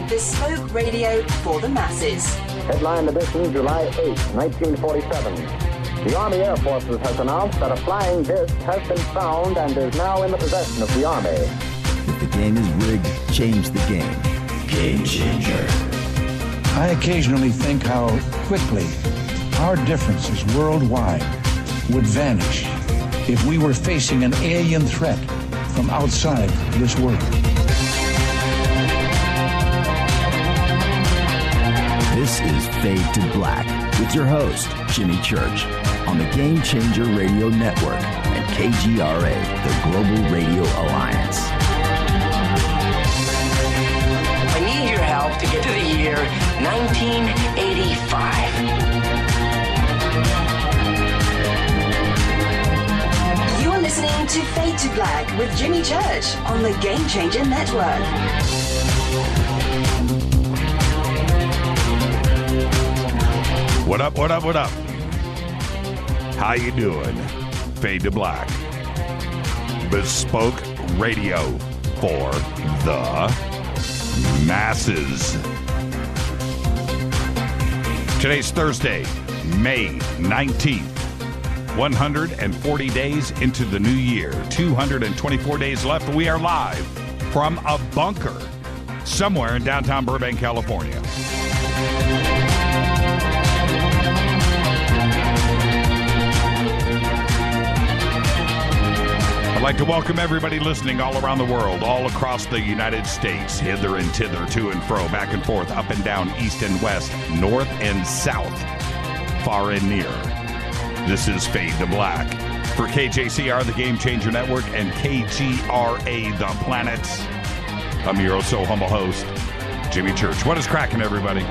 bespoke radio for the masses. Headline edition, July 8, 1947. The Army Air Forces has announced that a flying disc has been found and is now in the possession of the Army. If the game is rigged, change the game. Game changer. I occasionally think how quickly our differences worldwide would vanish if we were facing an alien threat from outside this world. This is Fade to Black with your host, Jimmy Church, on the Game Changer Radio Network and KGRA, the Global Radio Alliance. I need your help to get to the year 1985. You're listening to Fade to Black with Jimmy Church on the Game Changer Network. What up, what up, what up? How you doing? Fade to Black. Bespoke radio for the masses. Today's Thursday, May 19th. 140 days into the new year. 224 days left. We are live from a bunker somewhere in downtown Burbank, California. I'd like to welcome everybody listening all around the world, all across the United States, hither and thither, to and fro, back and forth, up and down, east and west, north and south, far and near. This is Fade to Black for KJCR, the Game Changer Network, and KGRA, the Planet. I'm your so humble host, Jimmy Church. What is cracking, everybody?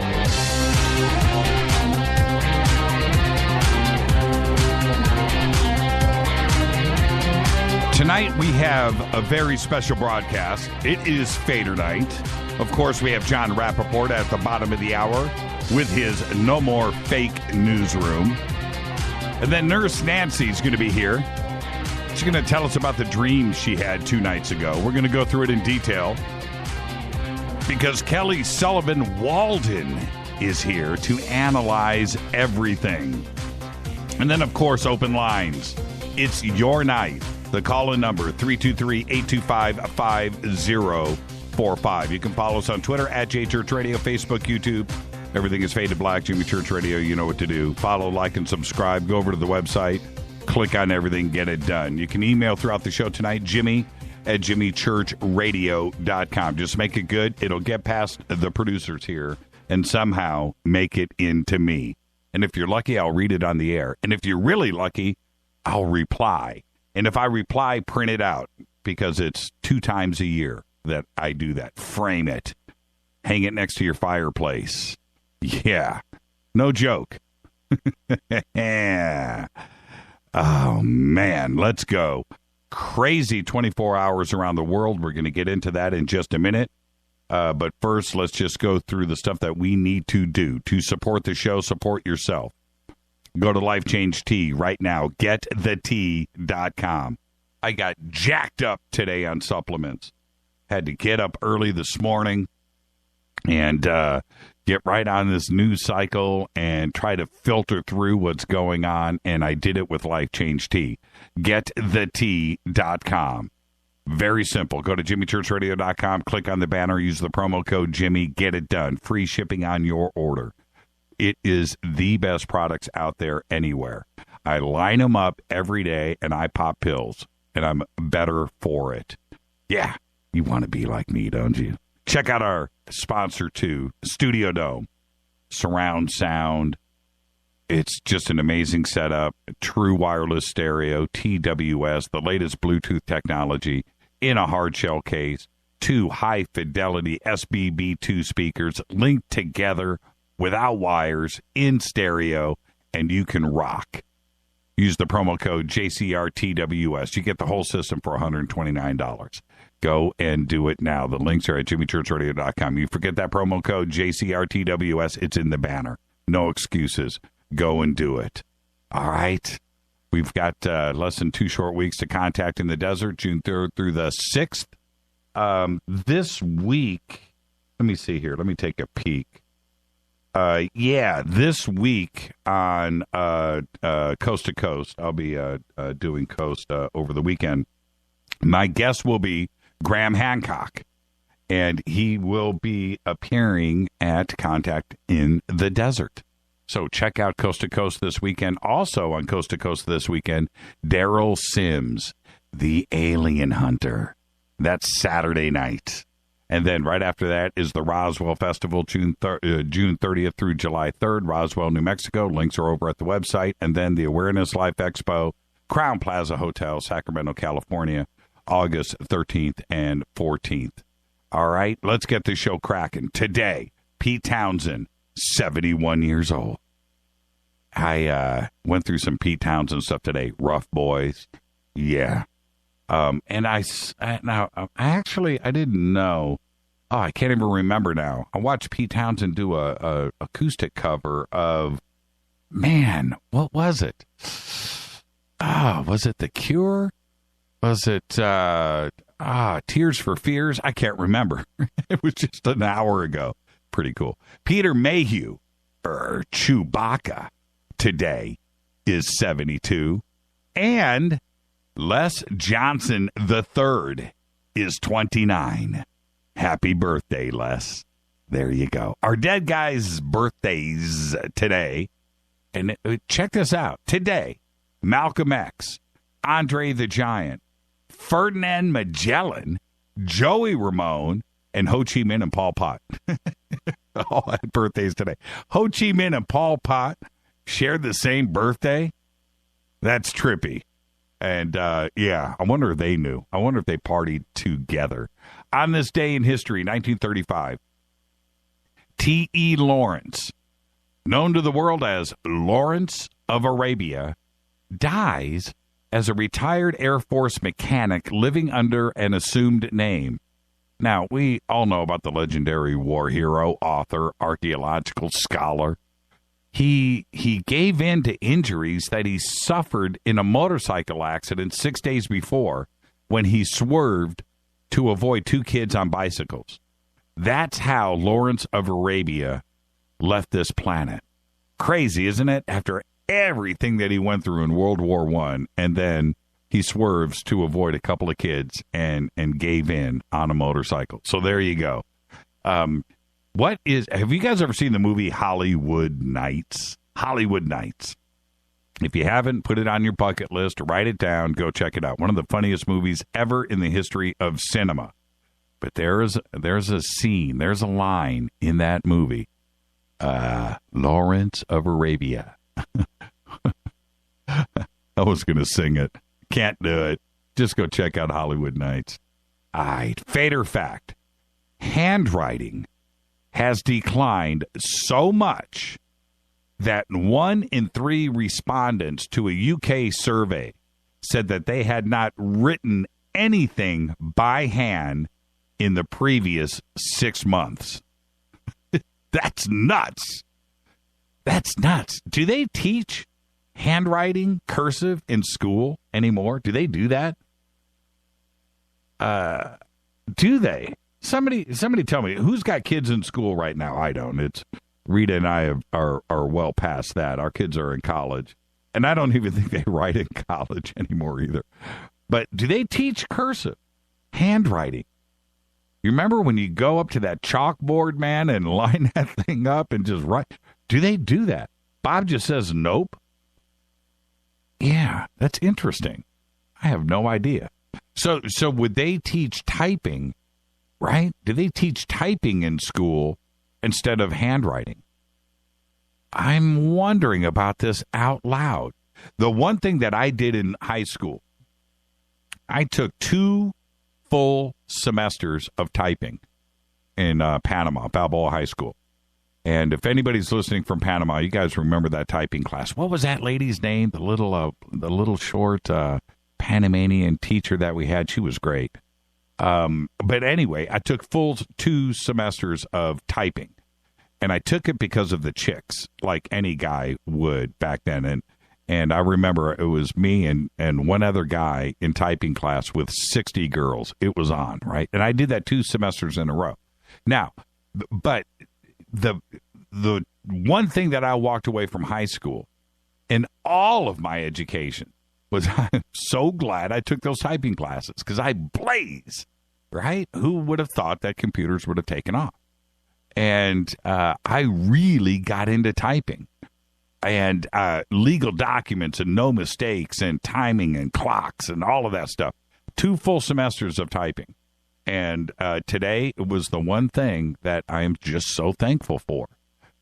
Tonight we have a very special broadcast. It is Fadernight. Of course, we have Jon Rappoport at the bottom of the hour with his No More Fake newsroom. And then Nurse Nancy's going to be here. She's going to tell us about the dream she had 2 nights ago. We're going to go through it in detail because Kelly Sullivan Walden is here to analyze everything. And then, of course, open lines. It's your night. The call-in number, 323-825-5045. You can follow us on Twitter, at JChurchRadio, Facebook, YouTube. Everything is Fade to Black, Jimmy Church Radio. You know what to do. Follow, like, and subscribe. Go over to the website. Click on everything. Get it done. You can email throughout the show tonight, Jimmy@JimmyChurchRadio.com. Just make it good. It'll get past the producers here and somehow make it into me. And if you're lucky, I'll read it on the air. And if you're really lucky, I'll reply. And if I reply, print it out, because it's 2 times a year that I do that. Frame it. Hang it next to your fireplace. Yeah. No joke. Yeah. Oh, man. Let's go. Crazy 24 hours around the world. We're going to get into that in just a minute. But first, let's just go through the stuff that we need to do to support the show, support yourself. Go to Life Change Tea right now. GetTheTea.com. I got jacked up today on supplements. Had to get up early this morning and get right on this news cycle and try to filter through what's going on. And I did it with Life Change Tea. GetTheTea.com. Very simple. Go to JimmyChurchRadio.com. Click on the banner. Use the promo code Jimmy. Get it done. Free shipping on your order. It is the best products out there anywhere. I line them up every day, and I pop pills, and I'm better for it. Yeah, you want to be like me, don't you? Check out our sponsor, too, Studio Dome. Surround sound. It's just an amazing setup. True wireless stereo, TWS, the latest Bluetooth technology in a hard shell case. 2 high-fidelity SBB2 speakers linked together without wires, in stereo, and you can rock. Use the promo code JCRTWS. You get the whole system for $129. Go and do it now. The links are at JimmyChurchRadio.com. You forget that promo code JCRTWS, it's in the banner. No excuses. Go and do it. All right. We've got less than 2 short weeks to Contact in the Desert, June 3rd through the 6th. This week, Let me see here. Let me take a peek. This week on Coast to Coast, I'll be doing Coast over the weekend. My guest will be Graham Hancock, and he will be appearing at Contact in the Desert. So check out Coast to Coast this weekend. Also on Coast to Coast this weekend, Daryl Sims, the Alien Hunter. That's Saturday night. And then right after that is the Roswell Festival, June 30th through July 3rd, Roswell, New Mexico. Links are over at the website. And then the Awareness Life Expo, Crown Plaza Hotel, Sacramento, California, August 13th and 14th. All right, let's get the show cracking. Today, Pete Townsend, 71 years old. I went through some Pete Townsend stuff today. Rough Boys. Yeah. And I didn't know. Oh, I can't even remember now. I watched Pete Townsend do a acoustic cover of, man, what was it? Was it The Cure? Was it Tears for Fears? I can't remember. It was just an hour ago. Pretty cool. Peter Mayhew, or Chewbacca, today is 72. And Les Johnson III is 29. Happy birthday, Les. There you go. Our dead guys' birthdays today. And check this out. Today, Malcolm X, Andre the Giant, Ferdinand Magellan, Joey Ramone, and Ho Chi Minh and Pol Pot. All had birthdays today. Ho Chi Minh and Pol Pot shared the same birthday. That's trippy. And, I wonder if they knew. I wonder if they partied together. On this day in history, 1935, T.E. Lawrence, known to the world as Lawrence of Arabia, dies as a retired Air Force mechanic living under an assumed name. Now, we all know about the legendary war hero, author, archaeological scholar. He gave in to injuries that he suffered in a motorcycle accident 6 days before when he swerved to avoid two kids on bicycles. That's how Lawrence of Arabia left this planet. Crazy, isn't it? After everything that he went through in World War I, and then he swerves to avoid a couple of kids and gave in on a motorcycle. So there you go. Have you guys ever seen the movie Hollywood Nights? Hollywood Nights. If you haven't, put it on your bucket list, write it down, go check it out. One of the funniest movies ever in the history of cinema. But there's a scene, there's a line in that movie. Lawrence of Arabia. I was going to sing it. Can't do it. Just go check out Hollywood Nights. All right. Fader fact. Handwriting has declined so much that 1 in 3 respondents to a UK survey said that they had not written anything by hand in the previous 6 months. That's nuts. That's nuts. Do they teach handwriting, cursive in school anymore? Do they do that? Do they? Somebody tell me, who's got kids in school right now? I don't. It's Rita and I are well past that. Our kids are in college, and I don't even think they write in college anymore either. But do they teach cursive, handwriting? You remember when you go up to that chalkboard, man, and line that thing up and just write? Do they do that? Bob just says nope. Yeah, that's interesting. I have no idea. So would they teach typing, right? Do they teach typing in school instead of handwriting? I'm wondering about this out loud. The one thing that I did in high school, I took 2 full semesters of typing in Panama, Balboa High School. And if anybody's listening from Panama, you guys remember that typing class. What was that lady's name? The little short Panamanian teacher that we had. She was great. But anyway, I took full 2 semesters of typing. And I took it because of the chicks, like any guy would back then. And I remember it was me and one other guy in typing class with 60 girls. It was on, right? And I did that 2 semesters in a row. Now, But the one thing that I walked away from high school in all of my education was I'm so glad I took those typing classes because I blaze, right? Who would have thought that computers would have taken off? And I really got into typing and legal documents and no mistakes and timing and clocks and all of that stuff. 2 full semesters of typing. And today it was the one thing that I am just so thankful for.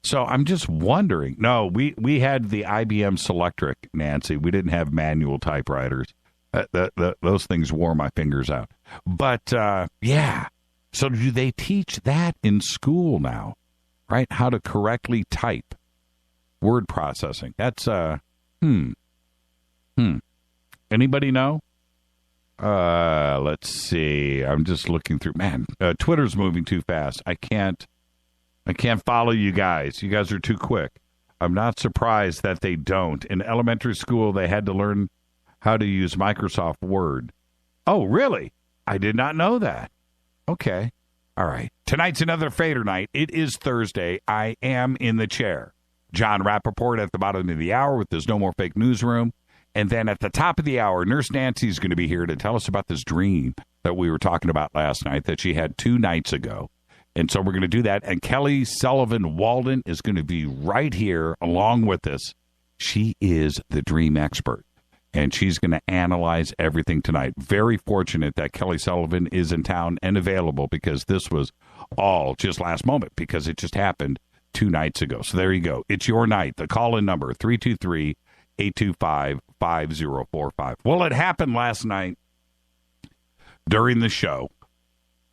So I'm just wondering. No, we had the IBM Selectric, Nancy. We didn't have manual typewriters. Those things wore my fingers out. But, yeah. So do they teach that in school now, right? How to correctly type. Word processing. That's, Anybody know? Let's see. I'm just looking through. Man, Twitter's moving too fast. I can't follow you guys. You guys are too quick. I'm not surprised that they don't. In elementary school, they had to learn how to use Microsoft Word. Oh, really? I did not know that. Okay. All right. Tonight's another Fader night. It is Thursday. I am in the chair. Jon Rappoport at the bottom of the hour with this No More Fake Newsroom. And then at the top of the hour, Nurse Nancy is going to be here to tell us about this dream that we were talking about last night that she had 2 nights ago. And so we're going to do that. And Kelly Sullivan Walden is going to be right here along with us. She is the dream expert. And she's going to analyze everything tonight. Very fortunate that Kelly Sullivan is in town and available because this was all just last moment because it just happened 2 nights ago. So there you go. It's your night. The call-in number, 323-825-5045. Well, it happened last night during the show.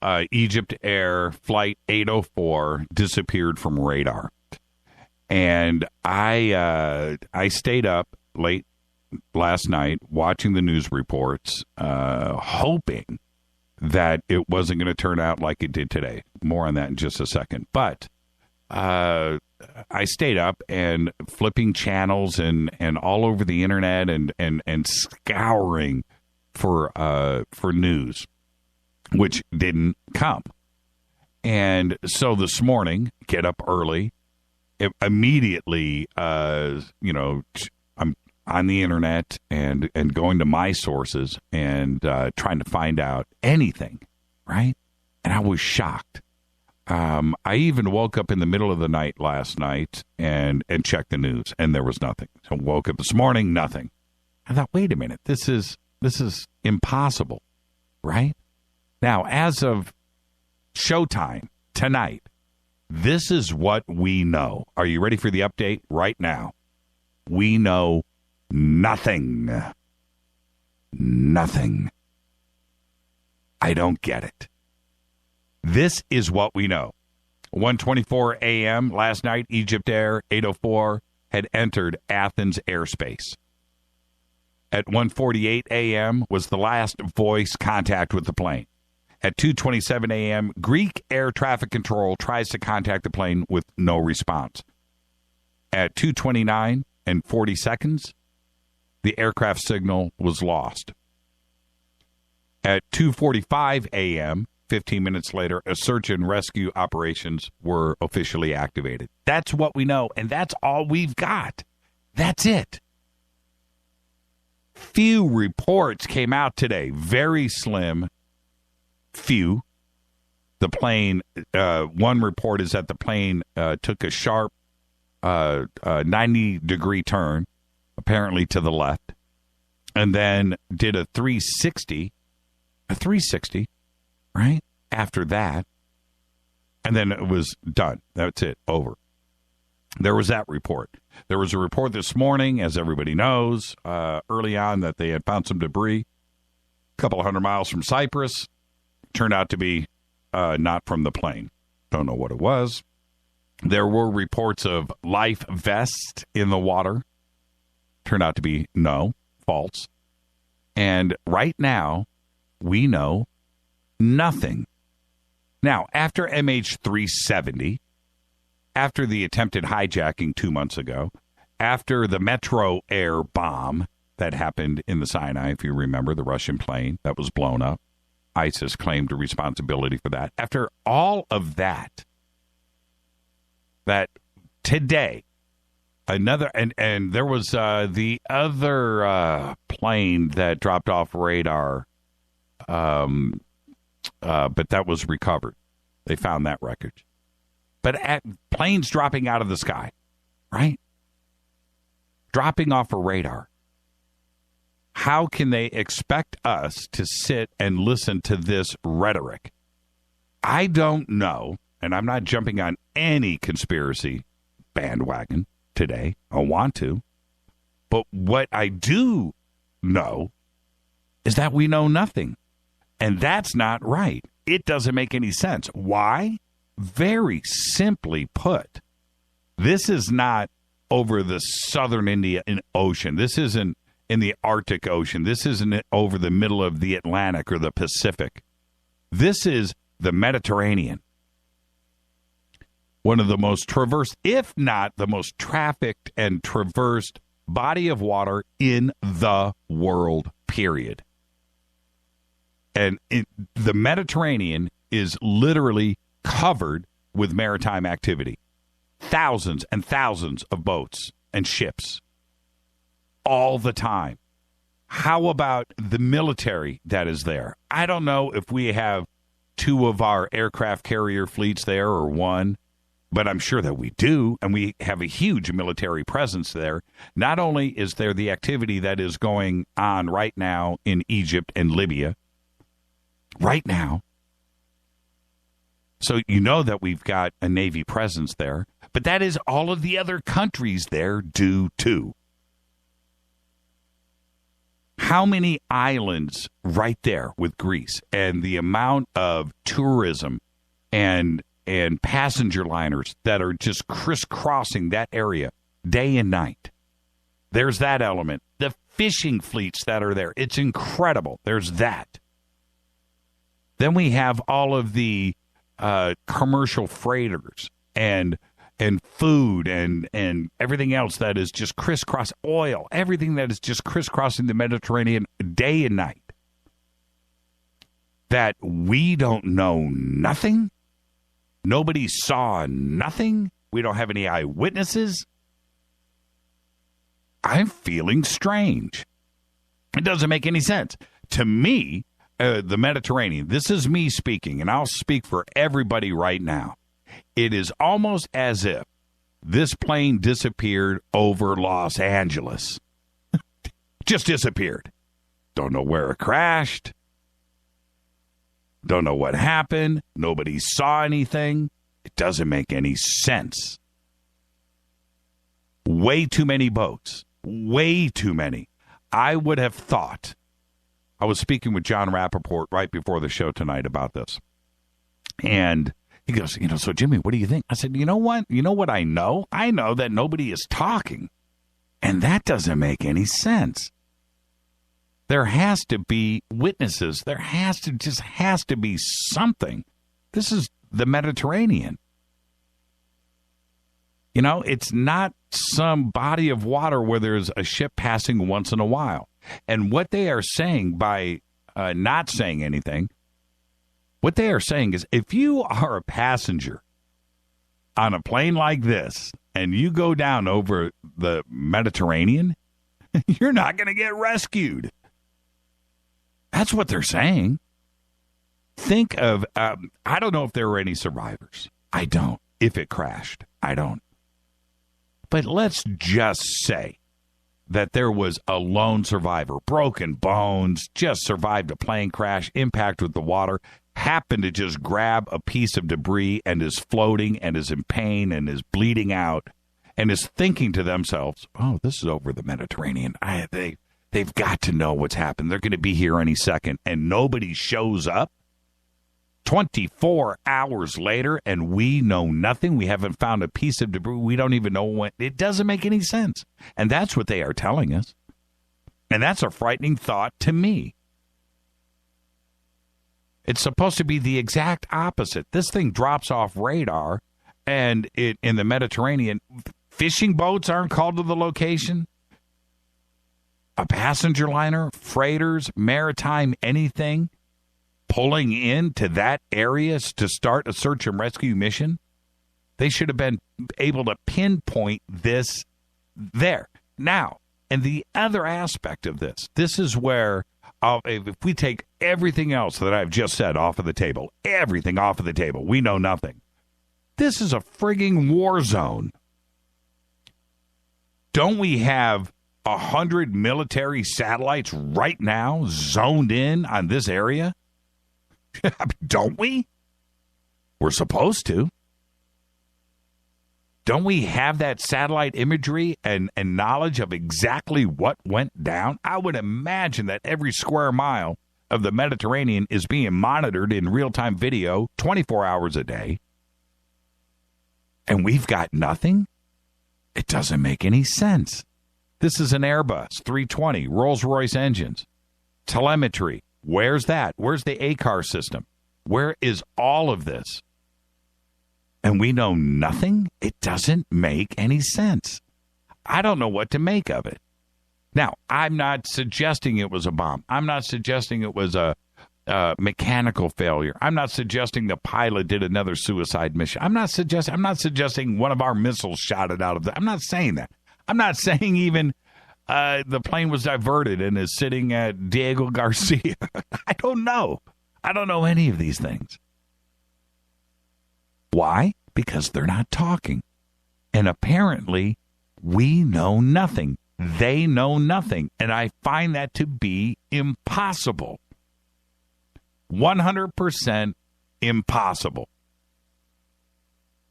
EgyptAir Flight 804 disappeared from radar. And I stayed up late last night watching the news reports, hoping that it wasn't going to turn out like it did today. More on that in just a second. But I stayed up and flipping channels and all over the internet and scouring for news, which didn't come. And so this morning, get up early, immediately, I'm on the internet and going to my sources and trying to find out anything, right? And I was shocked. I even woke up in the middle of the night last night and checked the news, and there was nothing. So woke up this morning, nothing. I thought, wait a minute, this is impossible, right? Now, as of showtime tonight, this is what we know. Are you ready for the update right now? We know nothing. Nothing. I don't get it. This is what we know. 1:24 a.m. last night, EgyptAir 804 had entered Athens airspace. At 1:48 a.m. was the last voice contact with the plane. At 2:27 a.m., Greek air traffic control tries to contact the plane with no response. At 2:29 and 40 seconds, the aircraft signal was lost. At 2:45 a.m., 15 minutes later, a search and rescue operations were officially activated. That's what we know, and that's all we've got. That's it. Few reports came out today. Very slim. Few. The plane, one report is that the plane took a sharp 90-degree turn, apparently to the left, and then did a 360, right, after that, and then it was done. That's it, over. There was that report. There was a report this morning, as everybody knows, early on, that they had found some debris a couple of 100 miles from Cyprus. Turned out to be not from the plane. Don't know what it was. There were reports of life vests in the water. Turned out to be no, false. And right now, we know nothing. Now, after MH370, after the attempted hijacking 2 months ago, after the Metro Air bomb that happened in the Sinai, if you remember, the Russian plane that was blown up, ISIS claimed responsibility for that. After all of that, that today, another, and there was the other plane that dropped off radar, but that was recovered. They found that wreckage. But planes dropping out of the sky, right? Dropping off a radar. How can they expect us to sit and listen to this rhetoric? I don't know, and I'm not jumping on any conspiracy bandwagon today. I want to. But what I do know is that we know nothing. And that's not right. It doesn't make any sense. Why? Very simply put, this is not over the southern Indian Ocean. This isn't in the Arctic Ocean. This isn't over the middle of the Atlantic or the Pacific. This is the Mediterranean. One of the most traversed, if not the most trafficked and traversed body of water in the world, period. And the Mediterranean is literally covered with maritime activity. Thousands and thousands of boats and ships all the time. How about the military that is there? I don't know if we have 2 of our aircraft carrier fleets there or 1, but I'm sure that we do, and we have a huge military presence there. Not only is there the activity that is going on right now in Egypt and Libya, right now, so you know that we've got a Navy presence there, but that is all of the other countries there do too. How many islands right there with Greece, and the amount of tourism and passenger liners that are just crisscrossing that area day and night. There's that element. The fishing fleets that are there. It's incredible. There's that. Then we have all of the commercial freighters and food and everything else that is just crisscross, oil, everything that is just crisscrossing the Mediterranean day and night. That we don't know nothing. Nobody saw nothing. We don't have any eyewitnesses. I'm feeling strange. It doesn't make any sense. To me, the Mediterranean, this is me speaking, and I'll speak for everybody right now. It is almost as if this plane disappeared over Los Angeles. Just disappeared. Don't know where it crashed. Don't know what happened. Nobody saw anything. It doesn't make any sense. Way too many boats. Way too many. I would have thought. I was speaking with Jon Rappoport right before the show tonight about this. And he goes, so Jimmy, what do you think? I said, you know what? You know what I know? I know that nobody is talking. And that doesn't make any sense. There has to be witnesses. There has to be something. This is the Mediterranean. It's not some body of water where there's a ship passing once in a while. And what they are saying by not saying anything, what they are saying is if you are a passenger on a plane like this and you go down over the Mediterranean, you're not going to get rescued. That's what they're saying. Think of, I don't know if there were any survivors. I don't. If it crashed, I don't. But let's just say that there was a lone survivor, broken bones, just survived a plane crash, impact with the water, happened to just grab a piece of debris and is floating and is in pain and is bleeding out and is thinking to themselves, oh, this is over the Mediterranean. They've got to know what's happened. They're going to be here any second. And nobody shows up 24 hours later and we know nothing. We haven't found a piece of debris. We don't even know when. It doesn't make any sense. And that's what they are telling us. And that's a frightening thought to me. It's supposed to be the exact opposite. This thing drops off radar and in the Mediterranean, fishing boats aren't called to the location. A passenger liner, freighters, maritime, anything, pulling into that area to start a search and rescue mission? They should have been able to pinpoint this there. Now, and the other aspect of this is where if we take everything else that I've just said off of the table, everything off of the table, we know nothing. This is a frigging war zone. Don't we have 100 military satellites right now zoned in on this area? Don't we? We're supposed to. Don't we have that satellite imagery and knowledge of exactly what went down? I would imagine that every square mile of the Mediterranean is being monitored in real-time video 24 hours a day. And we've got nothing? It doesn't make any sense. This is an Airbus 320, Rolls-Royce engines. Telemetry, where's that? Where's the ACAR system? Where is all of this? And we know nothing? It doesn't make any sense. I don't know what to make of it. Now, I'm not suggesting it was a bomb. I'm not suggesting it was a mechanical failure. I'm not suggesting the pilot did another suicide mission. I'm not suggesting one of our missiles shot it out of the... I'm not saying that. I'm not saying even the plane was diverted and is sitting at Diego Garcia. I don't know. I don't know any of these things. Why? Because they're not talking. And apparently, we know nothing. They know nothing. And I find that to be impossible. 100% impossible.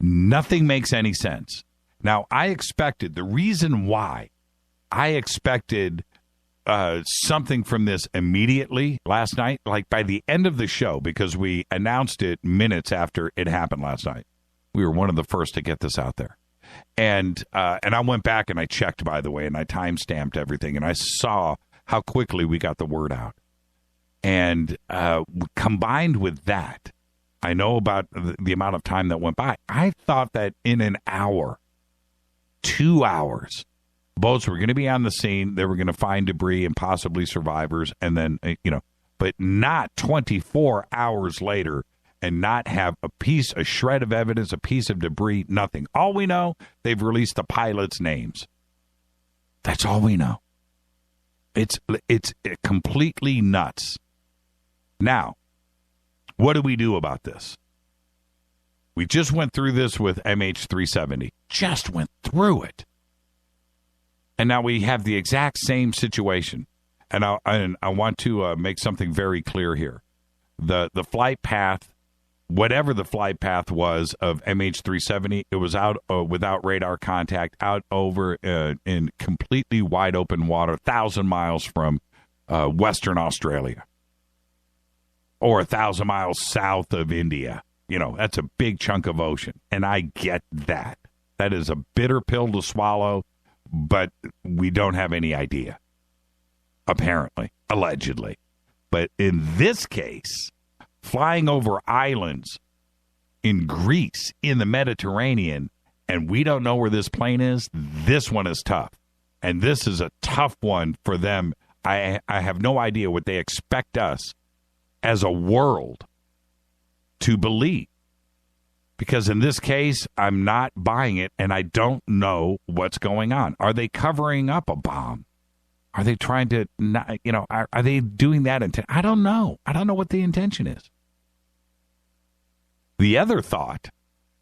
Nothing makes any sense. Now, the reason why I expected something from this immediately last night, like by the end of the show, because we announced it minutes after it happened last night. We were one of the first to get this out there. And I went back and I checked, by the way, and I time-stamped everything, and I saw how quickly we got the word out. And combined with that, I know about the amount of time that went by. I thought that in an hour, 2 hours, boats were going to be on the scene. They were going to find debris and possibly survivors. And then, but not 24 hours later and not have a shred of evidence, a piece of debris, nothing. All we know, they've released the pilots' names. That's all we know. It's completely nuts. Now, what do we do about this? We just went through this with MH370. Just went through it. And now we have the exact same situation. And I want to make something very clear here. The flight path, whatever the flight path was of MH370, it was out without radar contact, out over in completely wide open water, 1,000 miles from Western Australia. Or 1,000 miles south of India. That's a big chunk of ocean. And I get that. That is a bitter pill to swallow, but we don't have any idea. Apparently. Allegedly. But in this case, flying over islands in Greece, in the Mediterranean, and we don't know where this plane is, this one is tough. And this is a tough one for them. I have no idea what they expect us as a world to believe. Because in this case, I'm not buying it, and I don't know what's going on. Are they covering up a bomb? Are they trying to, are they doing that? I don't know. I don't know what the intention is. The other thought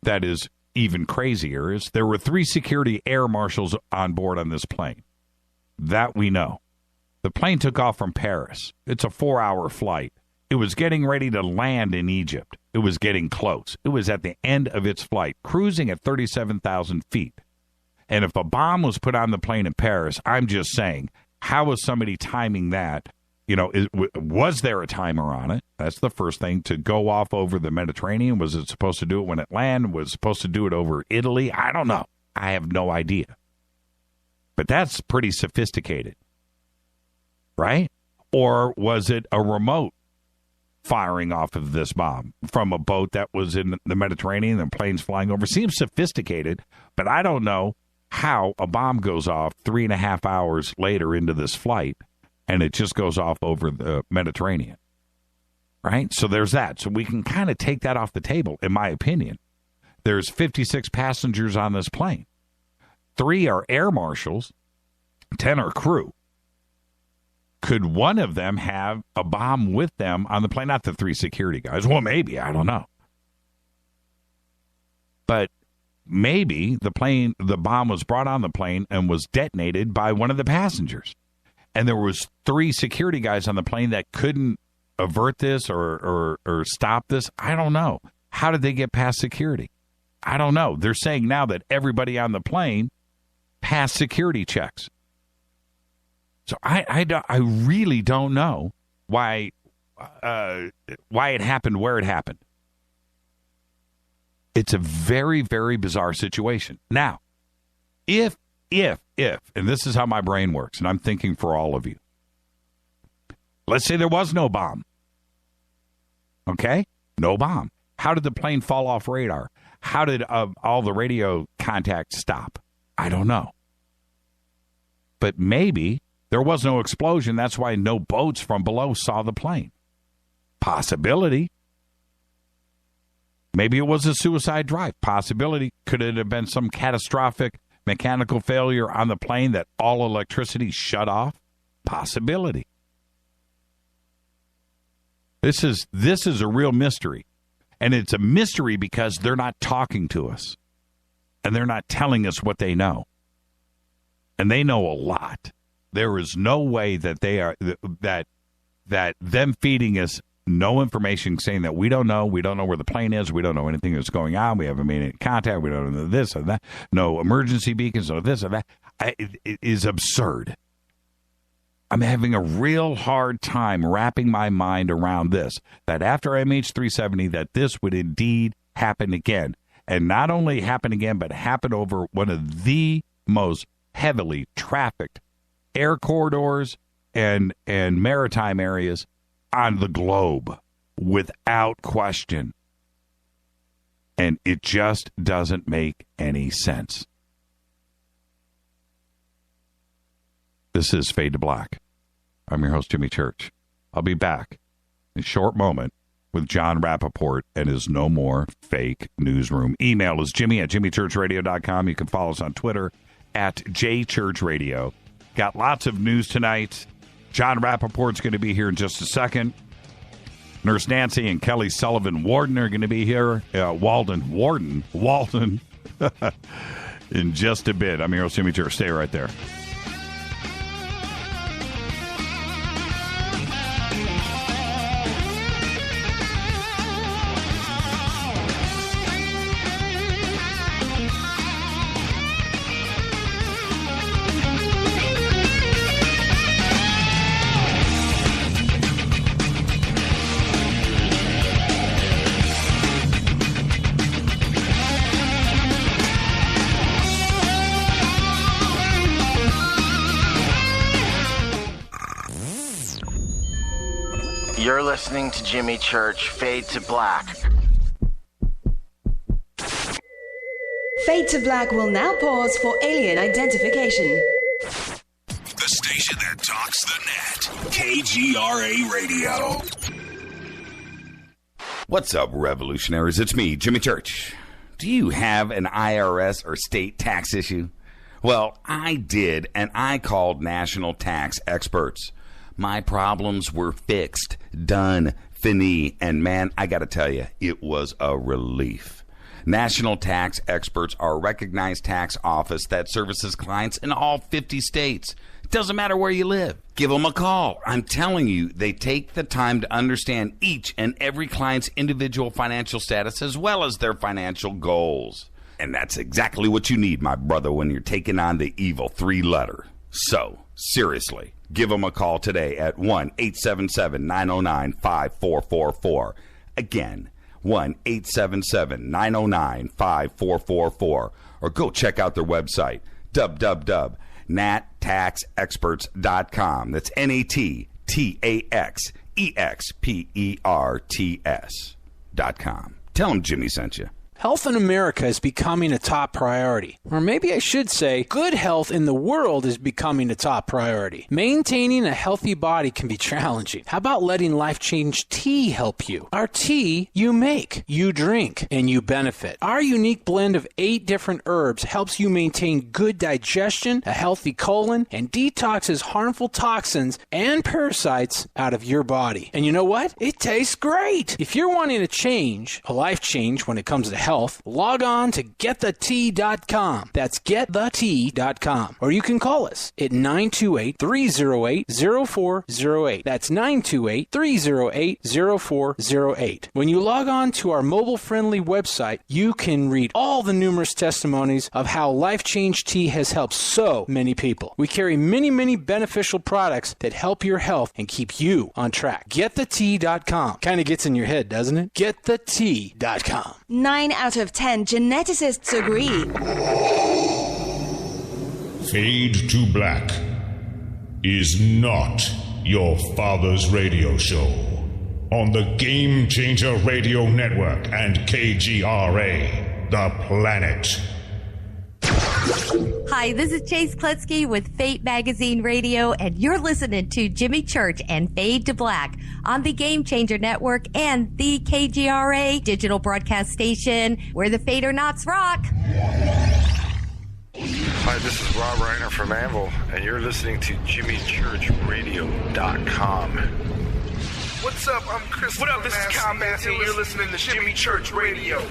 that is even crazier is there were 3 security air marshals on board on this plane. That we know. The plane took off from Paris. It's a 4-hour flight. It was getting ready to land in Egypt. It was getting close. It was at the end of its flight, cruising at 37,000 feet. And if a bomb was put on the plane in Paris, I'm just saying, how was somebody timing that? Was there a timer on it? That's the first thing. To go off over the Mediterranean, was it supposed to do it when it landed? Was it supposed to do it over Italy? I don't know. I have no idea. But that's pretty sophisticated, right? Or was it a remote firing off of this bomb from a boat that was in the Mediterranean and planes flying over? Seems sophisticated, but I don't know how a bomb goes off 3.5 hours later into this flight and it just goes off over the Mediterranean, right? So there's that. So we can kind of take that off the table, in my opinion. There's 56 passengers on this plane. 3 are air marshals, 10 are crew. Could one of them have a bomb with them on the plane? Not the 3 security guys. Well, maybe. I don't know. But maybe the bomb was brought on the plane and was detonated by one of the passengers. And there was 3 security guys on the plane that couldn't avert this or stop this. I don't know. How did they get past security? I don't know. They're saying now that everybody on the plane passed security checks. So I really don't know why it happened where it happened. It's a very, very bizarre situation. Now, if, and this is how my brain works, and I'm thinking for all of you. Let's say there was no bomb. Okay? No bomb. How did the plane fall off radar? How did all the radio contact stop? I don't know. But maybe there was no explosion. That's why no boats from below saw the plane. Possibility. Maybe it was a suicide drive. Possibility. Could it have been some catastrophic mechanical failure on the plane that all electricity shut off? Possibility. This is a real mystery. And it's a mystery because they're not talking to us. And they're not telling us what they know. And they know a lot. There is no way that they are that them feeding us no information, saying that we don't know where the plane is, we don't know anything that's going on, we haven't made any contact, we don't know this or that, no emergency beacons, no this or that. It is absurd. I'm having a real hard time wrapping my mind around this, that after MH370, that this would indeed happen again. And not only happen again, but happen over one of the most heavily trafficked air corridors and maritime areas on the globe, without question. And it just doesn't make any sense. This is Fade to Black. I'm your host, Jimmy Church. I'll be back in a short moment with Jon Rappoport and his No More Fake Newsroom. Email is jimmy@jimmychurchradio.com. You can follow us on Twitter @jchurchradio. Got lots of news tonight. Jon Rappoport's going to be here in just a second. Nurse Nancy and Kelly Sullivan Walden are going to be here. Walden, in just a bit. I'm your host, Jimmy Church. Stay right there. You're listening to Jimmy Church, Fade to Black. Fade to Black will now pause for alien identification. The station that talks the net. KGRA Radio. What's up, revolutionaries? It's me, Jimmy Church. Do you have an IRS or state tax issue? Well, I did, and I called national tax experts. My problems were fixed, done, fini, and man, I gotta tell you, it was a relief. National Tax Experts are a recognized tax office that services clients in all 50 states. It doesn't matter where you live. Give them a call. I'm telling you, they take the time to understand each and every client's individual financial status as well as their financial goals. And that's exactly what you need, my brother, when you're taking on the evil 3-letter. So, seriously, give them a call today at 1-877-909-5444. Again, 1-877-909-5444. Or go check out their website, www.nattaxexperts.com. That's NATTAXEXPERTS.com. Tell them Jimmy sent you. Health in America is becoming a top priority. Or maybe I should say, good health in the world is becoming a top priority. Maintaining a healthy body can be challenging. How about letting Life Change Tea help you? Our tea you make, you drink, and you benefit. Our unique blend of 8 different herbs helps you maintain good digestion, a healthy colon, and detoxes harmful toxins and parasites out of your body. And you know what? It tastes great. If you're wanting a change, a life change when it comes to health, log on to getthetea.com. That's getthetea.com. Or you can call us at 928-308-0408. That's 928-308-0408. When you log on to our mobile-friendly website, you can read all the numerous testimonies of how Life Change Tea has helped so many people. We carry many, many beneficial products that help your health and keep you on track. Getthetea.com. Kind of gets in your head, doesn't it? Getthetea.com. 9 out of 10 geneticists agree. Fade to Black is not your father's radio show on the Game Changer Radio Network and KGRA, The Planet. Hi, this is Chase Kletsky with Fate Magazine Radio, and you're listening to Jimmy Church and Fade to Black on the Game Changer Network and the KGRA digital broadcast station, where the Fadernauts rock. Hi, this is Rob Reiner from Anvil, and you're listening to JimmyChurchRadio.com. What's up? I'm Chris. What up? This is Kyle Massey, and you're listening to Jimmy Church Radio.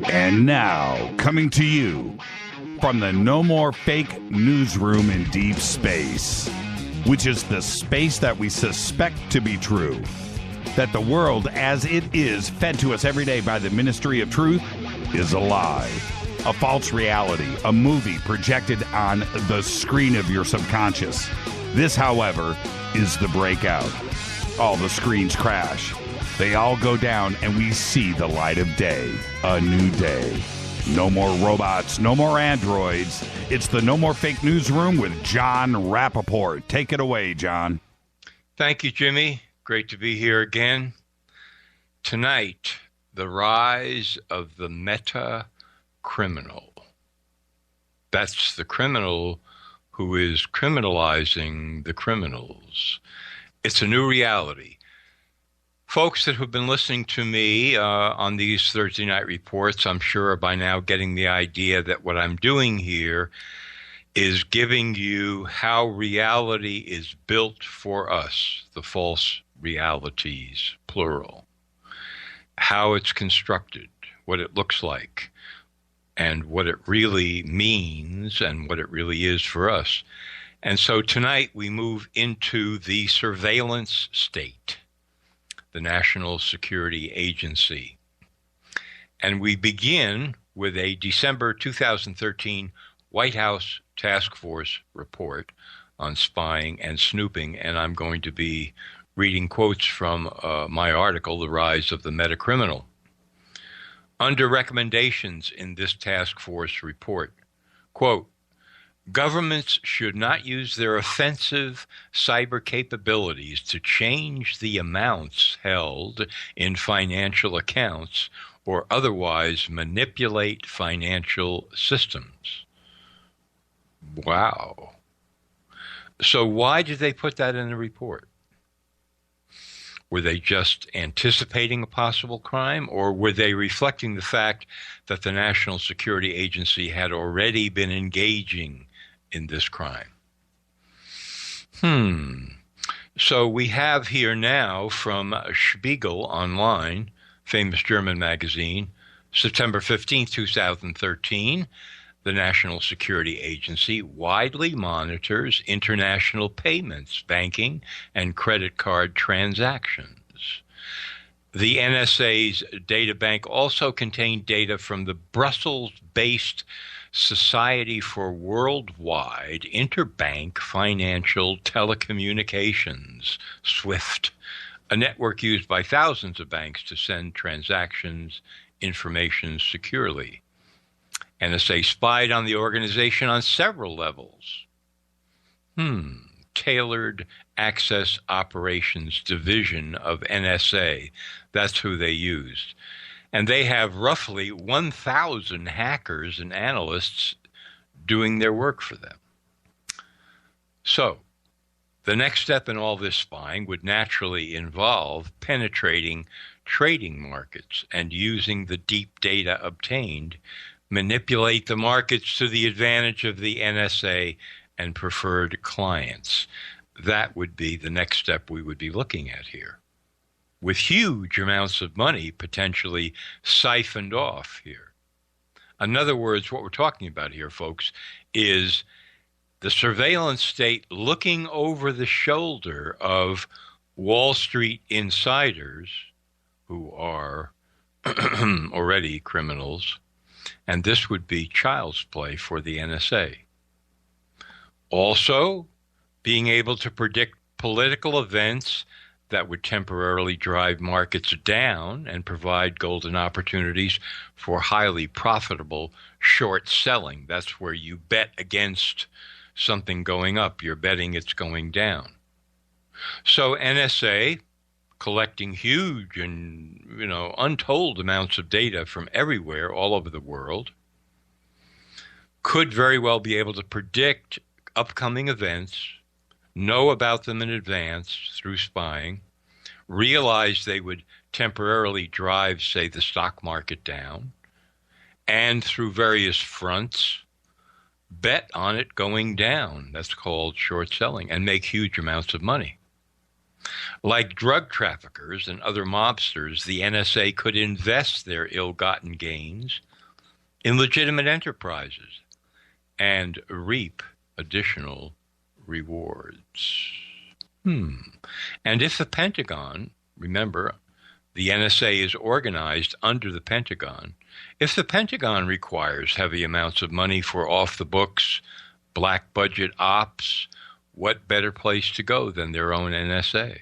And now, coming to you from the No More Fake newsroom in deep space, which is the space that we suspect to be true, that the world as it is fed to us every day by the Ministry of Truth is a lie, a false reality, a movie projected on the screen of your subconscious. This, however, is the breakout. All the screens crash. They all go down, and we see the light of day. A new day. No more robots, no more androids. It's the No More Fake Newsroom with Jon Rappoport. Take it away, John. Thank you, Jimmy. Great to be here again. Tonight, the rise of the meta-criminal. That's the criminal who is criminalizing the criminals. It's a new reality. Folks that have been listening to me on these Thursday night reports, I'm sure are by now getting the idea that what I'm doing here is giving you how reality is built for us, the false realities, plural, how it's constructed, what it looks like, and what it really means and what it really is for us. And so tonight we move into the surveillance state, the National Security Agency. And we begin with a December 2013 White House Task Force report on spying and snooping, and I'm going to be reading quotes from my article, The Rise of the Metacriminal. Under recommendations in this task force report, quote, governments should not use their offensive cyber capabilities to change the amounts held in financial accounts or otherwise manipulate financial systems. Wow. So why did they put that in the report? Were they just anticipating a possible crime, or were they reflecting the fact that the National Security Agency had already been engaging in this crime? So we have here now from Spiegel Online, famous German magazine, September 15, 2013, the National Security Agency widely monitors international payments, banking, and credit card transactions. The NSA's data bank also contained data from the Brussels-based Society for Worldwide Interbank Financial Telecommunications, SWIFT, a network used by thousands of banks to send transactions information securely. NSA spied on the organization on several levels. Tailored Access Operations Division of NSA. That's who they used. And they have roughly 1,000 hackers and analysts doing their work for them. So, the next step in all this spying would naturally involve penetrating trading markets and using the deep data obtained, manipulate the markets to the advantage of the NSA and preferred clients. That would be the next step we would be looking at here, with huge amounts of money potentially siphoned off here. In other words, what we're talking about here, folks, is the surveillance state looking over the shoulder of Wall Street insiders who are already criminals, and this would be child's play for the NSA. Also, being able to predict political events that would temporarily drive markets down and provide golden opportunities for highly profitable short selling. That's where you bet against something going up. You're betting it's going down. So NSA, collecting huge and untold amounts of data from everywhere, all over the world, could very well be able to predict upcoming events, know about them in advance through spying, realize they would temporarily drive, say, the stock market down, and through various fronts, bet on it going down. That's called short selling, and make huge amounts of money. Like drug traffickers and other mobsters, the NSA could invest their ill-gotten gains in legitimate enterprises and reap additional rewards. And if the Pentagon, remember, the NSA is organized under the Pentagon, if the Pentagon requires heavy amounts of money for off-the-books, black budget ops, what better place to go than their own NSA?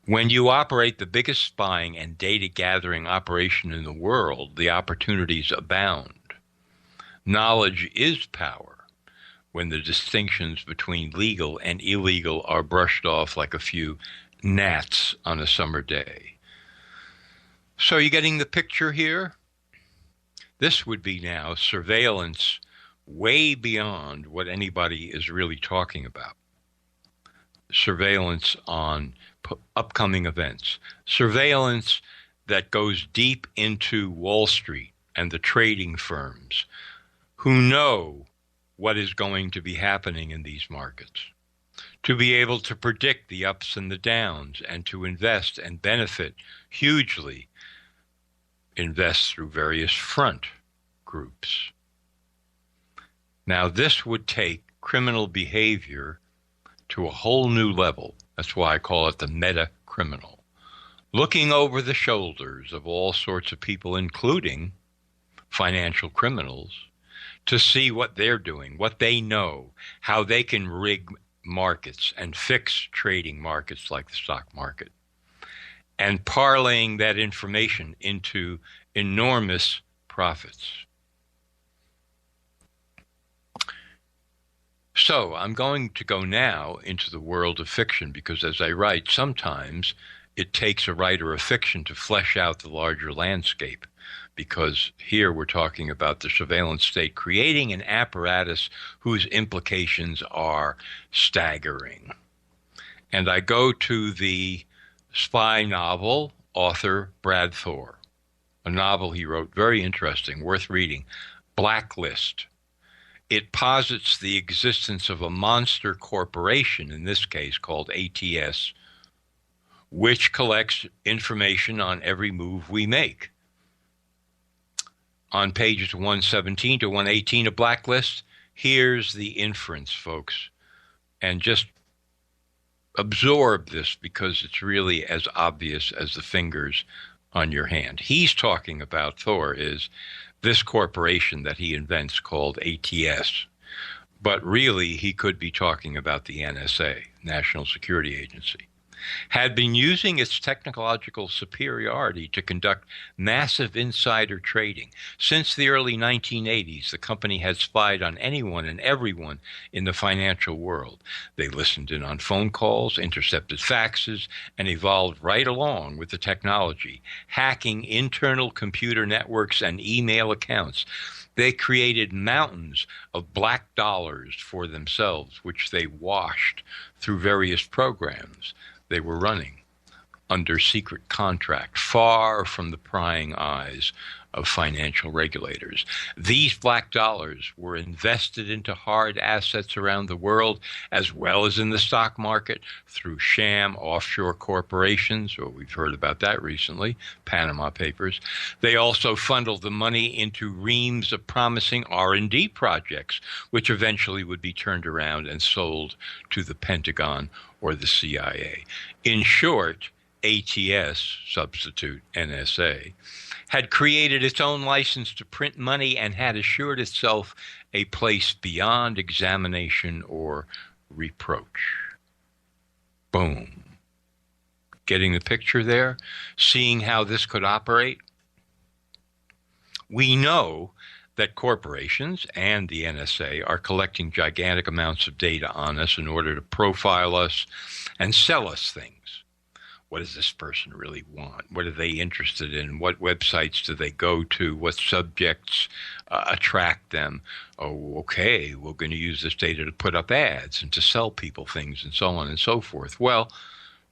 When you operate the biggest spying and data gathering operation in the world, the opportunities abound. Knowledge is power when the distinctions between legal and illegal are brushed off like a few gnats on a summer day. So you're getting the picture here? This would be now surveillance way beyond what anybody is really talking about. Surveillance on upcoming events. Surveillance that goes deep into Wall Street and the trading firms who know what is going to be happening in these markets, to be able to predict the ups and the downs and to invest and benefit hugely, invest through various front groups. Now, this would take criminal behavior to a whole new level. That's why I call it the meta-criminal. Looking over the shoulders of all sorts of people, including financial criminals, to see what they're doing, what they know, how they can rig markets and fix trading markets like the stock market, and parlaying that information into enormous profits. So I'm going to go now into the world of fiction because, as I write, sometimes it takes a writer of fiction to flesh out the larger landscape, because here we're talking about the surveillance state creating an apparatus whose implications are staggering. And I go to the spy novel author Brad Thor, a novel he wrote, very interesting, worth reading, Blacklist. It posits the existence of a monster corporation, in this case called ATS, which collects information on every move we make. On pages 117 to 118 of Blacklist, here's the inference, folks. And just absorb this because it's really as obvious as the fingers on your hand. He's talking about, Thor, is this corporation that he invents called ATS. But really, he could be talking about the NSA, National Security Agency. had been using its technological superiority to conduct massive insider trading. Since the early 1980s, the company had spied on anyone and everyone in the financial world. They listened in on phone calls, intercepted faxes, and evolved right along with the technology, hacking internal computer networks and email accounts. They created mountains of black dollars for themselves, which they washed through various programs they were running under secret contract, far from the prying eyes of financial regulators. These black dollars were invested into hard assets around the world, as well as in the stock market, through sham offshore corporations, or we've heard about that recently, Panama Papers. They also funneled the money into reams of promising R&D projects, which eventually would be turned around and sold to the Pentagon or the CIA. In short, ATS, substitute NSA, had created its own license to print money and had assured itself a place beyond examination or reproach. Boom. Getting the picture there? Seeing how this could operate? We know that corporations and the NSA are collecting gigantic amounts of data on us in order to profile us and sell us things. What does this person really want? What are they interested in? What websites do they go to? What subjects attract them? Oh, okay, we're going to use this data to put up ads and to sell people things and so on and so forth. Well,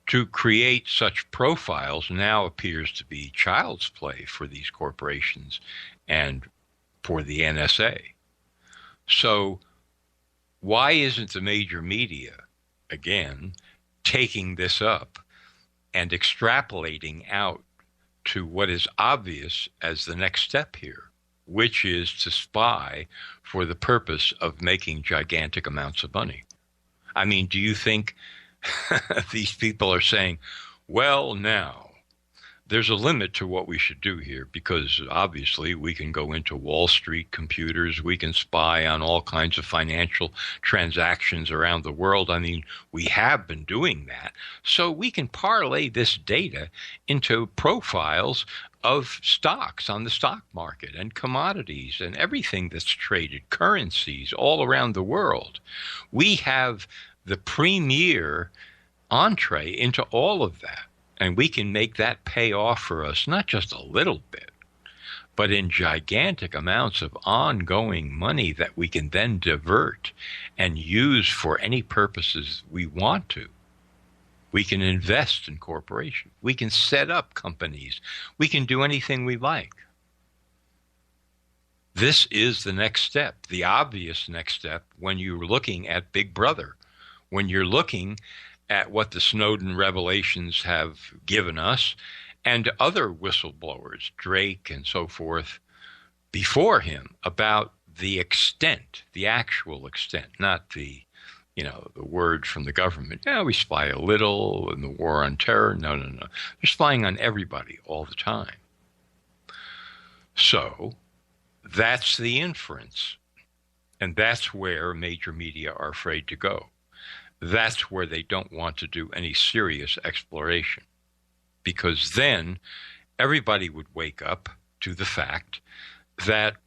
to create such profiles now appears to be child's play for these corporations and for the NSA. So why isn't the major media, again, taking this up and extrapolating out to what is obvious as the next step here, which is to spy for the purpose of making gigantic amounts of money? I mean, do you think these people are saying, well, now, there's a limit to what we should do here, because obviously we can go into Wall Street computers, we can spy on all kinds of financial transactions around the world. I mean, we have been doing that. So we can parlay this data into profiles of stocks on the stock market and commodities and everything that's traded, currencies all around the world. We have the premier entree into all of that. And we can make that pay off for us, not just a little bit, but in gigantic amounts of ongoing money that we can then divert and use for any purposes we want to. We can invest in corporations. We can set up companies. We can do anything we like. This is the next step, the obvious next step when you're looking at Big Brother, when you're looking at what the Snowden revelations have given us and other whistleblowers, Drake and so forth, before him, about the extent, the actual extent, not the word from the government. Yeah, we spy a little in the war on terror. No. They're spying on everybody all the time. So that's the inference. And that's where major media are afraid to go. That's where they don't want to do any serious exploration, because then everybody would wake up to the fact that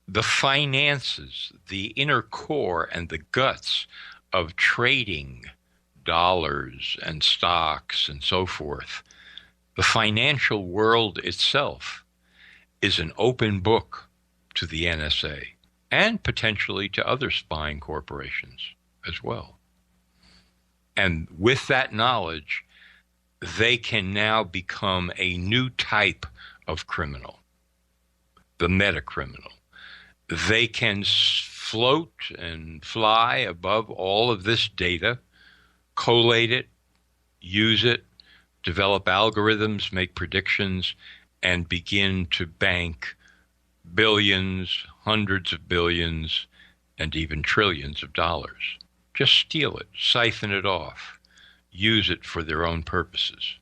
the finances, the inner core and the guts of trading dollars and stocks and so forth, the financial world itself is an open book to the NSA and potentially to other spying corporations as well. And with that knowledge, they can now become a new type of criminal, the meta-criminal. They can float and fly above all of this data, collate it, use it, develop algorithms, make predictions, and begin to bank billions, hundreds of billions, and even trillions of dollars. Just steal it, siphon it off, use it for their own purposes.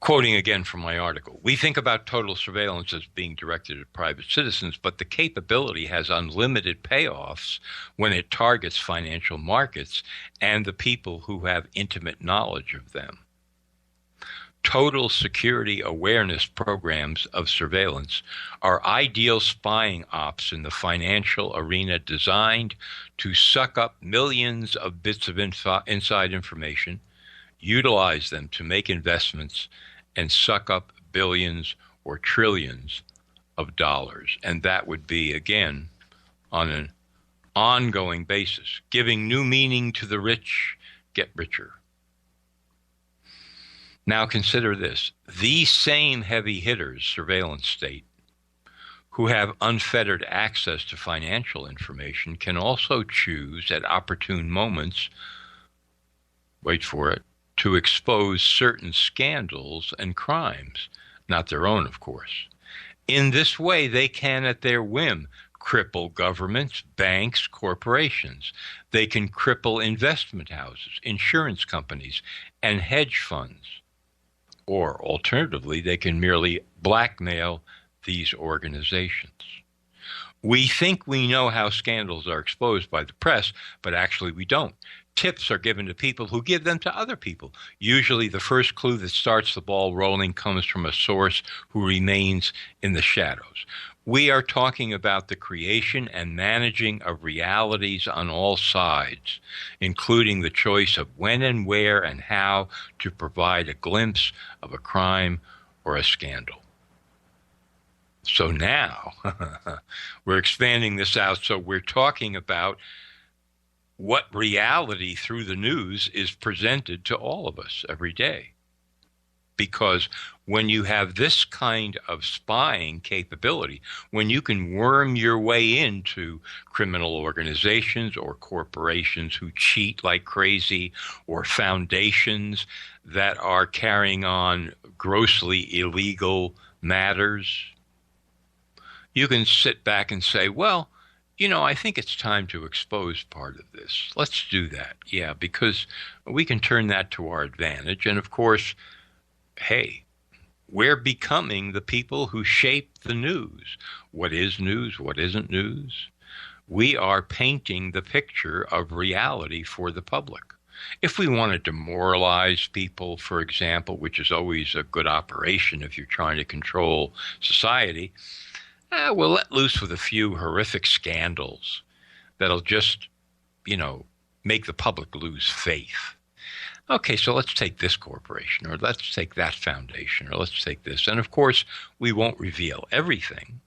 Quoting again from my article, we think about total surveillance as being directed at private citizens, but the capability has unlimited payoffs when it targets financial markets and the people who have intimate knowledge of them. Total security awareness programs of surveillance are ideal spying ops in the financial arena designed to suck up millions of bits of inside information, utilize them to make investments, and suck up billions or trillions of dollars. And that would be, again, on an ongoing basis, giving new meaning to the rich get richer. Now consider this. These same heavy hitters, surveillance state, who have unfettered access to financial information can also choose at opportune moments, wait for it, to expose certain scandals and crimes, not their own, of course. In this way, they can, at their whim, cripple governments, banks, corporations. They can cripple investment houses, insurance companies, and hedge funds. Or, alternatively, they can merely blackmail these organizations. We think we know how scandals are exposed by the press, but actually we don't. Tips are given to people who give them to other people. Usually the first clue that starts the ball rolling comes from a source who remains in the shadows. We are talking about the creation and managing of realities on all sides, including the choice of when and where and how to provide a glimpse of a crime or a scandal. So now we're expanding this out, so we're talking about what reality through the news is presented to all of us every day. Because when you have this kind of spying capability, when you can worm your way into criminal organizations or corporations who cheat like crazy, or foundations that are carrying on grossly illegal matters, you can sit back and say, well, you know, I think it's time to expose part of this. Let's do that. Yeah, because we can turn that to our advantage. And of course, hey, we're becoming the people who shape the news. What is news? What isn't news? We are painting the picture of reality for the public. If we want to demoralize people, for example, which is always a good operation if you're trying to control society, we'll let loose with a few horrific scandals that'll just, make the public lose faith. Okay, so let's take this corporation, or let's take that foundation, or let's take this. And of course, we won't reveal everything,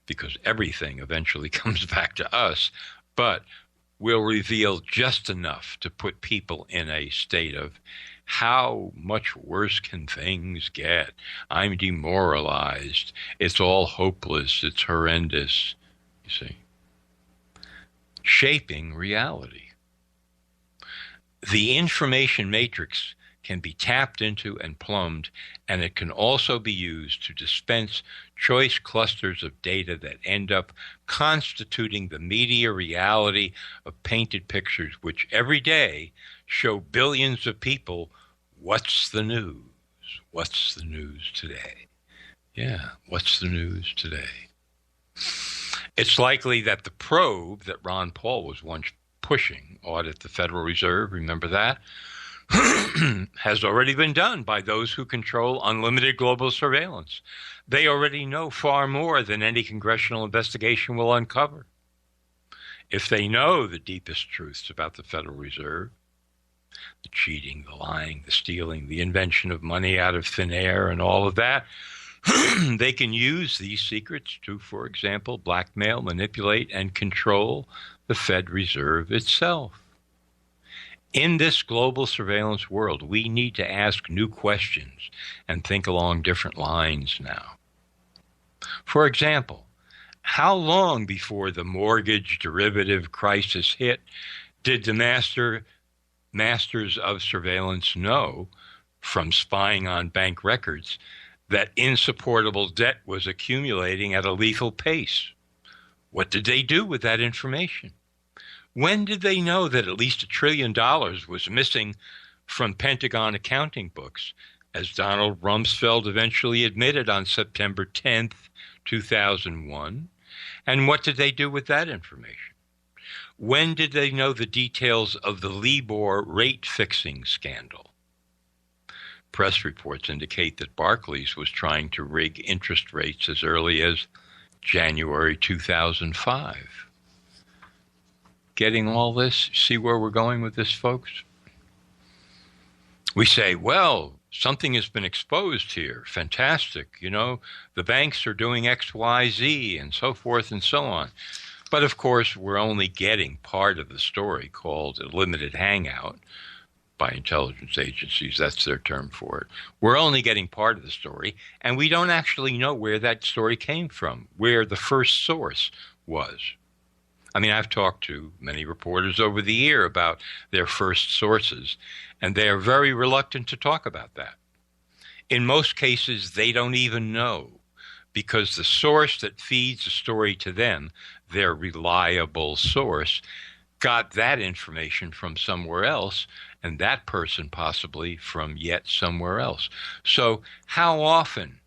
because everything eventually comes back to us, but we'll reveal just enough to put people in a state of, how much worse can things get? I'm demoralized. It's all hopeless. It's horrendous. You see? Shaping reality. The information matrix can be tapped into and plumbed, and it can also be used to dispense choice clusters of data that end up constituting the media reality of painted pictures, which every day show billions of people what's the news? What's the news today? Yeah, what's the news today? It's likely that the probe that Ron Paul was once pushing, audit the Federal Reserve, remember that, has already been done by those who control unlimited global surveillance. They already know far more than any congressional investigation will uncover. If they know the deepest truths about the Federal Reserve, the cheating, the lying, the stealing, the invention of money out of thin air, and all of that, they can use these secrets to, for example, blackmail, manipulate, and control the Fed Reserve itself. In this global surveillance world, we need to ask new questions and think along different lines now. For example, how long before the mortgage derivative crisis hit did the masters of surveillance know, from spying on bank records, that insupportable debt was accumulating at a lethal pace? What did they do with that information? When did they know that at least $1 trillion was missing from Pentagon accounting books as Donald Rumsfeld eventually admitted on September 10th, 2001. And what did they do with that information? When did they know the details of the Libor rate-fixing scandal? Press reports indicate that Barclays was trying to rig interest rates as early as January 2005. Getting all this? See where we're going with this, folks? We say, well, something has been exposed here. Fantastic. You know, the banks are doing X, Y, Z, and so forth and so on. But of course, we're only getting part of the story, called a limited hangout by intelligence agencies. That's their term for it. We're only getting part of the story, and we don't actually know where that story came from, where the first source was. I mean, I've talked to many reporters over the year about their first sources, and they are very reluctant to talk about that. In most cases, they don't even know, because the source that feeds the story to them, their reliable source, got that information from somewhere else, and that person possibly from yet somewhere else. So how often,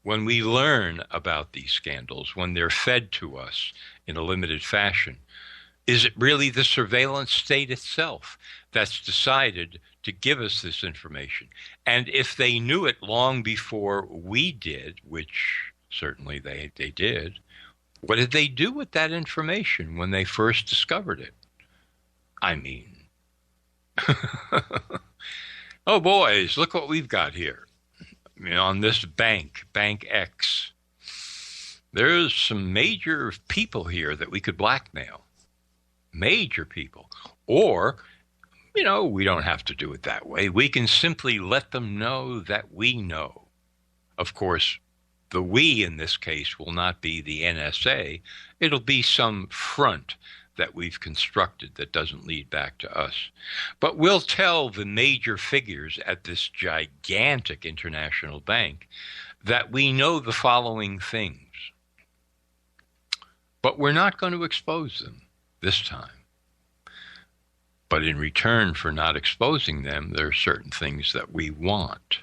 when we learn about these scandals, when they're fed to us in a limited fashion, is it really the surveillance state itself that's decided to give us this information? And if they knew it long before we did, which certainly they did, what did they do with that information when they first discovered it? I mean, oh boys, look what we've got here. I mean, on this Bank X, there's some major people here that we could blackmail. Major people. Or, you know, we don't have to do it that way. We can simply let them know that we know. Of course, the we in this case will not be the NSA. It'll be some front that we've constructed that doesn't lead back to us. But we'll tell the major figures at this gigantic international bank that we know the following things. But we're not going to expose them this time. But in return for not exposing them, there are certain things that we want.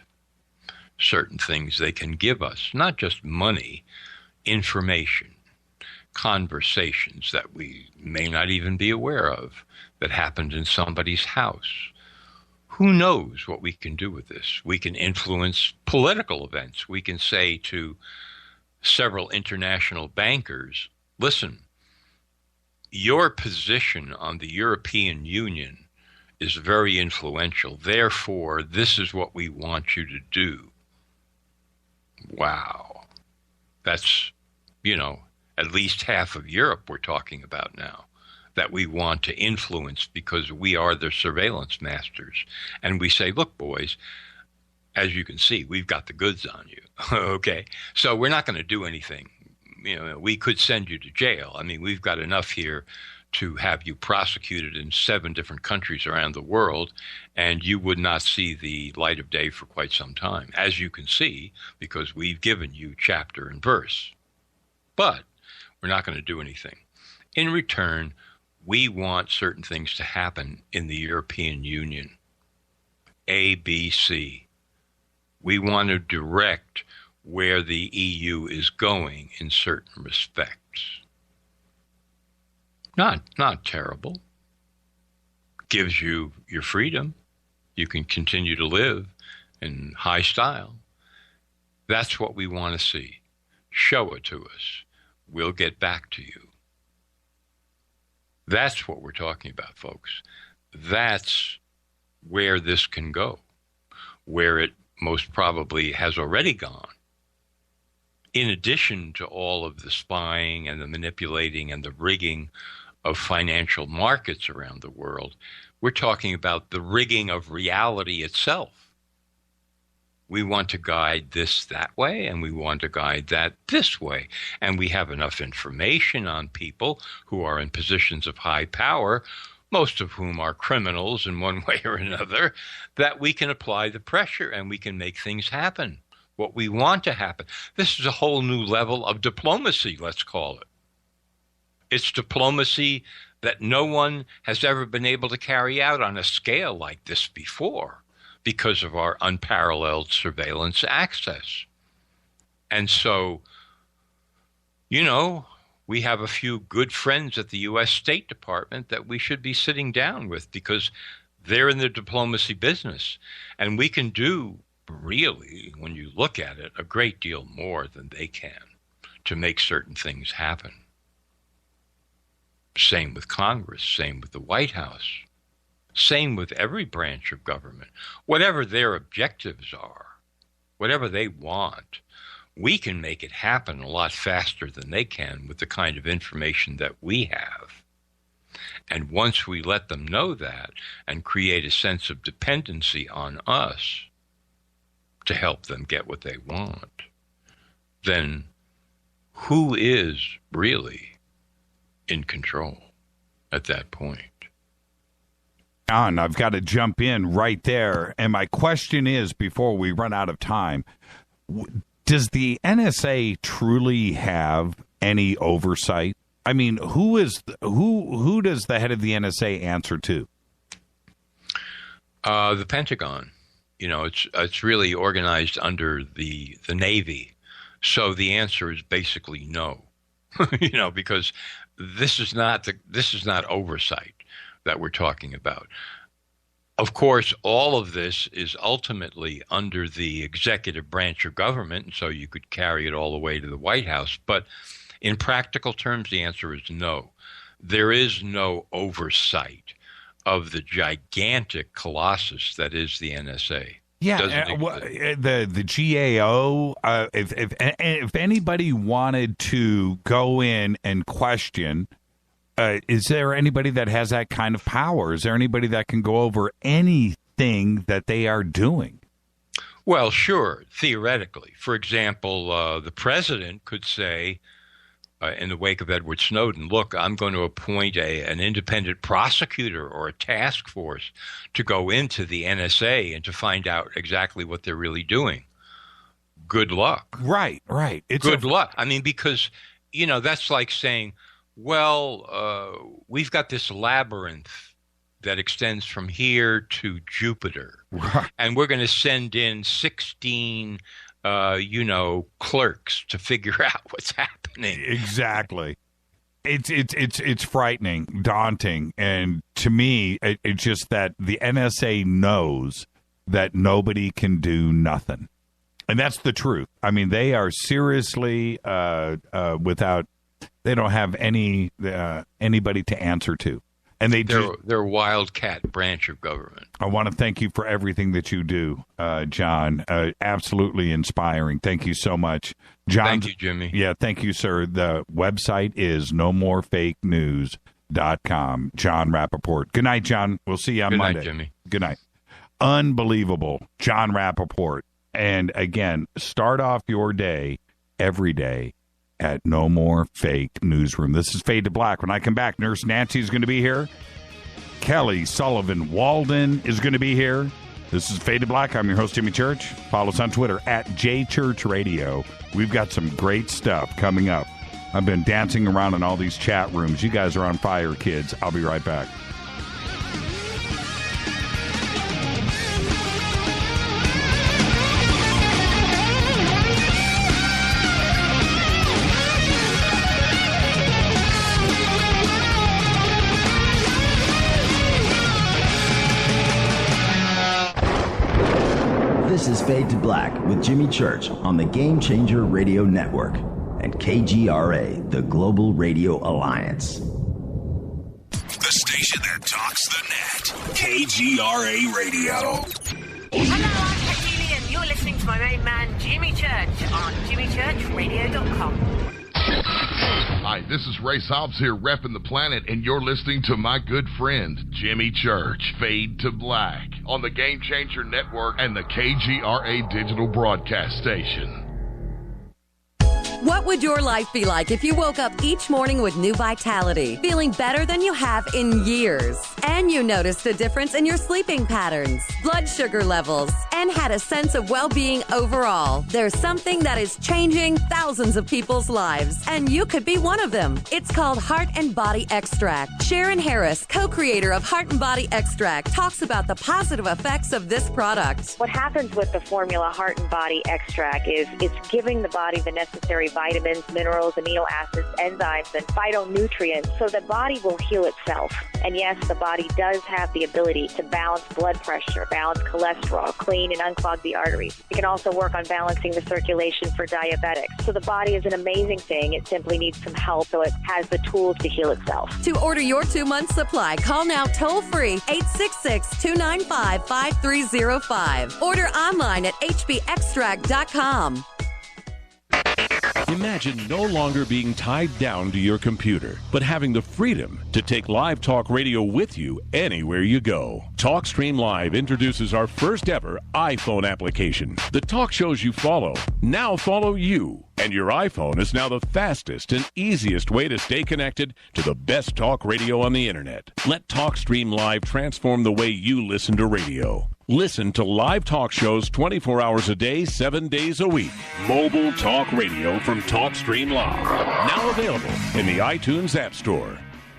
Certain things they can give us, not just money, information, conversations that we may not even be aware of that happened in somebody's house. Who knows what we can do with this? We can influence political events. We can say to several international bankers, listen, your position on the European Union is very influential. Therefore, this is what we want you to do. Wow. That's, you know, at least half of Europe we're talking about now, that we want to influence because we are the surveillance masters. And we say, look, boys, as you can see, we've got the goods on you. Okay, so we're not going to do anything. You know, we could send you to jail. I mean, we've got enough here to have you prosecuted in 7 different countries around the world, and you would not see the light of day for quite some time, as you can see, because we've given you chapter and verse. But we're not going to do anything. In return, we want certain things to happen in the European Union. A, B, C. We want to direct where the EU is going in certain respects. Not terrible. Gives you your freedom. You can continue to live in high style. That's what we want to see. Show it to us. We'll get back to you. That's what we're talking about, folks. That's where this can go, where it most probably has already gone. In addition to all of the spying and the manipulating and the rigging of financial markets around the world, we're talking about the rigging of reality itself. We want to guide this that way, and we want to guide that this way. And we have enough information on people who are in positions of high power, most of whom are criminals in one way or another, that we can apply the pressure and we can make things happen, what we want to happen. This is a whole new level of diplomacy, let's call it. It's diplomacy that no one has ever been able to carry out on a scale like this before. because of our unparalleled surveillance access. And so, you know, we have a few good friends at the U.S. State Department that we should be sitting down with because they're in the diplomacy business. And we can do, really, when you look at it, a great deal more than they can to make certain things happen. Same with Congress, same with the White House, same with every branch of government. Whatever their objectives are, whatever they want, we can make it happen a lot faster than they can with the kind of information that we have. And once we let them know that and create a sense of dependency on us to help them get what they want, then who is really in control at that point? John, I've got to jump in right there. And my question is, before we run out of time, does the NSA truly have any oversight? I mean, who does the head of the NSA answer to? The Pentagon. You know, it's really organized under the Navy. So the answer is basically no. You know, because this is not oversight that we're talking about. Of course, all of this is ultimately under the executive branch of government, and so you could carry it all the way to the White House. But in practical terms, the answer is no. There is no oversight of the gigantic colossus that is the NSA. Yeah, the GAO. If anybody wanted to go in and question, is there anybody that has that kind of power? Is there anybody that can go over anything that they are doing? Well, sure, theoretically. For example, the president could say, in the wake of Edward Snowden, look, I'm going to appoint an independent prosecutor or a task force to go into the NSA and to find out exactly what they're really doing. Good luck. Right. Good luck. I mean, because, you know, that's like saying, well, we've got this labyrinth that extends from here to Jupiter, right, and we're going to send in 16 clerks to figure out what's happening. Exactly. It's frightening, daunting, and to me, it's just that the NSA knows that nobody can do nothing, and that's the truth. I mean, they are seriously without. They don't have anybody to answer to. And they're a wildcat branch of government. I want to thank you for everything that you do, John. Absolutely inspiring. Thank you so much. John, thank you, Jimmy. Yeah, thank you, sir. The website is nomorefakenews.com. Jon Rappoport. Good night, John. We'll see you on Monday. Good night, Jimmy. Good night. Unbelievable. Jon Rappoport. And again, start off your day every day at No More Fake Newsroom. This is Fade to Black. When I come back, Nurse Nancy is going to be here. Kelly Sullivan Walden is going to be here. This is Fade to Black. I'm your host, Jimmy Church. Follow us on Twitter at JChurchRadio. We've got some great stuff coming up. I've been dancing around in all these chat rooms. You guys are on fire, kids. I'll be right back. This is Fade to Black with Jimmy Church on the Game Changer Radio Network and KGRA, the Global Radio Alliance. The station that talks the net. KGRA Radio. Hello, I'm Katie, and you're listening to my main man, Jimmy Church, on jimmychurchradio.com. Hi, this is Ray Hobbs here, repping the planet, and you're listening to my good friend, Jimmy Church, Fade to Black, on the Game Changer Network and the KGRA Digital Broadcast Station. What would your life be like if you woke up each morning with new vitality, feeling better than you have in years, and you noticed a difference in your sleeping patterns, blood sugar levels, and had a sense of well-being overall? There's something that is changing thousands of people's lives, and you could be one of them. It's called Heart and Body Extract. Sharon Harris, co-creator of Heart and Body Extract, talks about the positive effects of this product. What happens with the formula Heart and Body Extract is it's giving the body the necessary vitamins, minerals, amino acids, enzymes, and phytonutrients so the body will heal itself. And yes, the body does have the ability to balance blood pressure, balance cholesterol, clean and unclog the arteries. It can also work on balancing the circulation for diabetics. So the body is an amazing thing. It simply needs some help so it has the tools to heal itself. To order your 2-month supply, call now toll-free 866-295-5305. Order online at hbextract.com. Imagine no longer being tied down to your computer, but having the freedom to take live talk radio with you anywhere you go. TalkStream Live introduces our first ever iPhone application. The talk shows you follow now follow you. And your iPhone is now the fastest and easiest way to stay connected to the best talk radio on the internet. Let TalkStream Live transform the way you listen to radio. Listen to live talk shows 24 hours a day, 7 days a week. Mobile talk radio from TalkStream Live. Now available in the iTunes App Store.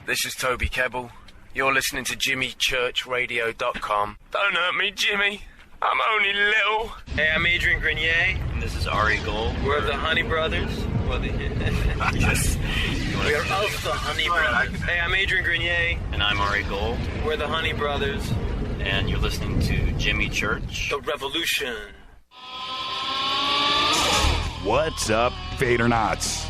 This is Toby Kebbell. You're listening to JimmyChurchRadio.com. Don't hurt me, Jimmy. I'm only little. Hey, I'm Adrian Grenier. And this is Ari Gold. We're the Honey Brothers. We're of the Honey Brothers. Hey, I'm Adrian Grenier. And I'm Ari Gold. We're the Honey Brothers. And you're listening to Jimmy Church. The Revolution. What's up, Fadernauts?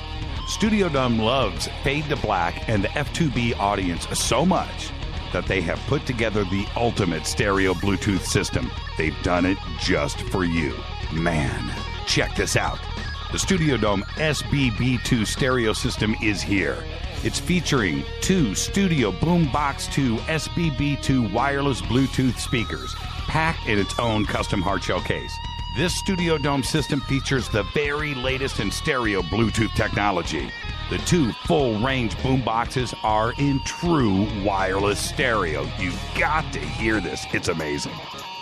Studio Dome loves Fade to Black and the F2B audience so much that they have put together the ultimate stereo Bluetooth system. They've done it just for you. Man, check this out. The Studio Dome SBB2 stereo system is here. It's featuring 2 Studio Boombox 2 SBB2 wireless Bluetooth speakers, packed in its own custom hardshell case. This Studio Dome system features the very latest in stereo Bluetooth technology. The 2 full-range boomboxes are in true wireless stereo. You've got to hear this. It's amazing.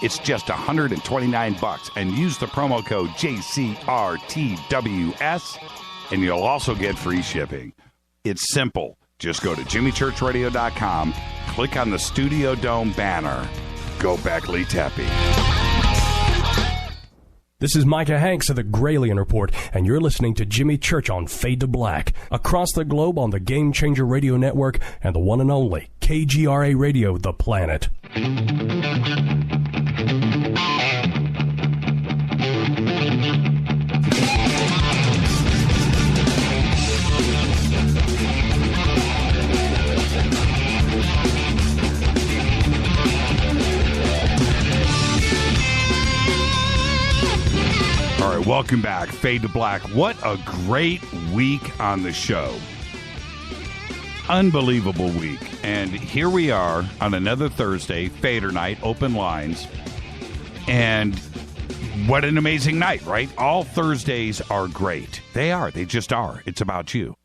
It's just $129, and use the promo code JCRTWS, and you'll also get free shipping. It's simple. Just go to JimmyChurchRadio.com, click on the Studio Dome banner. Go Beckley Tepe. This is Micah Hanks of the Gralien Report, and you're listening to Jimmy Church on Fade to Black, across the globe on the Game Changer Radio Network and the one and only KGRA Radio, The Planet. All right, welcome back. Fade to Black. What a great week on the show. Unbelievable week. And here we are on another Thursday, Fadernight, open lines. And what an amazing night, right? All Thursdays are great. They are. They just are. It's about you.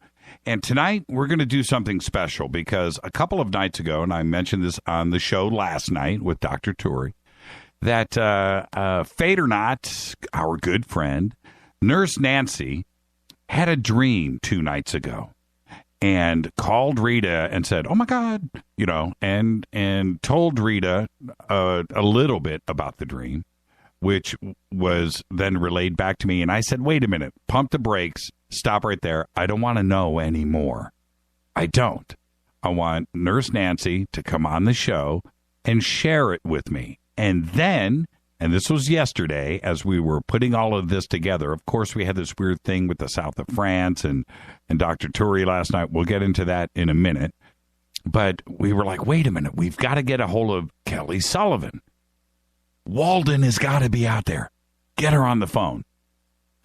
And tonight, we're going to do something special because a couple of nights ago, and I mentioned this on the show last night with Dr. Turi, that Fadernaut, our good friend, Nurse Nancy, had a dream 2 nights ago and called Rita and said, oh, my God, you know, and told Rita a little bit about the dream, which was then relayed back to me. And I said, wait a minute, pump the brakes, stop right there. I don't want to know anymore. I don't. I want Nurse Nancy to come on the show and share it with me. And then, and this was yesterday, as we were putting all of this together, of course, we had this weird thing with the south of France and Dr. Turi last night. We'll get into that in a minute. But we were like, wait a minute, we've got to get a hold of Kelly Sullivan. Walden has got to be out there. Get her on the phone.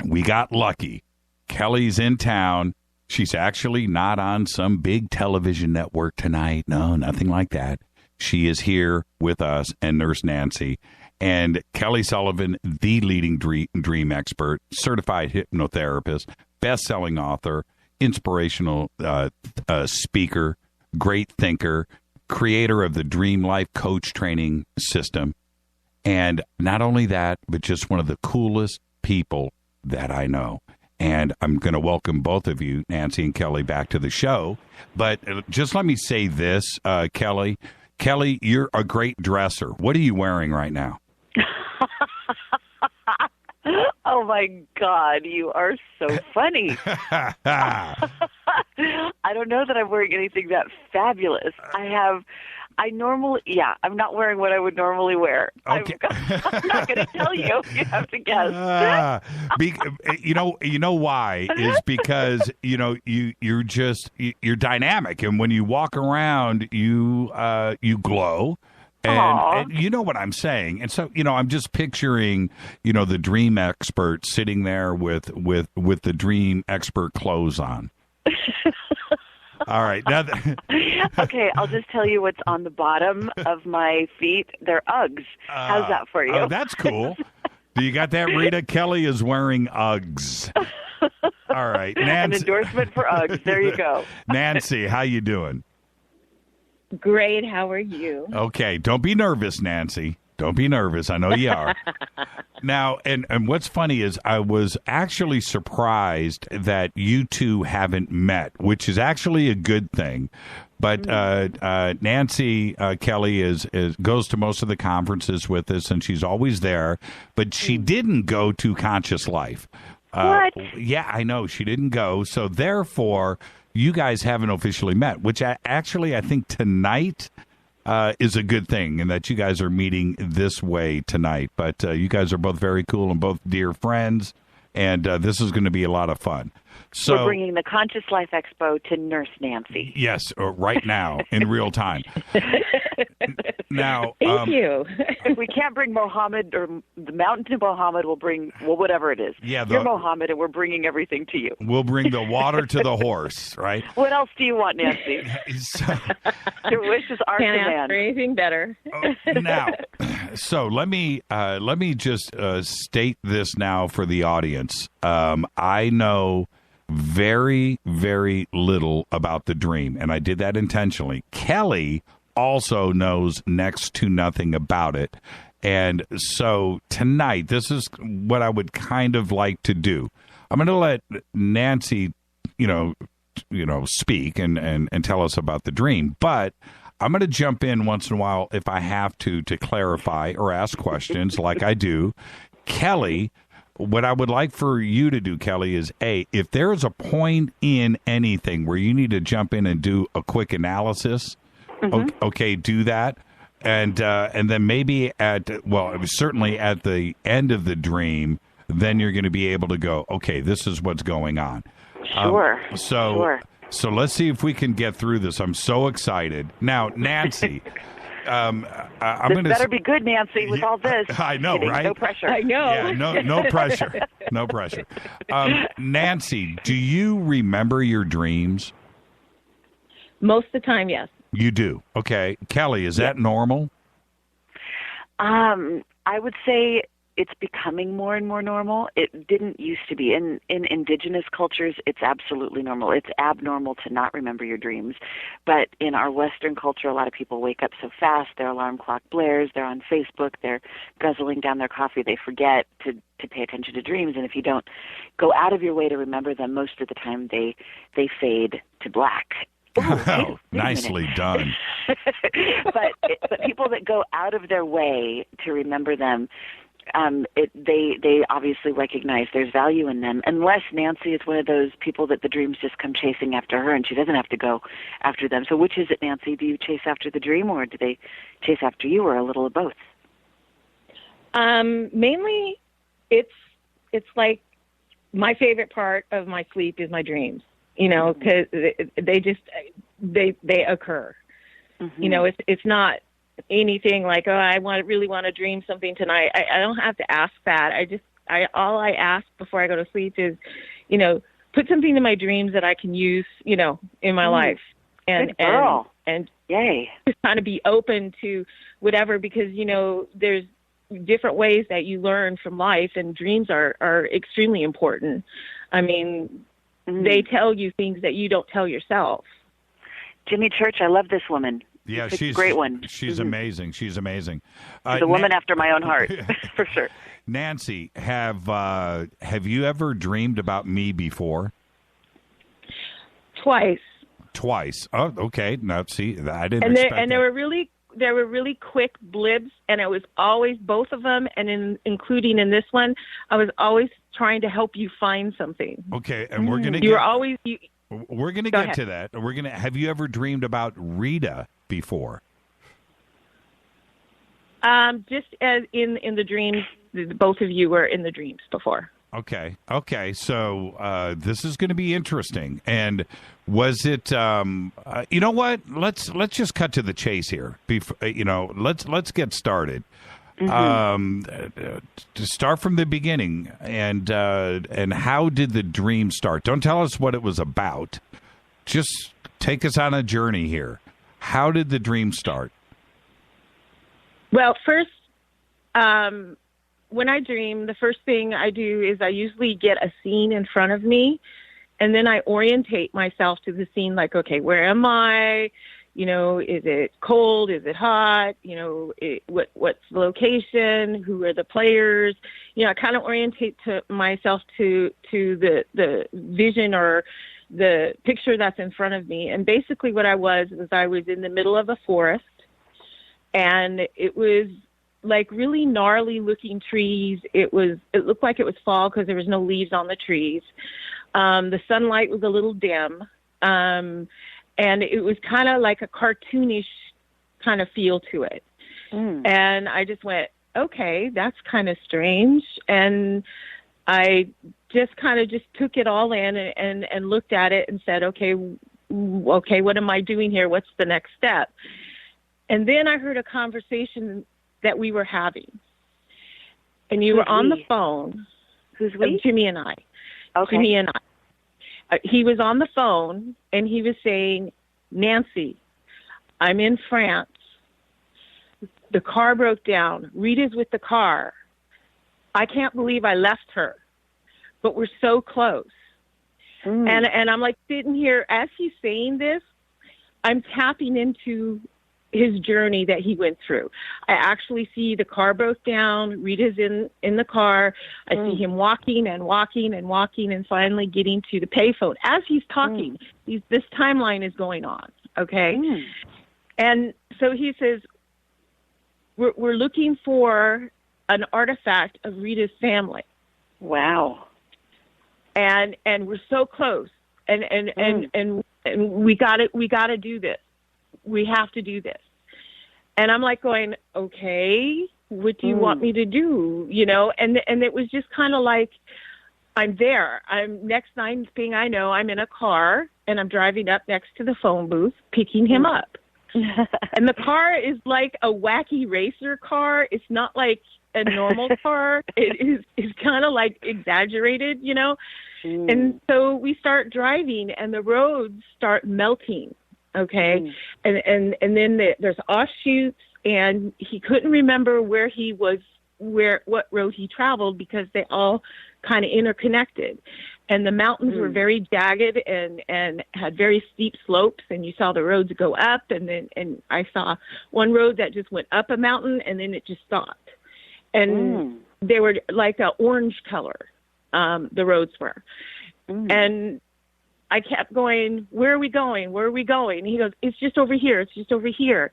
We got lucky. Kelly's in town. She's actually not on some big television network tonight. No, nothing like that. She is here with us and Nurse Nancy. And Kelly Sullivan, the leading dream expert, certified hypnotherapist, best-selling author, inspirational speaker, great thinker, creator of the Dream Life Coach Training System. And not only that, but just one of the coolest people that I know. And I'm going to welcome both of you, Nancy and Kelly, back to the show. But just let me say this, Kelly. Kelly, you're a great dresser. What are you wearing right now? Oh, my God. You are so funny. I don't know that I'm wearing anything that fabulous. I'm not wearing what I would normally wear. Okay. I'm not going to tell you. You have to guess. You know why is because you're dynamic, and when you walk around, you glow. And you know what I'm saying. And so, I'm just picturing, the Dream Expert sitting there with the Dream Expert clothes on. All right. Now okay, I'll just tell you what's on the bottom of my feet. They're Uggs. How's that for you? Oh, that's cool. Do you got that, Rita? Kelly is wearing Uggs. All right. Nancy. An endorsement for Uggs. There you go. Nancy, how you doing? Great. How are you? Okay. Don't be nervous, Nancy. Don't be nervous. I know you are. Now, and what's funny is I was actually surprised that you two haven't met, which is actually a good thing. But Nancy Kelly goes to most of the conferences with us, and she's always there. But she didn't go to Conscious Life. What? Yeah, I know. She didn't go. So therefore, you guys haven't officially met, which I think tonight is a good thing, and that you guys are meeting this way tonight. But you guys are both very cool and both dear friends, and this is going to be a lot of fun. So we're bringing the Conscious Life Expo to Nurse Nancy. Yes, right now in real time. Now, thank you. If we can't bring Mohammed, or the mountain to Mohammed, we'll bring whatever it is. Yeah, you're Mohammed, and we're bringing everything to you. We'll bring the water to the horse, right? What else do you want, Nancy? Your wish is our Can't command. ask for anything better. Now, so let me just state this now for the audience. I know very, very little about the Dream, and I did that intentionally. Kelly also knows next to nothing about it. And so tonight, this is what I would kind of like to do. I'm going to let Nancy, speak and tell us about the Dream, but I'm going to jump in once in a while if I have to clarify or ask questions like I do. Kelly, what I would like for you to do, Kelly, is if there is a point in anything where you need to jump in and do a quick analysis, okay, do that. And then maybe certainly at the end of the Dream, then you're going to be able to go, okay, this is what's going on. Sure. So let's see if we can get through this. I'm so excited. Now, Nancy, this better be good, Nancy, with all this. I know, right? No pressure. I know. Yeah, no pressure. No pressure. Nancy, do you remember your dreams? Most of the time, yes. You do. Okay. Kelly, is that normal? I would say it's becoming more and more normal. It didn't used to be. In indigenous cultures, it's absolutely normal. It's abnormal to not remember your dreams. But in our Western culture, a lot of people wake up so fast, their alarm clock blares, they're on Facebook, they're guzzling down their coffee, they forget to pay attention to dreams. And if you don't go out of your way to remember them, most of the time they fade to black. Oh, nicely done. but people that go out of their way to remember them, they obviously recognize there's value in them, unless Nancy is one of those people that the dreams just come chasing after her and she doesn't have to go after them. So which is it, Nancy? Do you chase after the dream, or do they chase after you, or a little of both? Mainly it's like my favorite part of my sleep is my dreams, because they occur. Mm-hmm. It's not anything like, I really want to dream something tonight. I don't have to ask that. All I ask before I go to sleep is, put something in my dreams that I can use, in my life. Good girl. And yay. Just kind of be open to whatever, because, there's different ways that you learn from life, and dreams are extremely important. I mean, they tell you things that you don't tell yourself. Jimmy Church, I love this woman. Yeah, she's a great one. She's amazing. She's amazing. She's a woman after my own heart, for sure. Nancy, have you ever dreamed about me before? Twice. Oh, okay. Now, see, I didn't and expect that. They were really quick blibs, and it was always both of them, and including in this one, I was always trying to help you find something. Okay, and we're gonna we're gonna get to that. Have you ever dreamed about Rita before? Just as in the dreams, both of you were in the dreams before. Okay. So this is going to be interesting. And was it? You know what? Let's just cut to the chase here. Let's get started. To start from the beginning, and how did the dream start? Don't tell us what it was about. Just take us on a journey here. How did the dream start? Well, first, when I dream, the first thing I do is I usually get a scene in front of me, and then I orientate myself to the scene, like, okay, where am I? Is it cold? Is it hot? What's the location? Who are the players? I kind of orientate myself to the vision or the picture that's in front of me. And basically what I was in the middle of a forest, and it was like really gnarly looking trees. It looked like it was fall because there was no leaves on the trees. The sunlight was a little dim. And it was kind of like a cartoonish kind of feel to it. And I just went, okay, that's kind of strange. And I just kind of took it all in and looked at it and said, okay, what am I doing here? What's the next step? And then I heard a conversation that we were having. And you were on the phone. Who's we? Jimmy and I. Okay. Jimmy and I. He was on the phone, and he was saying, Nancy, I'm in France. The car broke down. Rita's with the car. I can't believe I left her, but we're so close. And I'm like sitting here, as he's saying this, I'm tapping into his journey that he went through. I actually see the car broke down. Rita's in the car. I see him walking and finally getting to the payphone. As he's talking, this timeline is going on, okay? And so he says, we're looking for an artifact of Rita's family. Wow. And we're so close. And we got to do this. We have to do this. And I'm like going, okay, what do you want me to do? And it was just kind of like, I'm there. Next thing I know, I'm in a car and I'm driving up next to the phone booth, picking him up. And the car is like a wacky racer car. It's not like a normal car. It's kind of like exaggerated, And so we start driving and the roads start melting. Okay. And then there's offshoots, and he couldn't remember what road he traveled because they all kind of interconnected. And the mountains were very jagged and had very steep slopes, and you saw the roads go up, and I saw one road that just went up a mountain and then it just stopped. And they were like an orange color, the roads were. And I kept going, where are we going? Where are we going? And he goes, it's just over here. It's just over here.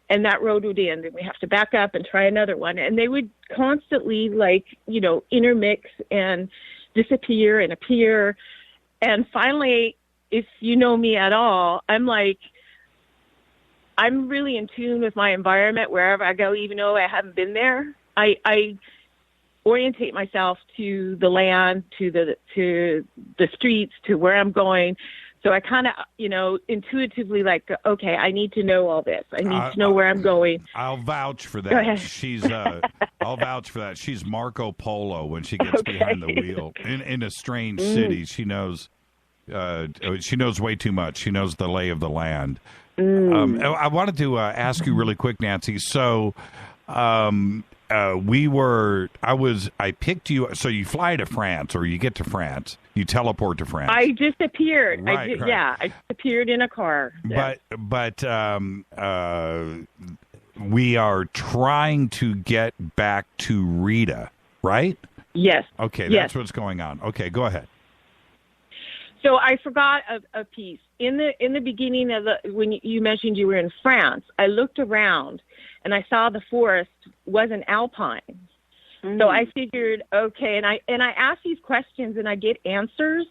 And that road would end, and we have to back up and try another one. And they would constantly, intermix and disappear and appear. And finally, if you know me at all, I'm really in tune with my environment wherever I go, even though I haven't been there. I orientate myself to the land, to the streets, to where I'm going. So I kind of, intuitively okay, I need to know all this. I need to know where I'm going. I'll vouch for that. Go ahead. I'll vouch for that. She's Marco Polo when she gets behind the wheel in a strange city. She knows way too much. She knows the lay of the land. I wanted to ask you really quick, Nancy. So I picked you. So you fly to France, or you get to France. You teleport to France. I disappeared. Right, right. Yeah, I disappeared in a car. But we are trying to get back to Rita, right? Yes. Okay, yes. That's what's going on. Okay, go ahead. So I forgot a piece in the beginning of when you mentioned you were in France. I looked around and I saw the forest wasn't alpine. So I figured, okay, and I ask these questions and I get answers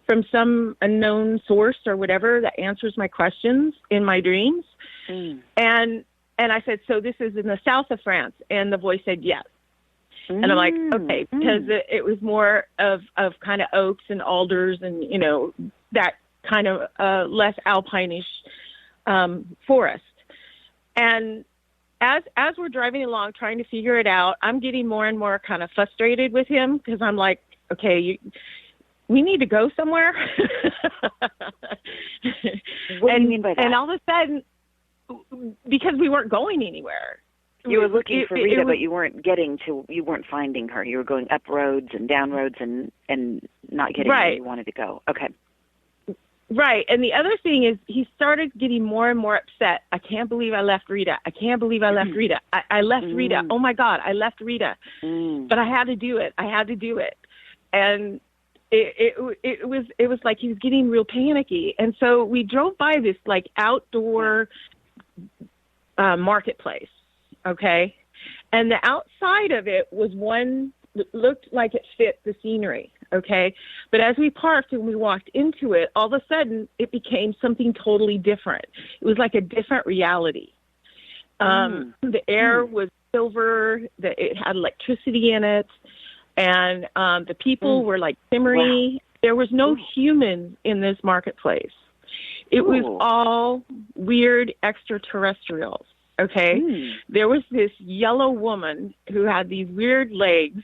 from some unknown source or whatever that answers my questions in my dreams. And I said, so this is in the south of France, and the voice said yes. And I'm like, okay, because it was more of kind of oaks and alders and, you know, that kind of less alpine-ish forest. And as we're driving along trying to figure it out, I'm getting more and more kind of frustrated with him because I'm like, okay, we need to go somewhere. What do you mean by that? And all of a sudden, because we weren't going anywhere. You were looking for Rita, but you weren't finding her. You were going up roads and down roads and not getting where you wanted to go. Okay. Right. And the other thing is he started getting more and more upset. I can't believe I left Rita. I can't believe I left Rita. I left Rita. Oh, my God, I left Rita. But I had to do it. And it was like he was getting real panicky. And so we drove by this, like, outdoor marketplace, okay? And the outside of it was looked like it fit the scenery, okay? But as we parked and we walked into it, all of a sudden it became something totally different. It was like a different reality. The air was silver, it had electricity in it, and the people were like shimmery. Wow. There was no humans in this marketplace. It was all weird extraterrestrials. Okay. There was this yellow woman who had these weird legs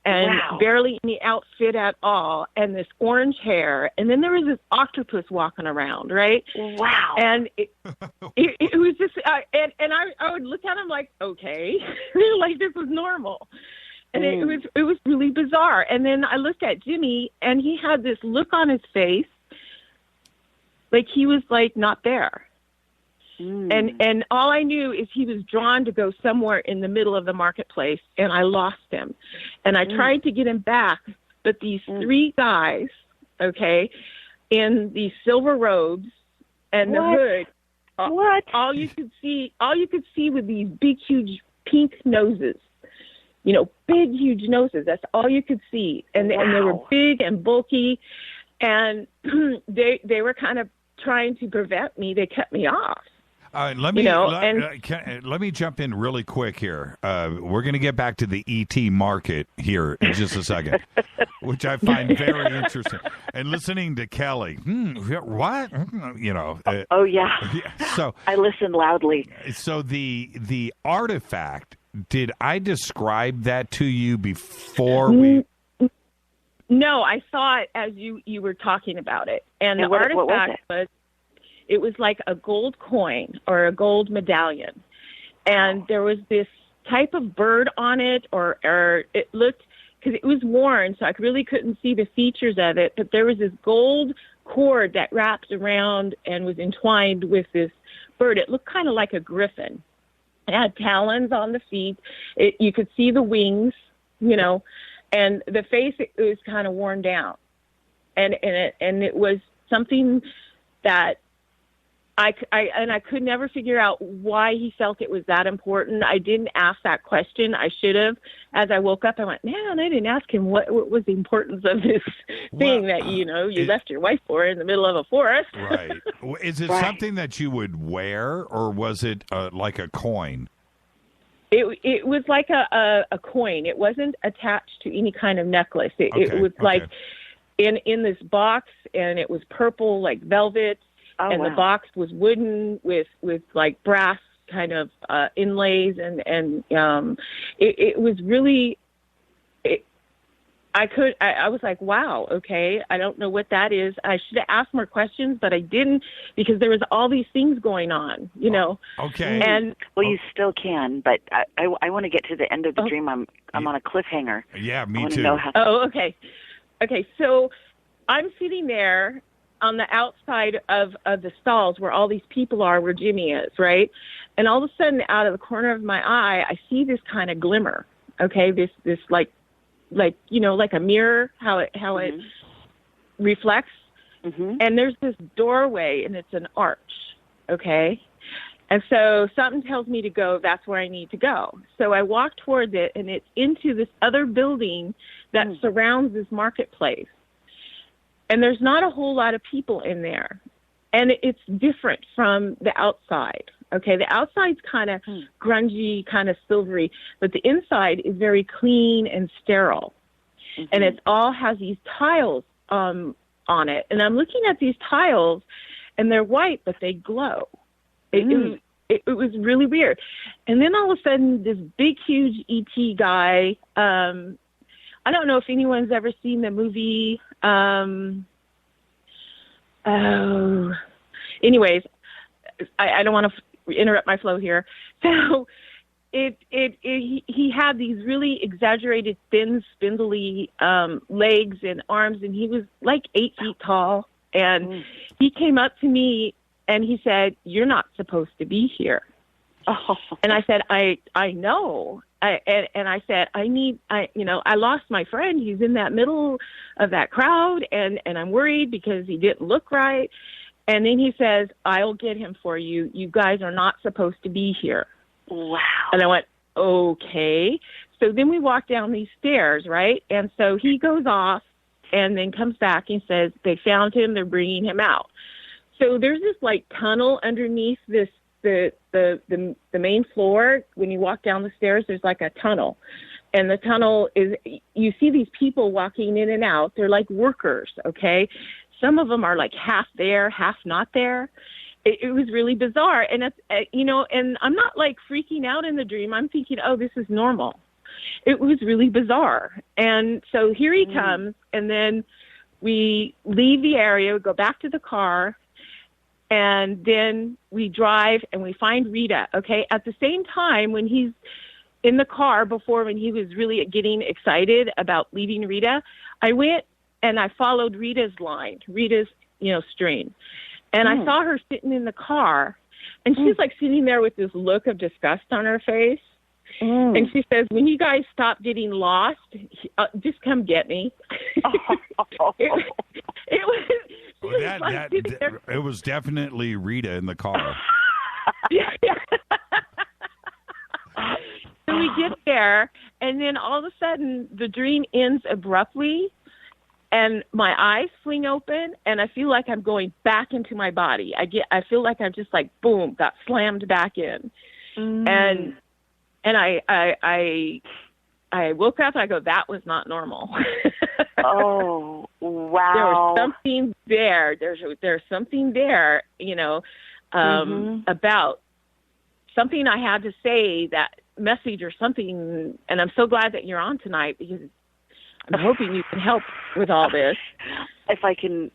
and barely any outfit at all, and this orange hair. And then there was this octopus walking around, right? Wow. And it was just, and I would look at him like, okay, like this was normal. And it was really bizarre. And then I looked at Jimmy, and he had this look on his face, like he was like not there. And all I knew is he was drawn to go somewhere in the middle of the marketplace, and I lost him. And I tried to get him back, but these three guys, okay, in these silver robes and the hood, all you could see were these big, huge pink noses. You know, big, huge noses. That's all you could see. And they were big and bulky, and they were kind of trying to prevent me. They cut me off. Let me jump in really quick here. We're going to get back to the ET market here in just a second, which I find very interesting. And listening to Kelly, what? You know. So I listened loudly. So the artifact. Did I describe that to you before we? No, I saw it as you were talking about it, and the artifact it was like a gold coin or a gold medallion, and there was this type of bird on it, or it looked, because it was worn, so I really couldn't see the features of it, but there was this gold cord that wrapped around and was entwined with this bird. It looked kind of like a griffin. It had talons on the feet. You could see the wings, you know, and the face, it was kind of worn down. And it was something that I could never figure out why he felt it was that important. I didn't ask that question. I should have. As I woke up, I went, man, I didn't ask him what was the importance of this thing that, you left your wife for in the middle of a forest. Right. Is it something that you would wear, or was it like a coin? It was like a coin. It wasn't attached to any kind of necklace. It was like in this box, and it was purple, like velvet. And the box was wooden with like brass kind of inlays, and it was really, I was like, wow, okay, I don't know what that is. I should have asked more questions, but I didn't because there was all these things going on, you know. Okay. And you still can, but I want to get to the end of the dream. I'm on a cliffhanger. Yeah, me I want too. to know how. okay. Okay, so I'm sitting there on the outside of the stalls where all these people are, where Jimmy is, right? And all of a sudden, out of the corner of my eye, I see this kind of glimmer. Okay, this like you know, like a mirror, how it reflects. And there's this doorway, and it's an arch. Okay, and so something tells me to go. That's where I need to go. So I walk towards it, and it's into this other building that surrounds this marketplace. And there's not a whole lot of people in there. And it's different from the outside. Okay, the outside's kind of grungy, kind of silvery, but the inside is very clean and sterile. And it all has these tiles on it. And I'm looking at these tiles, and they're white, but they glow. It was really weird. And then all of a sudden, this big, huge ET guy, I don't know if anyone's ever seen the movie. Anyways, I don't want to interrupt my flow here. So he had these really exaggerated, thin, spindly legs and arms, and he was like 8 feet tall. And he came up to me and he said, "You're not supposed to be here." And I said, I know. And I said, I lost my friend. He's in that middle of that crowd, and I'm worried because he didn't look right. And then he says, "I'll get him for you. You guys are not supposed to be here." Wow. And I went, okay. So then we walk down these stairs, right? And so he goes off and then comes back and says, they found him. They're bringing him out. So there's this like tunnel underneath this, the main floor. When you walk down the stairs, there's like a tunnel. And the tunnel is, you see these people walking in and out. They're like workers, okay? Some of them are like half there, half not there. It was really bizarre. And, and I'm not like freaking out in the dream. I'm thinking, oh, this is normal. It was really bizarre. And so here he comes, and then we leave the area, we go back to the car, and then we drive and we find Rita, okay? At the same time, when he's in the car before, when he was really getting excited about leaving Rita, I went and I followed Rita's line, Rita's, stream. And I saw her sitting in the car, and she's like sitting there with this look of disgust on her face. And she says, "When you guys stop getting lost, just come get me." It was definitely Rita in the car. Yeah. So we get there, and then all of a sudden, the dream ends abruptly, and my eyes fling open, and I feel like I'm going back into my body. I feel like I'm just like, boom, got slammed back in. And I woke up and I go, that was not normal. Oh, wow. There was something there. There's something there, about something I had to say, that message or something. And I'm so glad that you're on tonight, because I'm hoping you can help with all this. If I can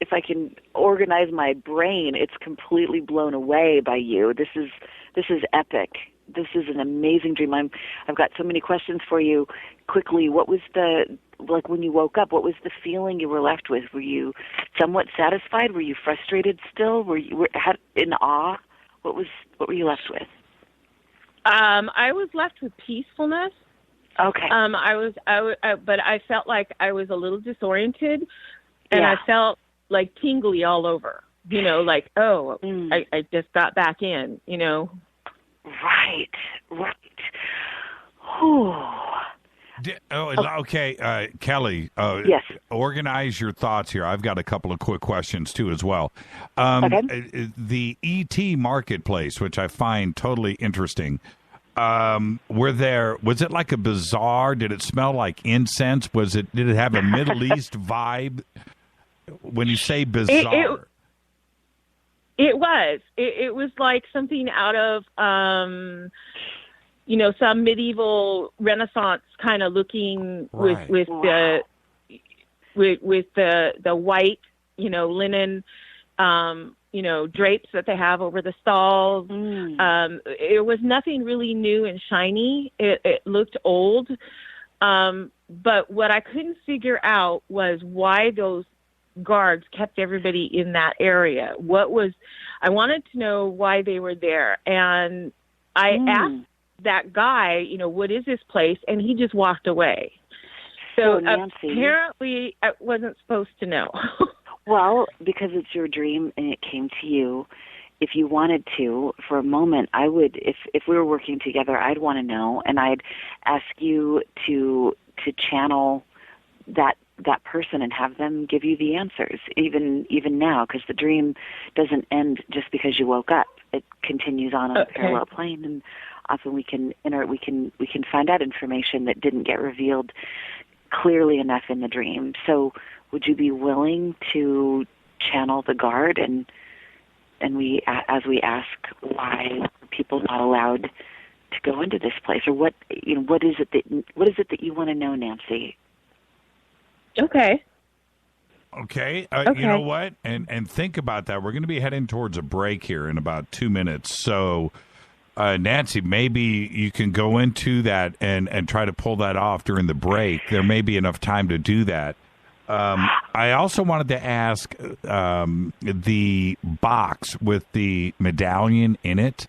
organize my brain, it's completely blown away by you. This is epic. This is an amazing dream. I've got so many questions for you. Quickly, what was when you woke up, what was the feeling you were left with? Were you somewhat satisfied? Were you frustrated still? Were you in awe? What were you left with? I was left with peacefulness. Okay. But I felt like I was a little disoriented, and I felt like tingly all over. Like, I just got back in. Right. Whew. Okay, Kelly. Yes. Organize your thoughts here. I've got a couple of quick questions too, as well. The ET marketplace, which I find totally interesting. Was it like a bazaar? Did it smell like incense? Did it have a Middle East vibe? When you say bizarre, it was. It was like something out of some medieval Renaissance kind of looking with the with the white, linen, drapes that they have over the stalls. It was nothing really new and shiny. It looked old. But what I couldn't figure out was why those guards kept everybody in that area. I wanted to know why they were there. And I asked that guy, what is this place? And he just walked away. So apparently I wasn't supposed to know. Well, because it's your dream and it came to you, if you wanted to, for a moment, I would, if we were working together, I'd want to know, and I'd ask you to channel that person and have them give you the answers, even now, because the dream doesn't end just because you woke up. It continues on a parallel plane, and often we can find out information that didn't get revealed clearly enough in the dream. So would you be willing to channel the guard and as we ask why people not allowed to go into this place, or what is it that you want to know, Nancy? Okay. You know what? And think about that. We're going to be heading towards a break here in about 2 minutes. So, Nancy, maybe you can go into that and try to pull that off during the break. There may be enough time to do that. I also wanted to ask the box with the medallion in it.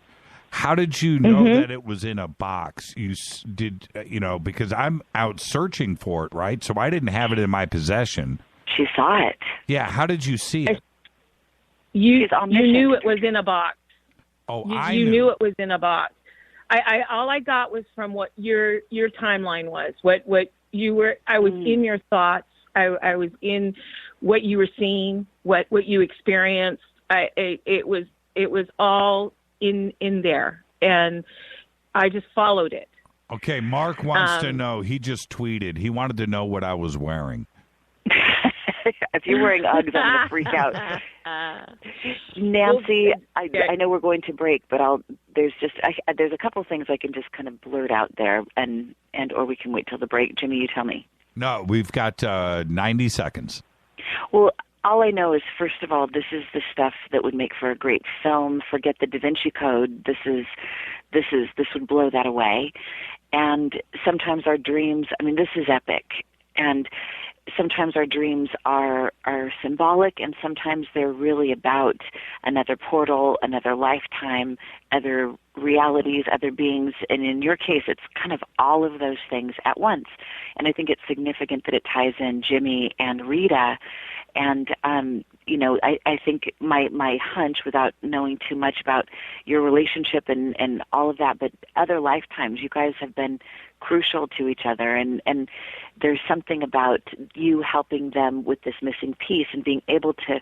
How did you know that it was in a box? Because I'm out searching for it, right? So I didn't have it in my possession. She saw it. Yeah. How did you see it? You knew it was in a box. Oh, you knew it was in a box. All I got was from what your timeline was. What you were. I was in your thoughts. I was in what you were seeing, what you experienced. It was all in there, and I just followed it. Okay, Mark wants to know. He just tweeted. He wanted to know what I was wearing. If you're wearing Uggs, I'm going to freak out. Nancy, I know we're going to break, but there's a couple of things I can just kind of blurt out there, or we can wait till the break. Jimmy, you tell me. No, we've got 90 seconds. Well, all I know is, first of all, this is the stuff that would make for a great film. Forget the Da Vinci Code. This would blow that away. And sometimes our dreams, this is epic. And sometimes our dreams are symbolic, and sometimes they're really about another portal, another lifetime, other realities, other beings. And in your case, it's kind of all of those things at once. And I think it's significant that it ties in Jimmy and Rita. And, I think my hunch, without knowing too much about your relationship and all of that, but other lifetimes, you guys have been crucial to each other. And there's something about you helping them with this missing piece and being able to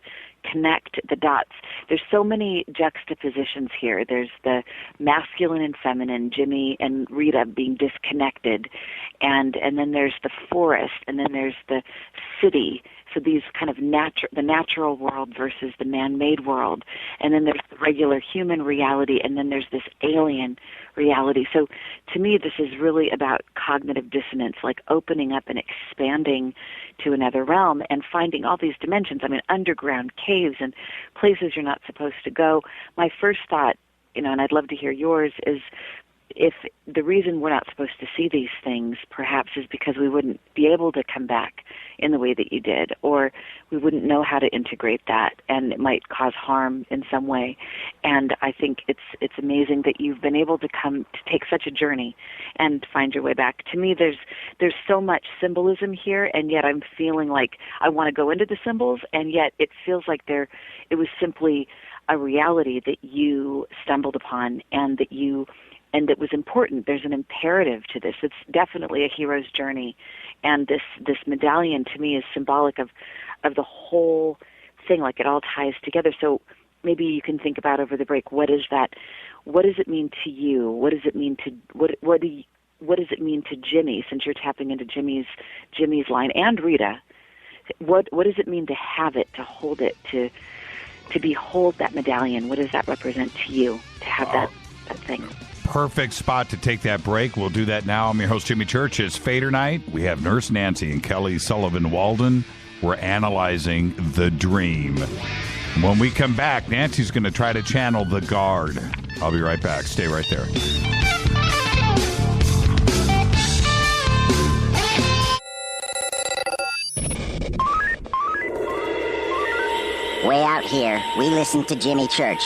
connect the dots. There's so many juxtapositions here. There's the masculine and feminine, Jimmy and Rita being disconnected. And then there's the forest, and then there's the city. So these kind of the natural world versus the man-made world. And then there's the regular human reality, and then there's this alien reality. So to me, this is really about cognitive dissonance, like opening up and expanding to another realm and finding all these dimensions. Underground caves and places you're not supposed to go. My first thought, and I'd love to hear yours, is if the reason we're not supposed to see these things perhaps is because we wouldn't be able to come back in the way that you did, or we wouldn't know how to integrate that, and it might cause harm in some way. And I think it's amazing that you've been able to take such a journey and find your way back. To me, there's so much symbolism here, and yet I'm feeling like I want to go into the symbols, and yet it feels like it was simply a reality that you stumbled upon and that was important. There's an imperative to this. It's definitely a hero's journey. And this medallion to me is symbolic of the whole thing, like it all ties together. So maybe you can think about over the break, what is that? What does it mean to you? What does it mean to what does it mean to Jimmy, since you're tapping into Jimmy's line, and Rita? What does it mean to have it, to hold it, to behold that medallion? What does that represent to you, to have that thing? Perfect spot to take that break. We'll do that now. I'm your host, Jimmy Church. It's Fadernight. We have Nurse Nancy and Kelly Sullivan Walden We're analyzing the dream. When we come back, Nancy's going to try to channel the guard. I'll be right back. Stay right there. Way out here, we listen to Jimmy Church.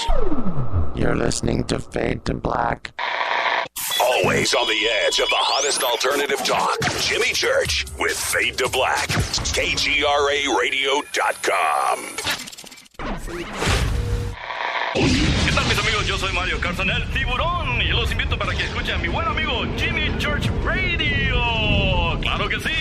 You're listening to Fade to Black. Always on the edge of the hottest alternative talk. Jimmy Church with Fade to Black. KGRARadio.com. ¿Qué tal, mis amigos? Yo soy Mario Carson, el tiburón, y los invito para que escuchen a mi buen amigo Jimmy Church Radio. ¡Claro que sí!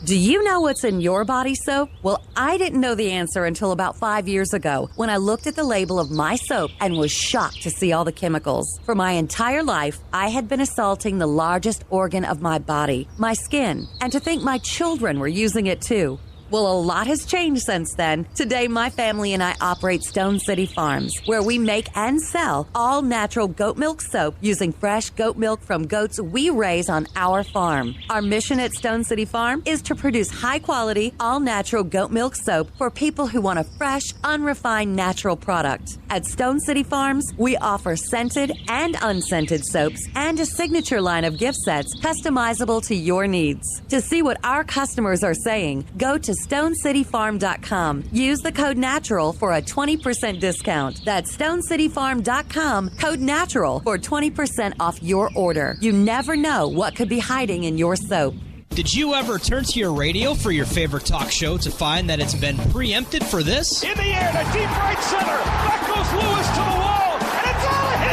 Do you know what's in your body soap? Well, I didn't know the answer until about 5 years ago when I looked at the label of my soap and was shocked to see all the chemicals. For my entire life, I had been assaulting the largest organ of my body, my skin, and to think my children were using it too. Well, a lot has changed since then. Today, my family and I operate Stone City Farms, where we make and sell all-natural goat milk soap using fresh goat milk from goats we raise on our farm. Our mission at Stone City Farm is to produce high-quality, all-natural goat milk soap for people who want a fresh, unrefined, natural product. At Stone City Farms, we offer scented and unscented soaps and a signature line of gift sets customizable to your needs. To see what our customers are saying, go to StoneCityFarm.com. Use the code NATURAL for a 20% discount. That's StoneCityFarm.com, code NATURAL for 20% off your order. You never know what could be hiding in your soap. Did you ever turn to your radio for your favorite talk show to find that it's been preempted for this? In the air to deep right center. Back goes Lewis to the wall, and it's out of here!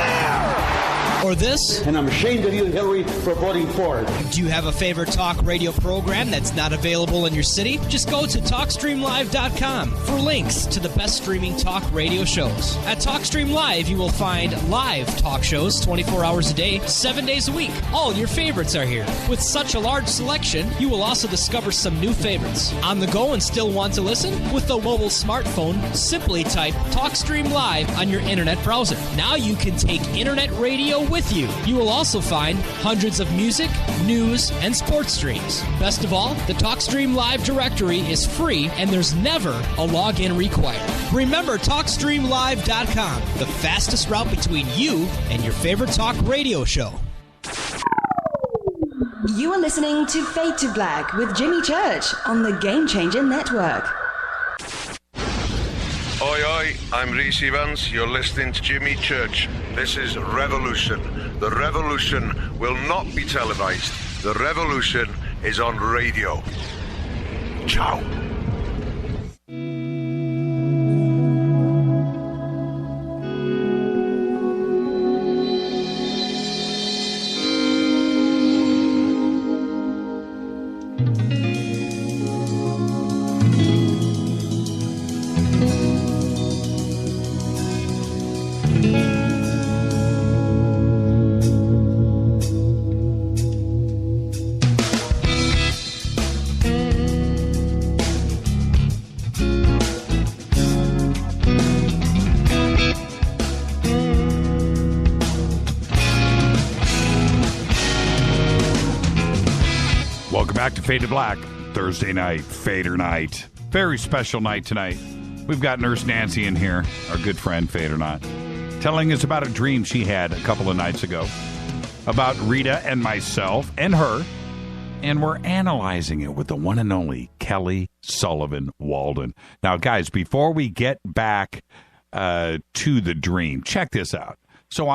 Or this? And I'm ashamed of you, Hillary, for voting for it. Do you have a favorite talk radio program that's not available in your city? Just go to TalkStreamLive.com for links to the best streaming talk radio shows. At TalkStream Live, you will find live talk shows 24 hours a day, 7 days a week. All your favorites are here. With such a large selection, you will also discover some new favorites. On the go and still want to listen? With the mobile smartphone, simply type TalkStream Live on your internet browser. Now you can take internet radio with you. You will also find hundreds of music, news, and sports streams. Best of all, the TalkStream Live directory is free and there's never a login required. Remember TalkStreamLive.com, the fastest route between you and your favorite talk radio show. You are listening to Fade to Black with Jimmy Church on the Game Changer Network. Oi, oi, I'm Reese Evans. You're listening to Jimmy Church. This is Revolution. The revolution will not be televised. The revolution is on radio. Ciao. Back to Fade to Black, Thursday night, Fadernight. Very special night tonight. We've got Nurse Nancy in here, our good friend Fadernight, telling us about a dream she had a couple of nights ago about Rita and myself and her, and we're analyzing it with the one and only Kelly Sullivan Walden. Now, guys, before we get back to the dream, check this out. So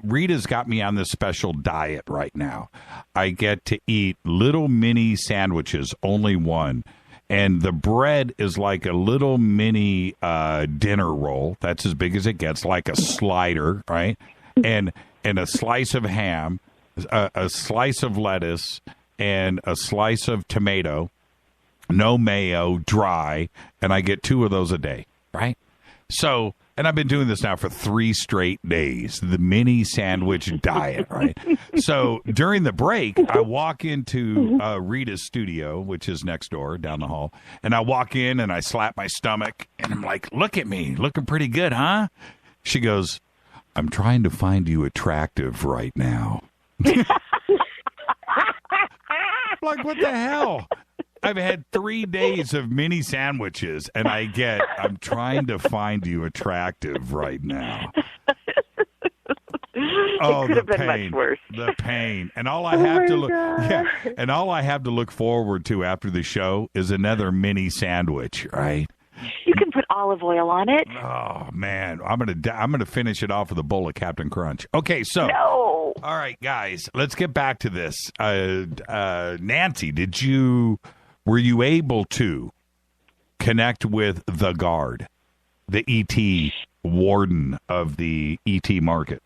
Rita's got me on this special diet right now. I get to eat little mini sandwiches, only one. And the bread is like a little mini dinner roll. That's as big as it gets, like a slider, right? And a slice of ham, a slice of lettuce, and a slice of tomato, no mayo, dry. And I get 2 of those a day, right? So... And I've been doing this now for 3 straight days, the mini sandwich diet, right? So during the break, I walk into Rita's studio, which is next door down the hall. And I walk in and I slap my stomach and I'm like, look at me, looking pretty good, huh? She goes, I'm trying to find you attractive right now. Like, what the hell? I've had 3 days of mini sandwiches, and I'm trying to find you attractive right now. Oh, it could have been much worse. The pain, and all I have to look forward to after the show is another mini sandwich, right? You can put olive oil on it. Oh man, I'm gonna finish it off with a bowl of Captain Crunch. Okay, so no. All right, guys, let's get back to this. Nancy, were you able to connect with the guard, the ET warden of the ET market?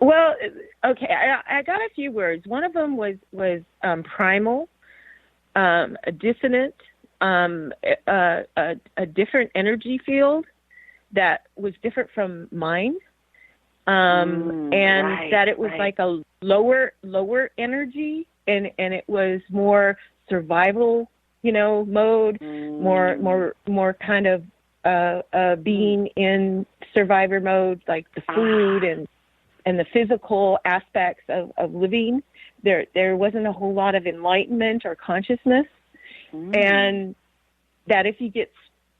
Well, okay, I got a few words. One of them was primal, a dissonant, a different energy field that was different from mine, and that it was like a lower energy, and it was more survival, mode, more kind of being in survivor mode, like the food and the physical aspects of living. There wasn't a whole lot of enlightenment or consciousness. And that if you get,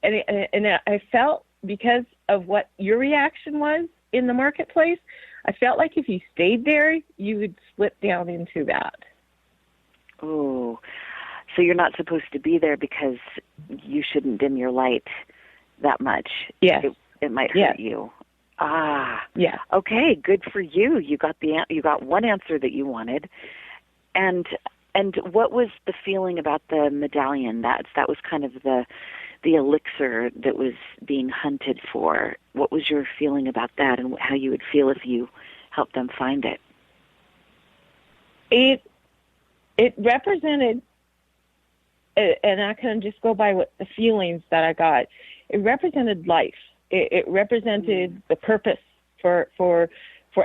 and I felt, because of what your reaction was in the marketplace, I felt like if you stayed there, you would slip down into that. Oh, so you're not supposed to be there because you shouldn't dim your light that much. Yes. It might hurt you. Yeah. Okay, good for you. You got one answer that you wanted, and what was the feeling about the medallion? That was kind of the elixir that was being hunted for. What was your feeling about that, and how you would feel if you helped them find it? It represented, and I can just go by what the feelings that I got. It represented life. It represented the purpose for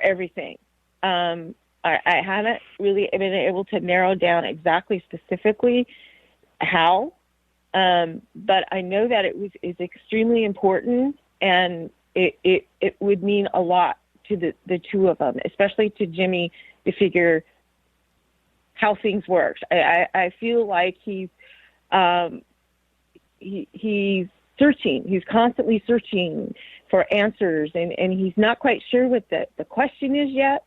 everything. I haven't really been able to narrow down exactly specifically how, but I know that is extremely important, and it would mean a lot to the two of them, especially to Jimmy, to figure how things work. I feel like he's searching. He's constantly searching for answers, and he's not quite sure what the question is yet.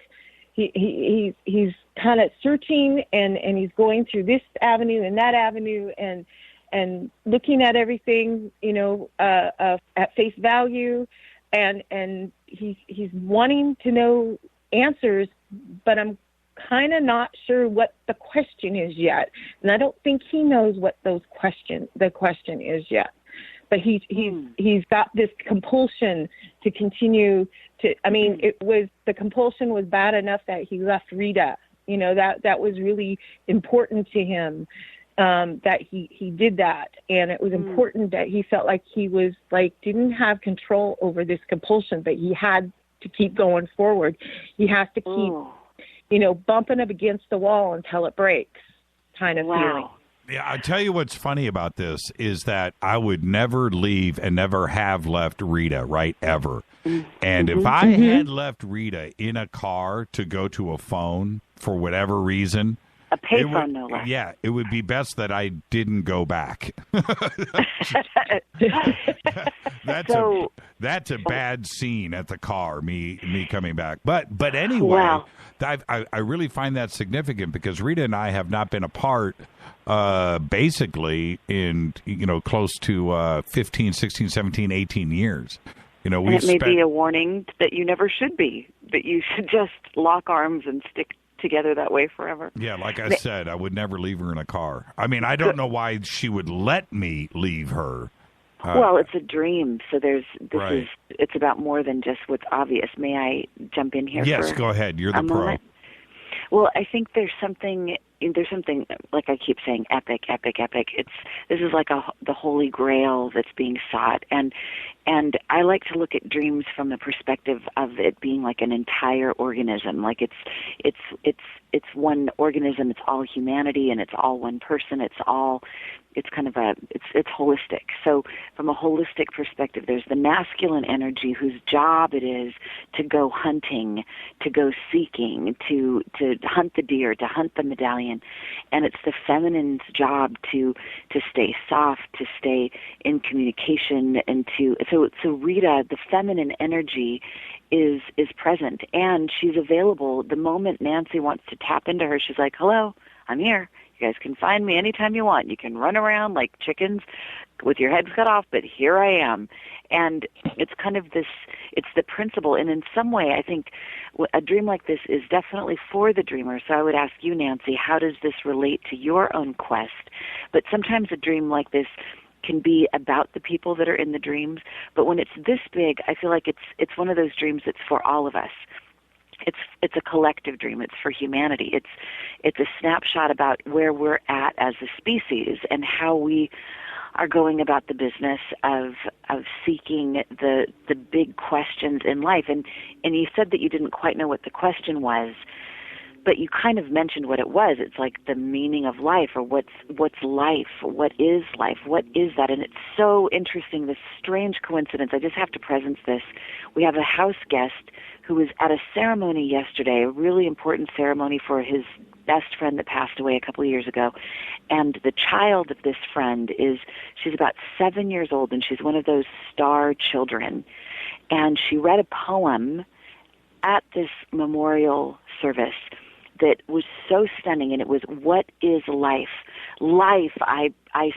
He's kind of searching, and he's going through this avenue and that avenue, and looking at everything, at face value, and he's wanting to know answers, but I'm kind of not sure what the question is yet, and I don't think he knows what the question is yet. But he's got this compulsion to continue to. I mean, the compulsion was bad enough that he left Rita. That was really important to him, that he did that, and it was important that he felt like he was didn't have control over this compulsion, but he had to keep going forward. He has to keep, bumping up against the wall until it breaks, kind of feeling. Yeah, I'll tell you what's funny about this is that I would never leave and never have left Rita, right, ever. And if I had left Rita in a car to go to a phone for whatever reason, a payphone, no less. Yeah, it would be best that I didn't go back. That's a bad scene at the car, me coming back. But anyway, I really find that significant because Rita and I have not been apart basically in close to 15, 16, 17, 18 years. And it may be a warning that you never should be, that you should just lock arms and stick together that way forever. Yeah, like I said, I would never leave her in a car. I mean, I don't know why she would let me leave her. Well, it's a dream, so it's about more than just what's obvious. May I jump in here? Yes, go ahead. You're the pro. Moment? Well, I think there's something like I keep saying, epic. This is like the holy grail that's being sought, and I like to look at dreams from the perspective of it being like an entire organism, like it's one organism, it's all humanity, and it's all one person, it's kind of it's holistic. So from a holistic perspective, there's the masculine energy whose job it is to go hunting, to go seeking, to hunt the deer, to hunt the medallion, medallion, and it's the feminine's job to stay soft, to stay in communication, and so Rita, the feminine energy, is present, and she's available the moment Nancy wants to tap into her. She's like, "Hello, I'm here. You guys can find me anytime you want. You can run around like chickens with your heads cut off, but here I am." And it's kind of this, it's the principle. And in some way, I think a dream like this is definitely for the dreamer. So I would ask you, Nancy, how does this relate to your own quest? But sometimes a dream like this can be about the people that are in the dreams. But when it's this big, I feel like it's one of those dreams that's for all of us. It's a collective dream. It's for humanity. It's a snapshot about where we're at as a species and how we are going about the business of seeking the big questions in life. And you said that you didn't quite know what the question was, but you kind of mentioned what it was. It's like the meaning of life, or what's life? What is life? What is that? And it's so interesting, this strange coincidence. I just have to presence this. We have a house guest who was at a ceremony yesterday, a really important ceremony for his best friend that passed away a couple of years ago. And the child of this friend she's about 7 years old, and she's one of those star children. And she read a poem at this memorial service that was so stunning, and it was, "What is life? Life, I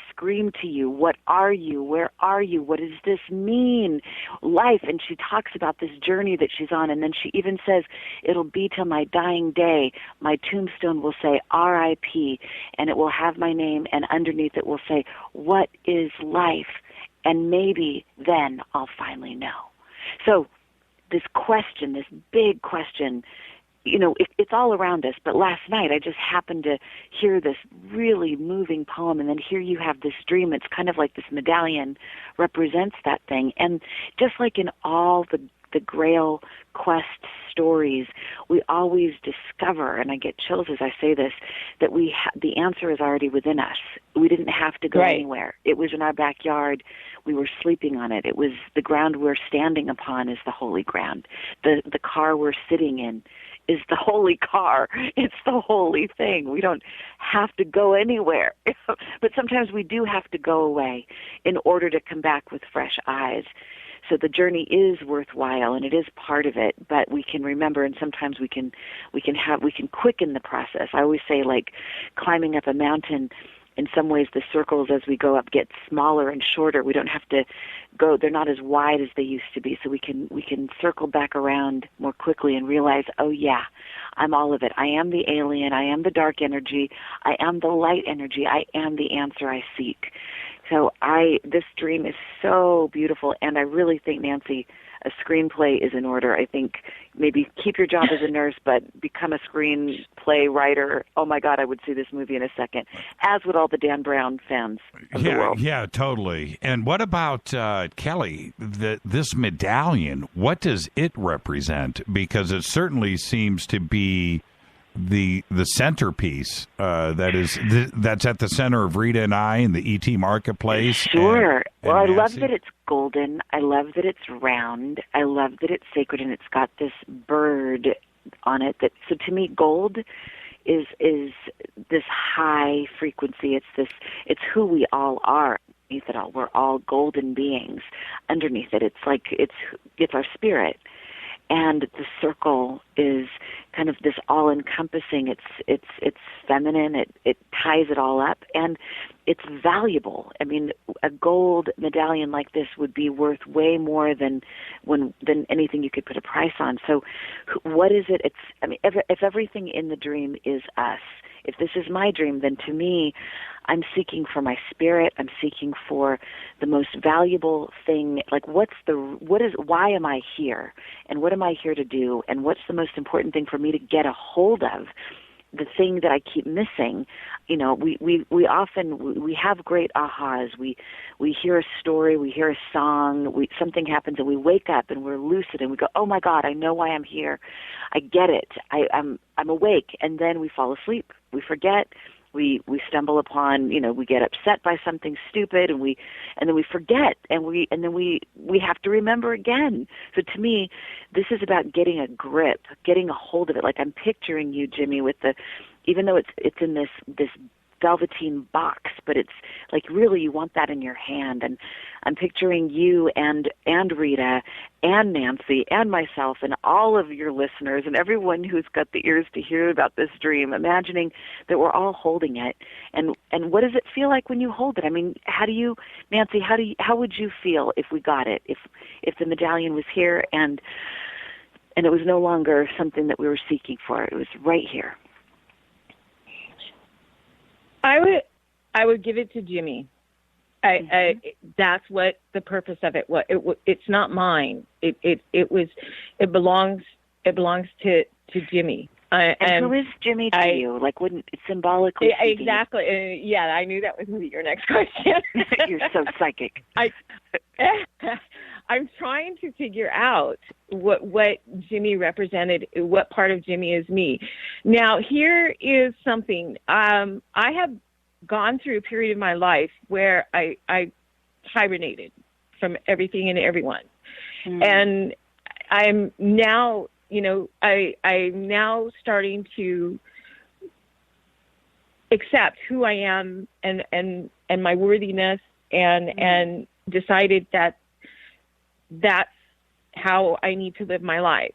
scream to you, what are you? Where are you? What does this mean? Life." And she talks about this journey that she's on, and then she even says, "It'll be till my dying day, my tombstone will say R.I.P., and it will have my name, and underneath it will say, what is life? And maybe then I'll finally know." So this question, this big question, it's all around us. But last night I just happened to hear this really moving poem, and then here you have this dream. It's kind of like this medallion represents that thing. And just like in all the Grail quest stories, we always discover, and I get chills as I say this, that the answer is already within us. We didn't have to go anywhere. It was in our backyard. We were sleeping on it. It was the ground we're standing upon is the holy ground. The car we're sitting in is the holy car. It's the holy thing. We don't have to go anywhere. But sometimes we do have to go away in order to come back with fresh eyes. So the journey is worthwhile, and it is part of it, but we can remember, and sometimes we can quicken the process. I always say, like climbing up a mountain, in some ways the circles as we go up get smaller and shorter. We don't have to go, they're not as wide as they used to be, so we can circle back around more quickly and realize, oh yeah, I'm all of it. I am the alien, I am the dark energy, I am the light energy, I am the answer I seek. So this dream is so beautiful, and I really think, Nancy, a screenplay is in order. I think maybe keep your job as a nurse, but become a screenplay writer. Oh my God, I would see this movie in a second, as would all the Dan Brown fans of the world. Yeah, totally. And what about Kelly? This medallion, what does it represent? Because it certainly seems to be the centerpiece that's at the center of Rita and I in the ET marketplace. Sure. And I Nancy. love that it's golden. I love that it's round. I love that it's sacred, and it's got this bird on it. So to me, gold is this high frequency. It's who we all are. Underneath it all, we're all golden beings. Underneath it, it's like it's our spirit. And the circle is kind of this all-encompassing. It's feminine. It ties it all up, and it's valuable. I mean, a gold medallion like this would be worth way more than anything you could put a price on. So, what is it? If everything in the dream is us, if this is my dream, then to me, I'm seeking for my spirit. I'm seeking for the most valuable thing. Like, why am I here? And what am I here to do? And what's the most important thing for me to get a hold of? The thing that I keep missing. We often have great ahas. We hear a story, we hear a song, something happens, and we wake up and we're lucid and we go, oh my God, I know why I'm here. I get it. I'm awake. And then we fall asleep. We forget. We stumble upon, we get upset by something stupid, and then we forget, and then we have to remember again. So to me, this is about getting a grip, getting a hold of it. Like I'm picturing you, Jimmy, with the even though it's in this velveteen box, but it's like really you want that in your hand. And I'm picturing you and Rita and Nancy and myself and all of your listeners and everyone who's got the ears to hear about this dream, imagining that we're all holding it. And what does it feel like when you hold it? I mean, Nancy, how would you feel if we got it? If the medallion was here and it was no longer something that we were seeking for, it was right here. I would give it to Jimmy. That's what the purpose of it was. It's not mine. It belongs to Jimmy. And who is Jimmy to you? Like, wouldn't it symbolically? Exactly. Yeah, I knew that was going to be your next question. You're so psychic. I'm trying to figure out what Jimmy represented, what part of Jimmy is me. Now, here is something. I have gone through a period of my life where I hibernated from everything and everyone. And I'm now, I'm now starting to accept who I am and my worthiness and decided that that's how I need to live my life.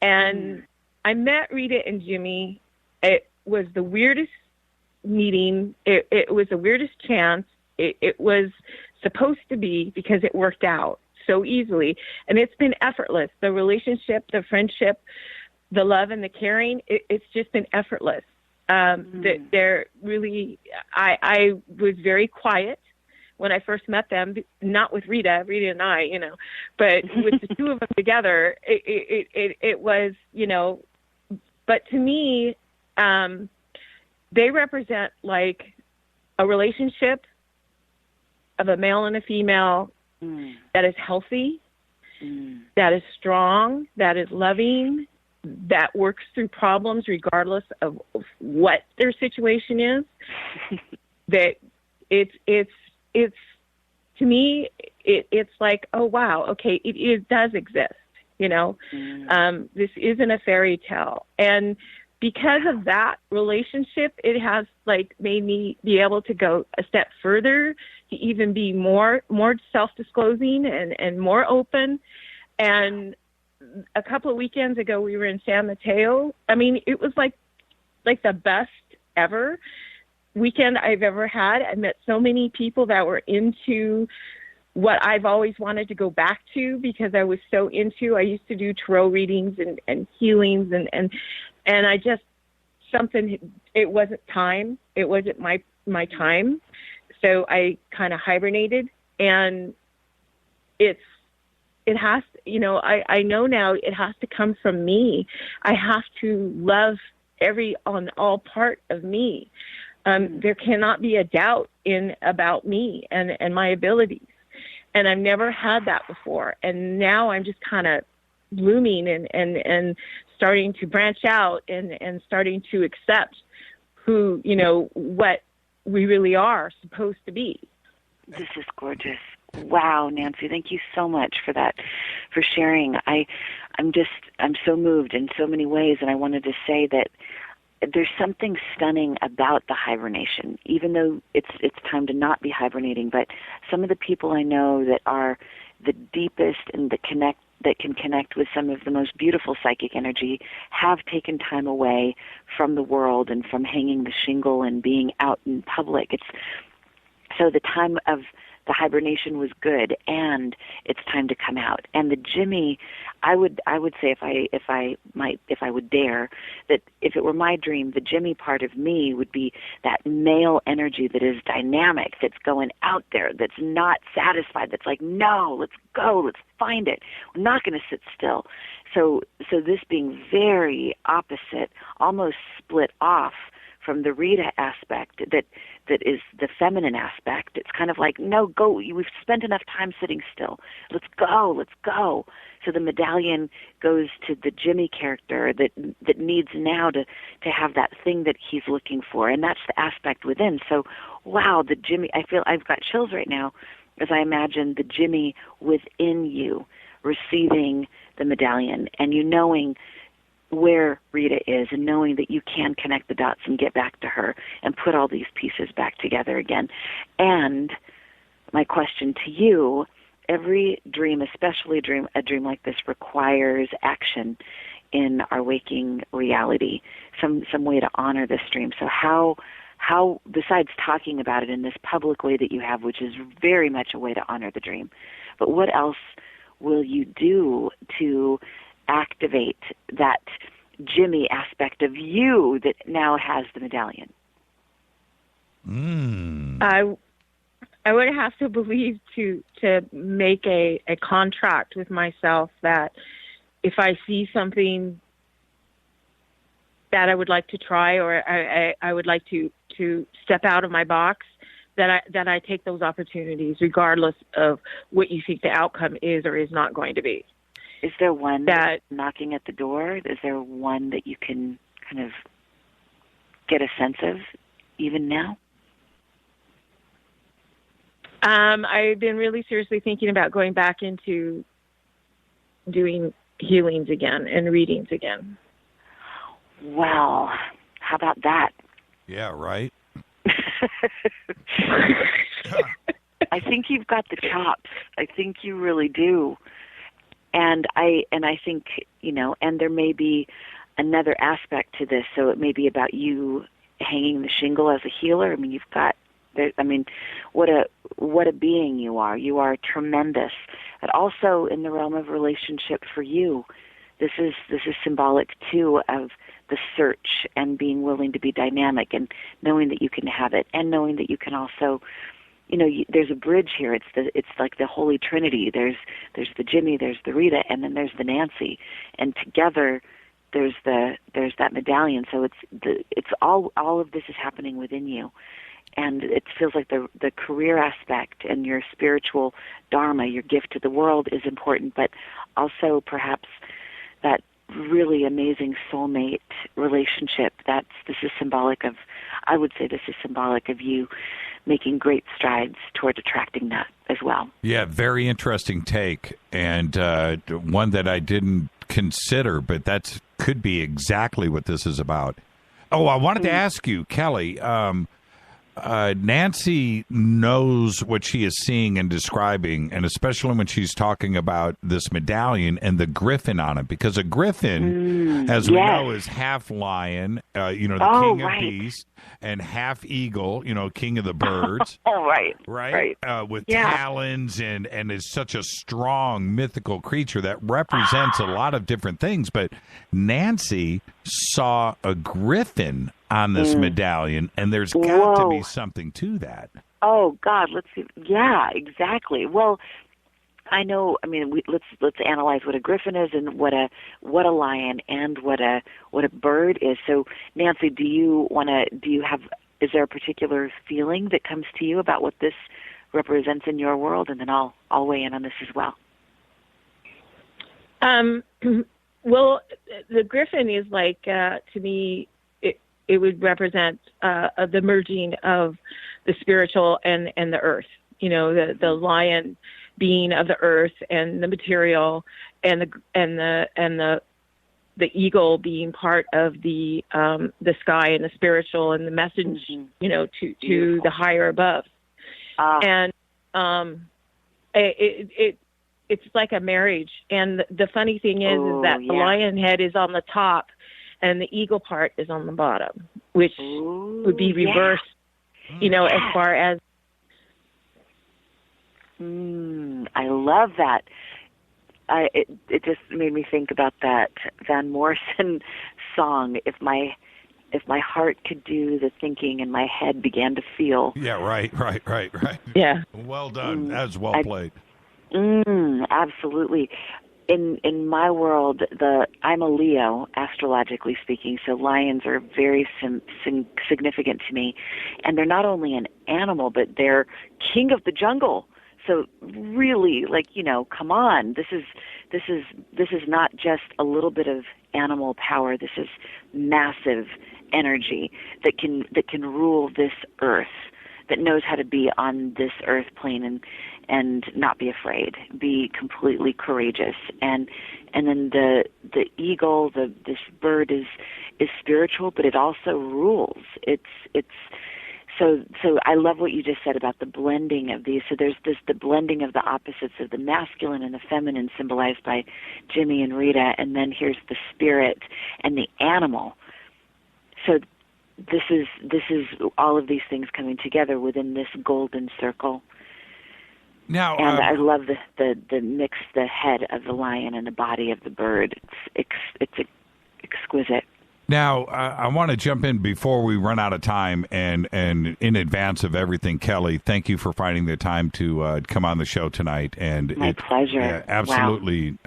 And I met Rita and Jimmy. It was the weirdest meeting. It was the weirdest chance. It was supposed to be because it worked out so easily. And it's been effortless. The relationship, the friendship, the love and the caring, it's just been effortless. They're really, I was very quiet when I first met them, not with Rita and I, but with the two of them together, it was, but to me, they represent like a relationship of a male and a female that is healthy, that is strong, that is loving, that works through problems regardless of what their situation is. That it's to me, it's like, oh wow, okay, it does exist. This isn't a fairy tale, and because of that relationship, it has like made me be able to go a step further, to even be more self-disclosing and more open. And a couple of weekends ago, we were in San Mateo. I mean, it was like the best ever weekend I've ever had. I met so many people that were into what I've always wanted to go back to, because I was so into, I used to do tarot readings and healings and I just, it wasn't time. It wasn't my time. So I kind of hibernated, and it has, I know now it has to come from me. I have to love all part of me. There cannot be a doubt about me and my abilities. And I've never had that before. And now I'm just kind of blooming and starting to branch out and starting to accept who, what we really are supposed to be. This is gorgeous. Wow, Nancy, thank you so much for that, for sharing. I'm so moved in so many ways, and I wanted to say that there's something stunning about the hibernation, even though it's time to not be hibernating. But some of the people I know that are the deepest and that can connect with some of the most beautiful psychic energy have taken time away from the world and from hanging the shingle and being out in public. So the time of the hibernation was good, and it's time to come out. And the Jimmy, I would say, if I would dare, that if it were my dream, the Jimmy part of me would be that male energy that is dynamic, that's going out there, that's not satisfied, that's like, no, let's go, let's find it. We're not going to sit still. So this being very opposite, almost split off from the Rita aspect that is the feminine aspect. It's kind of like, no, go. We've spent enough time sitting still. Let's go. So the medallion goes to the Jimmy character that needs now to have that thing that he's looking for, and that's the aspect within. So, wow, the Jimmy, I feel I've got chills right now as I imagine the Jimmy within you receiving the medallion, and you knowing where Rita is, and knowing that you can connect the dots and get back to her and put all these pieces back together again. And my question to you, every dream, especially a dream like this, requires action in our waking reality, some way to honor this dream. So how besides talking about it in this public way that you have, which is very much a way to honor the dream, but what else will you do to activate that Jimmy aspect of you that now has the medallion? I would have to believe to make a contract with myself that if I see something that I would like to try, or I would like to step out of my box, that I take those opportunities regardless of what you think the outcome is or is not going to be. Is there one that's knocking at the door? Is there one that you can kind of get a sense of even now? I've been really seriously thinking about going back into doing healings again and readings again. Well, how about that? Yeah, right. I think you've got the chops. I think you really do. And I think, and there may be another aspect to this. So it may be about you hanging the shingle as a healer. I mean, you've got, what a being you are. You are tremendous. But also in the realm of relationship for you, this is symbolic too of the search and being willing to be dynamic and knowing that you can have it, and knowing that you can also, there's a bridge here. It's like the Holy Trinity. There's the Jimmy, there's the Rita, and then there's the Nancy, and together there's that medallion. So it's all of this is happening within you. And it feels like the career aspect and your spiritual dharma, your gift to the world, is important, but also perhaps that really amazing soulmate relationship. This is symbolic of, I would say this is symbolic of you making great strides toward attracting that as well. Yeah, very interesting take, and one that I didn't consider, but that could be exactly what this is about. Oh, I wanted to ask you, Kelly, Nancy knows what she is seeing and describing, and especially when she's talking about this medallion and the griffin on it, because a griffin, as we know, is half lion, the king of beasts, and half eagle, king of the birds. Right. With talons and is such a strong mythical creature that represents a lot of different things. But Nancy saw a griffin on this medallion, and there's got to be something to that. Oh God, let's see. Yeah, exactly. Well, I know. I mean, let's analyze what a griffin is and what a lion and what a bird is. So, Nancy, is there a particular feeling that comes to you about what this represents in your world? And then I'll weigh in on this as well. Well, the griffin is like, to me, it would represent the merging of the spiritual and the earth. The lion being of the earth and the material, and the eagle being part of the sky and the spiritual and the message, to the higher above. And it's like a marriage. And the funny thing is that the lion head is on the top, and the eagle part is on the bottom, which would be reversed, as far as. I love that. It just made me think about that Van Morrison song, If my heart could do the thinking and my head began to feel. Yeah, right. Yeah. Well done. That was well played. Absolutely. In my world, I'm a Leo, astrologically speaking, so lions are very significant to me. And they're not only an animal, but they're king of the jungle. So really, come on, this is not just a little bit of animal power. This is massive energy that can rule this earth, that knows how to be on this earth plane and not be afraid. Be completely courageous. And then the eagle, this bird is spiritual, but it also rules. So I love what you just said about the blending of these. So there's the blending of the opposites of the masculine and the feminine symbolized by Jimmy and Rita, and then here's the spirit and the animal. So this is all of these things coming together within this golden circle. Now, and I love the mix, the head of the lion and the body of the bird. It's exquisite. Now, I want to jump in before we run out of time, and in advance of everything, Kelly, thank you for finding the time to come on the show tonight. And my pleasure. Absolutely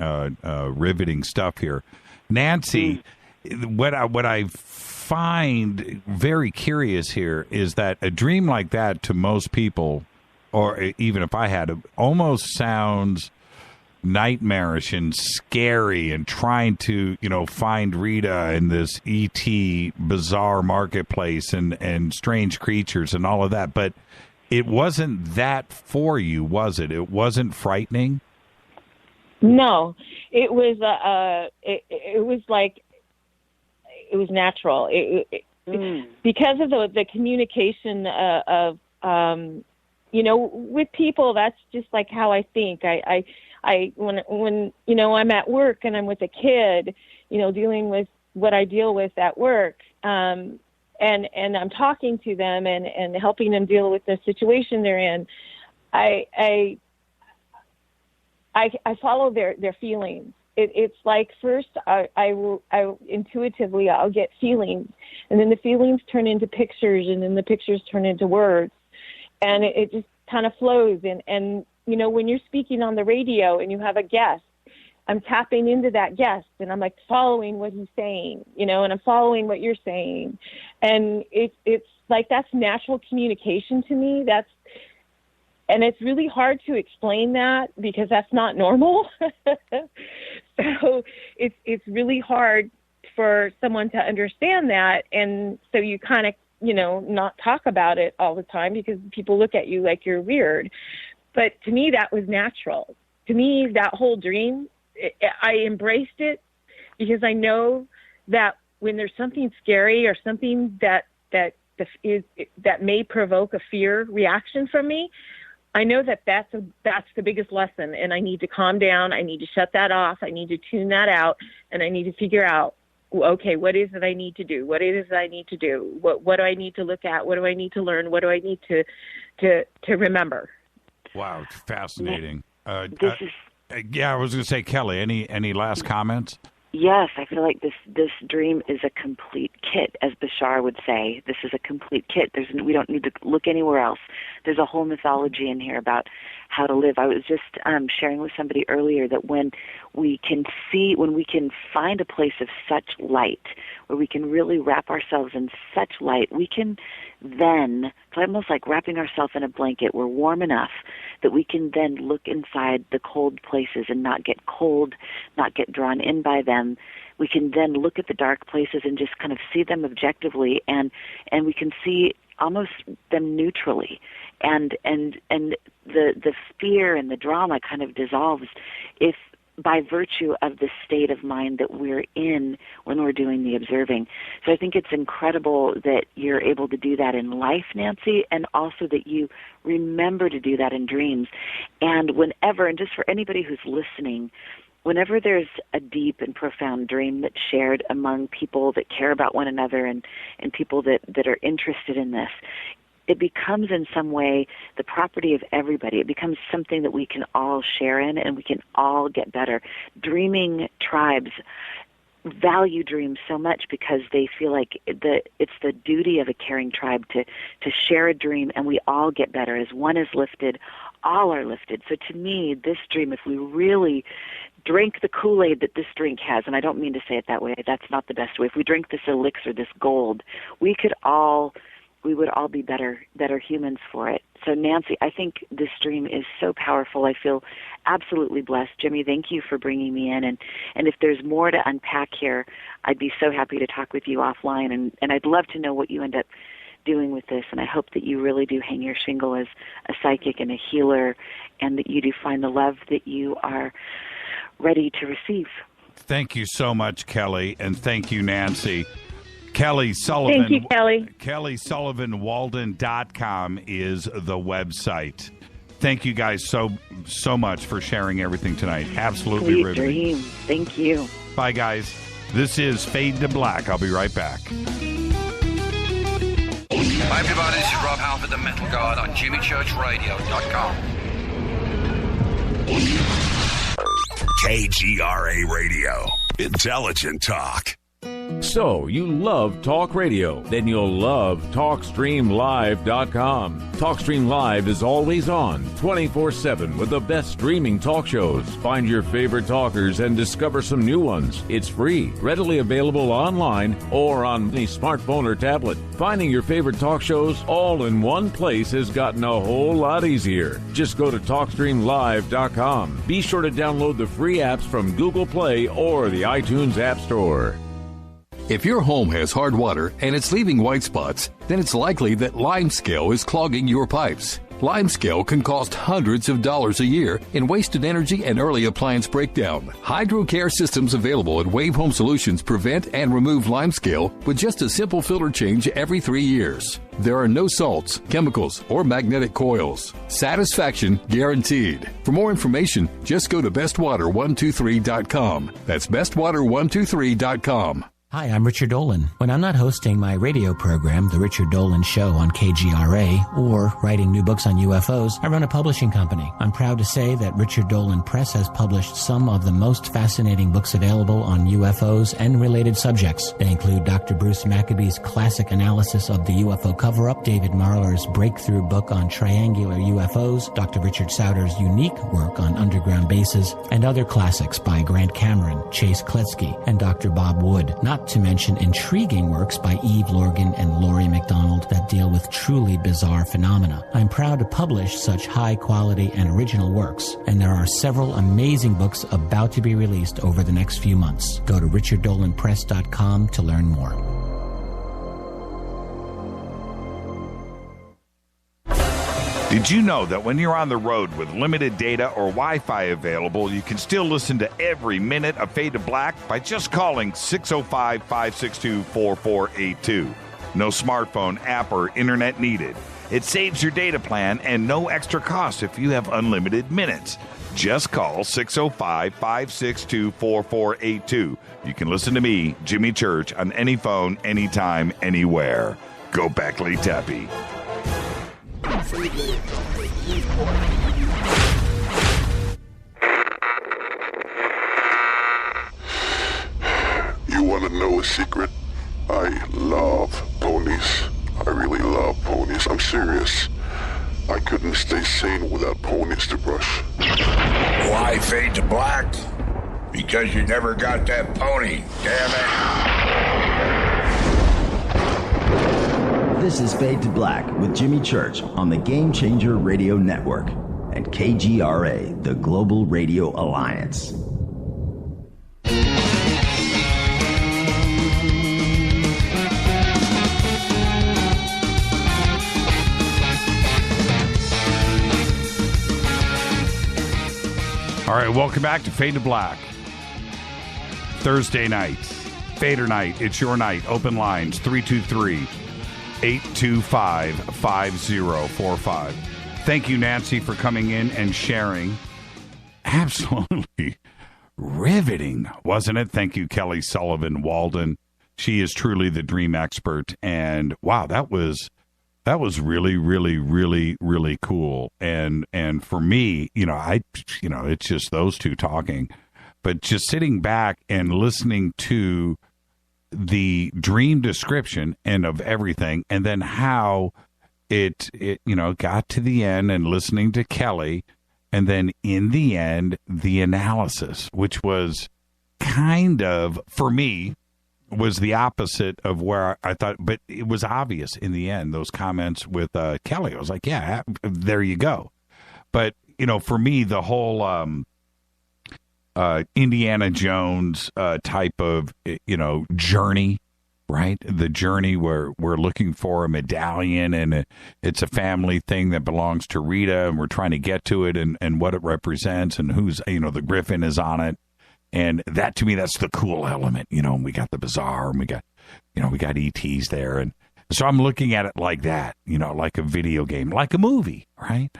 riveting stuff here. Nancy, what I find very curious here is that a dream like that to most people, or even if I had it, almost sounds nightmarish and scary, and trying to find Rita in this E.T. bizarre marketplace and strange creatures and all of that. But it wasn't that for you, was it? It wasn't frightening? No, it was it was like it was natural. Because of the communication of with people. That's just like how I think. When I'm at work and I'm with a kid, dealing with what I deal with at work, and I'm talking to them and helping them deal with the situation they're in, I follow their feelings. It's like first I intuitively I'll get feelings, and then the feelings turn into pictures, and then the pictures turn into words, and it just kind of flows. And when you're speaking on the radio and you have a guest, I'm tapping into that guest, and I'm like following what he's saying, and I'm following what you're saying. And it's like, that's natural communication to me. And it's really hard to explain that because that's not normal. So it's really hard for someone to understand that. And so you kind of, not talk about it all the time because people look at you like you're weird. But to me, that was natural. To me, that whole dream, I embraced it because I know that when there's something scary or something that may provoke a fear reaction from me, I know that's the biggest lesson, and I need to calm down. I need to shut that off. I need to tune that out, and I need to figure out, okay, what is it I need to do? What is it I need to do? What do I need to look at? What do I need to learn? What do I need to remember? Wow, it's fascinating. I was going to say, Kelly, any last comments? Yes, I feel like this dream is a complete kit, as Bashar would say. This is a complete kit. We don't need to look anywhere else. There's a whole mythology in here about how to live. I was just sharing with somebody earlier that when we can find a place of such light, where we can really wrap ourselves in such light, we can then, it's almost like wrapping ourselves in a blanket. We're warm enough that we can then look inside the cold places and not get cold, not get drawn in by them. We can then look at the dark places and just kind of see them objectively, and we can see almost them neutrally, and the fear and the drama kind of dissolves if by virtue of the state of mind that we're in when we're doing the observing. So I think it's incredible that you're able to do that in life, Nancy, and also that you remember to do that in dreams. And whenever, and just for anybody who's listening, whenever there's a deep and profound dream that's shared among people that care about one another and people that are interested in this, it becomes in some way the property of everybody. It becomes something that we can all share in and we can all get better. Dreaming tribes value dreams so much because they feel like it's the duty of a caring tribe to share a dream, and we all get better. As one is lifted, all are lifted. So to me, this dream, if we really drink the Kool-Aid that this drink has, and I don't mean to say it that way, that's not the best way. If we drink this elixir, this gold, we would all be better humans for it. So Nancy, I think this dream is so powerful. I feel absolutely blessed. Jimmy, thank you for bringing me in. And if there's more to unpack here, I'd be so happy to talk with you offline. And I'd love to know what you end up doing with this, and I hope that you really do hang your shingle as a psychic and a healer, and that you do find the love that you are ready to receive. Thank you so much, Kelly, and thank you, Nancy. Kelly Sullivan. Thank you, Kelly. KellySullivanWalden.com is the website. Thank you guys so much for sharing everything tonight. Absolutely Sweet riveting. dream. Thank you. Bye, guys. This is Fade to Black. I'll be right back. Hi, everybody. This is Rob Halford, the Metal Guard on JimmyChurchRadio.com. KGRA Radio. Intelligent talk. So, you love talk radio? Then you'll love TalkStreamLive.com. TalkStream Live is always on, 24/7 with the best streaming talk shows. Find your favorite talkers and discover some new ones. It's free, readily available online or on any smartphone or tablet. Finding your favorite talk shows all in one place has gotten a whole lot easier. Just go to TalkStreamLive.com. Be sure to download the free apps from Google Play or the iTunes App Store. If your home has hard water and it's leaving white spots, then it's likely that limescale is clogging your pipes. Limescale can cost hundreds of dollars a year in wasted energy and early appliance breakdown. HydroCare systems available at Wave Home Solutions prevent and remove limescale with just a simple filter change every 3 years. There are no salts, chemicals, or magnetic coils. Satisfaction guaranteed. For more information, just go to bestwater123.com. That's bestwater123.com. Hi, I'm Richard Dolan. When I'm not hosting my radio program, The Richard Dolan Show on KGRA, or writing new books on UFOs, I run a publishing company. I'm proud to say that Richard Dolan Press has published some of the most fascinating books available on UFOs and related subjects. They include Dr. Bruce Maccabee's classic analysis of the UFO cover-up, David Marler's breakthrough book on triangular UFOs, Dr. Richard Sauter's unique work on underground bases, and other classics by Grant Cameron, Chase Kletsky, and Dr. Bob Wood, not to mention intriguing works by Eve Lorgan and Laurie MacDonald that deal with truly bizarre phenomena. I'm proud to publish such high-quality and original works, and there are several amazing books about to be released over the next few months. Go to richarddolanpress.com to learn more. Did you know that when you're on the road with limited data or Wi-Fi available, you can still listen to every minute of Fade to Black by just calling 605-562-4482. No smartphone, app, or internet needed. It saves your data plan and no extra cost if you have unlimited minutes. Just call 605-562-4482. You can listen to me, Jimmy Church, on any phone, anytime, anywhere. Go Beckley Tappy. You want to know a secret? I love ponies. I really love ponies. I'm serious. I couldn't stay sane without ponies to brush. Why fade to black? Because you never got that pony, damn it. This is Fade to Black with Jimmy Church on the Game Changer Radio Network and KGRA, the Global Radio Alliance. All right, welcome back to Fade to Black. Thursday night, Fadernight, it's your night. Open lines, 323-825-5045. Thank you, Nancy, for coming in and sharing. Absolutely riveting, wasn't it? Thank you, Kelly Sullivan Walden. She is truly the dream expert. And wow, that was really, really, really, really cool. And for me, it's just those two talking, but just sitting back and listening to the dream description and of everything, and then how it got to the end, and listening to Kelly, and then in the end, the analysis, which was kind of, for me, was the opposite of where I thought, but it was obvious in the end, those comments with Kelly. I was like, yeah, there you go. But, for me, the whole Indiana Jones type of, journey right? The journey where we're looking for a medallion, and it's a family thing that belongs to Rita, and we're trying to get to it and what it represents and who's, the griffin is on it. And that, to me, that's the cool element, and we got the bazaar, and we got ETs there. And so I'm looking at it like that, like a video game, like a movie, right?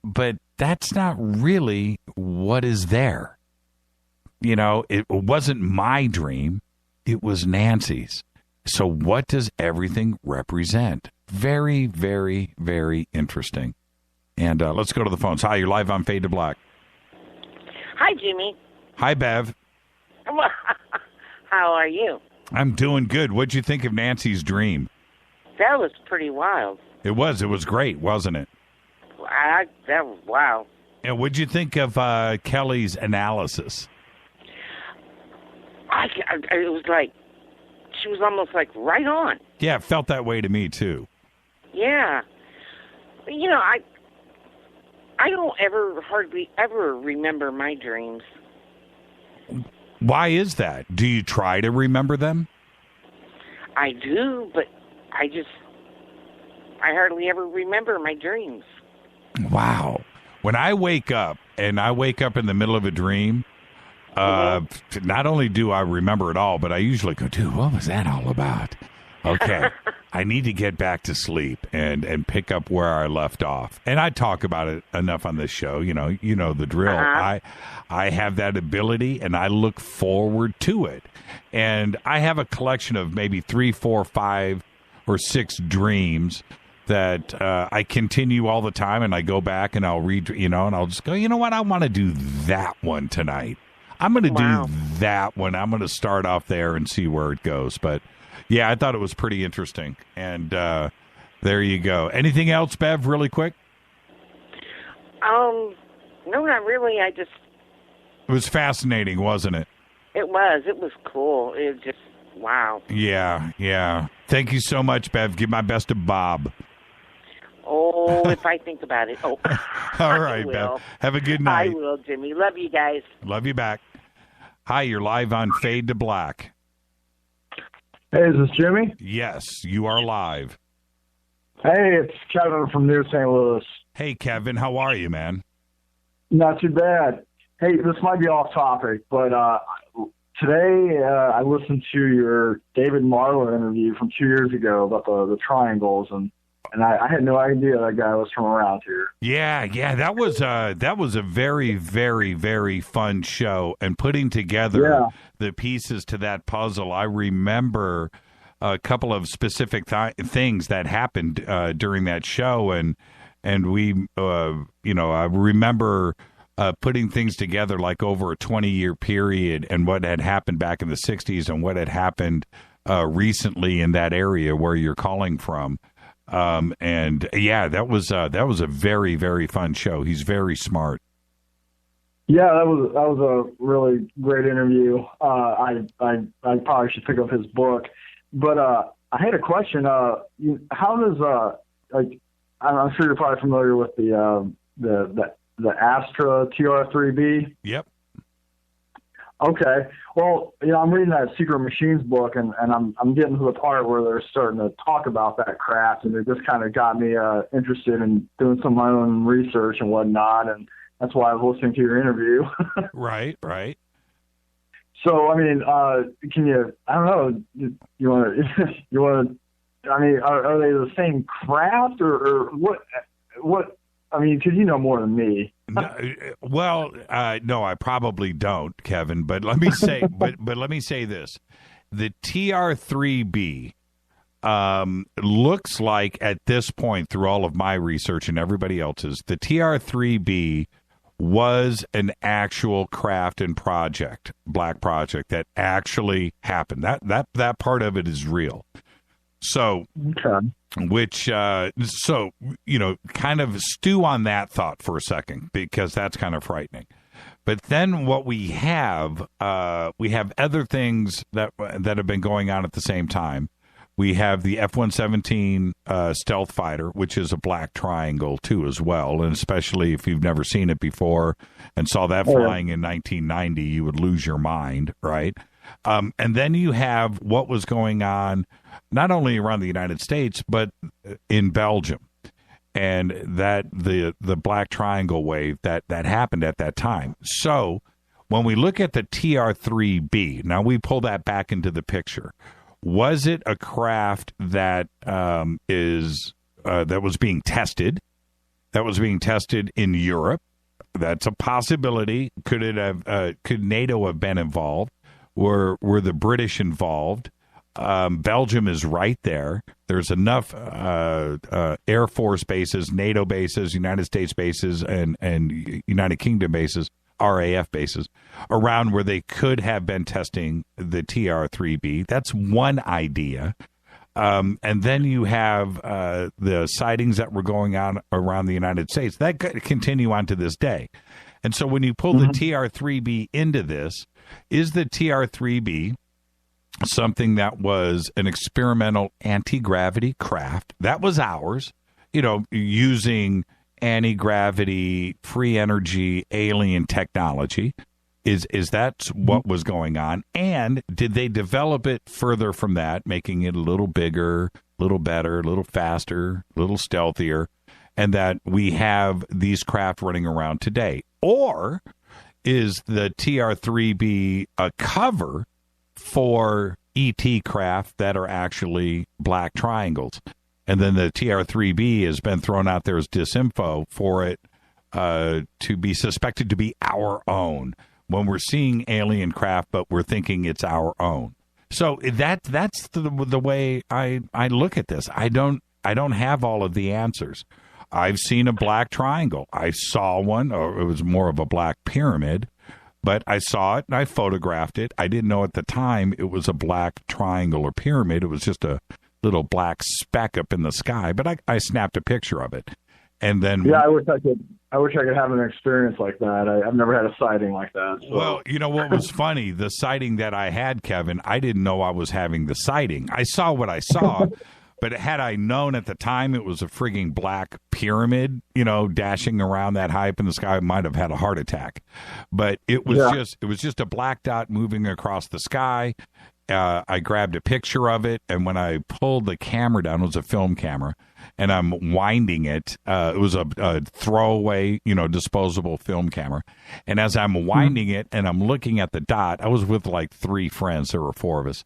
But that's not really what is there. It wasn't my dream. It was Nancy's. So what does everything represent? Very, very, very interesting. And let's go to the phones. Hi, you're live on Fade to Black. Hi, Jimmy. Hi, Bev. How are you? I'm doing good. What'd you think of Nancy's dream? That was pretty wild. It was. It was great, wasn't it? That was wow. And what'd you think of Kelly's analysis? It was like, she was almost like right on. Yeah, it felt that way to me, too. Yeah. I don't hardly ever remember my dreams. Why is that? Do you try to remember them? I do, but I hardly ever remember my dreams. Wow. When I wake up, and I wake up in the middle of a dream, not only do I remember it all, but I usually go, dude, what was that all about? Okay, I need to get back to sleep and pick up where I left off. And I talk about it enough on this show. You know the drill. I have that ability, and I look forward to it. And I have a collection of maybe 3, 4, 5, or 6 dreams that I continue all the time, and I go back and I'll read, and I'll just go, you know what? I want to do that one tonight. I'm going to do that one. I'm going to start off there and see where it goes. But yeah, I thought it was pretty interesting. And there you go. Anything else, Bev, really quick? No, not really. It was fascinating, wasn't it? It was. It was cool. It was just, wow. Yeah. Thank you so much, Bev. Give my best to Bob. Oh, if I think about it. Oh, all right, Bev. Have a good night. I will, Jimmy. Love you guys. Love you back. Hi, you're live on Fade to Black. Hey, is this Jimmy? Yes, you are live. Hey, it's Kevin from New St. Louis. Hey, Kevin. How are you, man? Not too bad. Hey, this might be off topic, but today I listened to your David Marlowe interview from 2 years ago about the triangles, and I had no idea that guy was from around here. Yeah, that was a very, very, very fun show, and putting together the pieces to that puzzle. I remember a couple of specific things that happened during that show, and we, I remember putting things together like over a 20-year period, and what had happened back in the 60s and what had happened recently in that area where you're calling from. And yeah, that was a very, very fun show. He's very smart. Yeah, that was a really great interview. I probably should pick up his book, but I had a question. How does I'm sure you're probably familiar with the Astra TR-3B. Yep. Okay. Well, I'm reading that Secret Machines book, and I'm getting to the part where they're starting to talk about that craft, and it just kind of got me interested in doing some of my own research and whatnot, and that's why I was listening to your interview. Right. So, I mean, can you? I don't know. You want to? I mean, are they the same craft, or what? What? I mean, because you know more than me. No, I probably don't, Kevin. But let me say, but let me say this: the TR-3B looks like at this point, through all of my research and everybody else's, the TR-3B was an actual craft and black project that actually happened. That part of it is real. So, which, kind of stew on that thought for a second, because that's kind of frightening. But then what we have other things that have been going on at the same time. We have the F-117 stealth fighter, which is a black triangle too, as well. And especially if you've never seen it before and saw that flying in 1990, you would lose your mind, right? And then you have what was going on not only around the United States, but in Belgium. And that the Black Triangle wave that happened at that time. So when we look at the TR-3B, now we pull that back into the picture. Was it a craft that that was being tested? That was being tested in Europe. That's a possibility. Could it have? Could NATO have been involved? Were the British involved? Belgium is right there. There's enough Air Force bases, NATO bases, United States bases, and United Kingdom bases, RAF bases, around where they could have been testing the TR-3B. That's one idea. And then you have the sightings that were going on around the United States. That continue on to this day. And so when you pull the TR-3B into this, is the TR-3B something that was an experimental anti-gravity craft? That was ours, using anti-gravity, free energy, alien technology. Is that what was going on? And did they develop it further from that, making it a little bigger, a little better, a little faster, a little stealthier, and that we have these craft running around today? Or is the TR-3B a cover for ET craft that are actually black triangles? And then the TR-3B has been thrown out there as disinfo for it to be suspected to be our own, when we're seeing alien craft, but we're thinking it's our own. So that's the way I look at this. I don't have all of the answers. I've seen a black triangle. I saw one, or it was more of a black pyramid, but I saw it and I photographed it. I didn't know at the time it was a black triangle or pyramid. It was just a little black speck up in the sky, but I snapped a picture of it. And then I wish I could have an experience like that. I've never had a sighting like that. So. Well, you know what was funny? The sighting that I had, Kevin, I didn't know I was having the sighting. I saw what I saw, but had I known at the time it was a frigging black pyramid, dashing around that high up in the sky, I might have had a heart attack. But it was just a black dot moving across the sky. I grabbed a picture of it, and when I pulled the camera down, it was a film camera, and I'm winding it. It was a throwaway, disposable film camera. And as I'm winding it and I'm looking at the dot, I was with like 3 friends. There were 4 of us.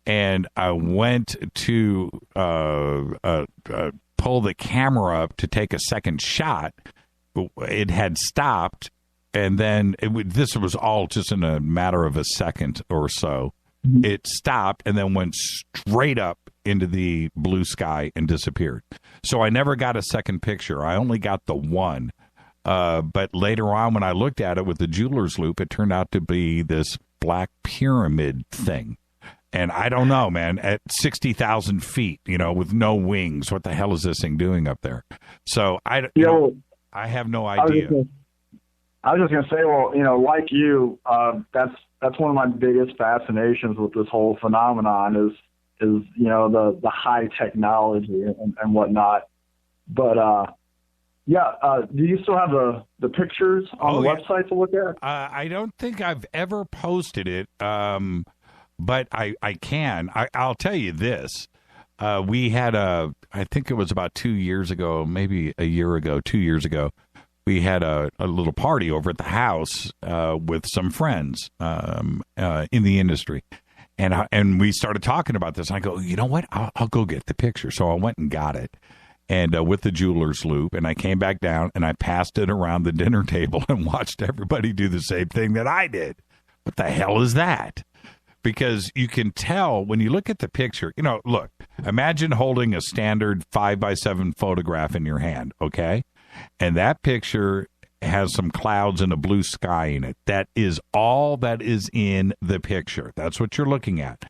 And I went to pull the camera up to take a second shot. It had stopped, and then this was all just in a matter of a second or so. It stopped and then went straight up into the blue sky and disappeared. So I never got a second picture. I only got the one. But later on, when I looked at it with the jeweler's loop, it turned out to be this black pyramid thing. And I don't know, man, at 60,000 feet, with no wings, what the hell is this thing doing up there? So I have no idea. I was just going to say, well, like you, that's one of my biggest fascinations with this whole phenomenon is the high technology and whatnot. But do you still have the pictures on the website to look at? I don't think I've ever posted it, but I can. I'll tell you this. We had I think it was about 2 years ago, maybe a year ago, 2 years ago. We had a little party over at the house with some friends in the industry. And we started talking about this. And I go, you know what? I'll go get the picture. So I went and got it, and with the jeweler's loop. And I came back down and I passed it around the dinner table and watched everybody do the same thing that I did. What the hell is that? Because you can tell when you look at the picture, look, imagine holding a standard 5x7 photograph in your hand, okay? And that picture has some clouds and a blue sky in it. That is all that is in the picture. That's what you're looking at.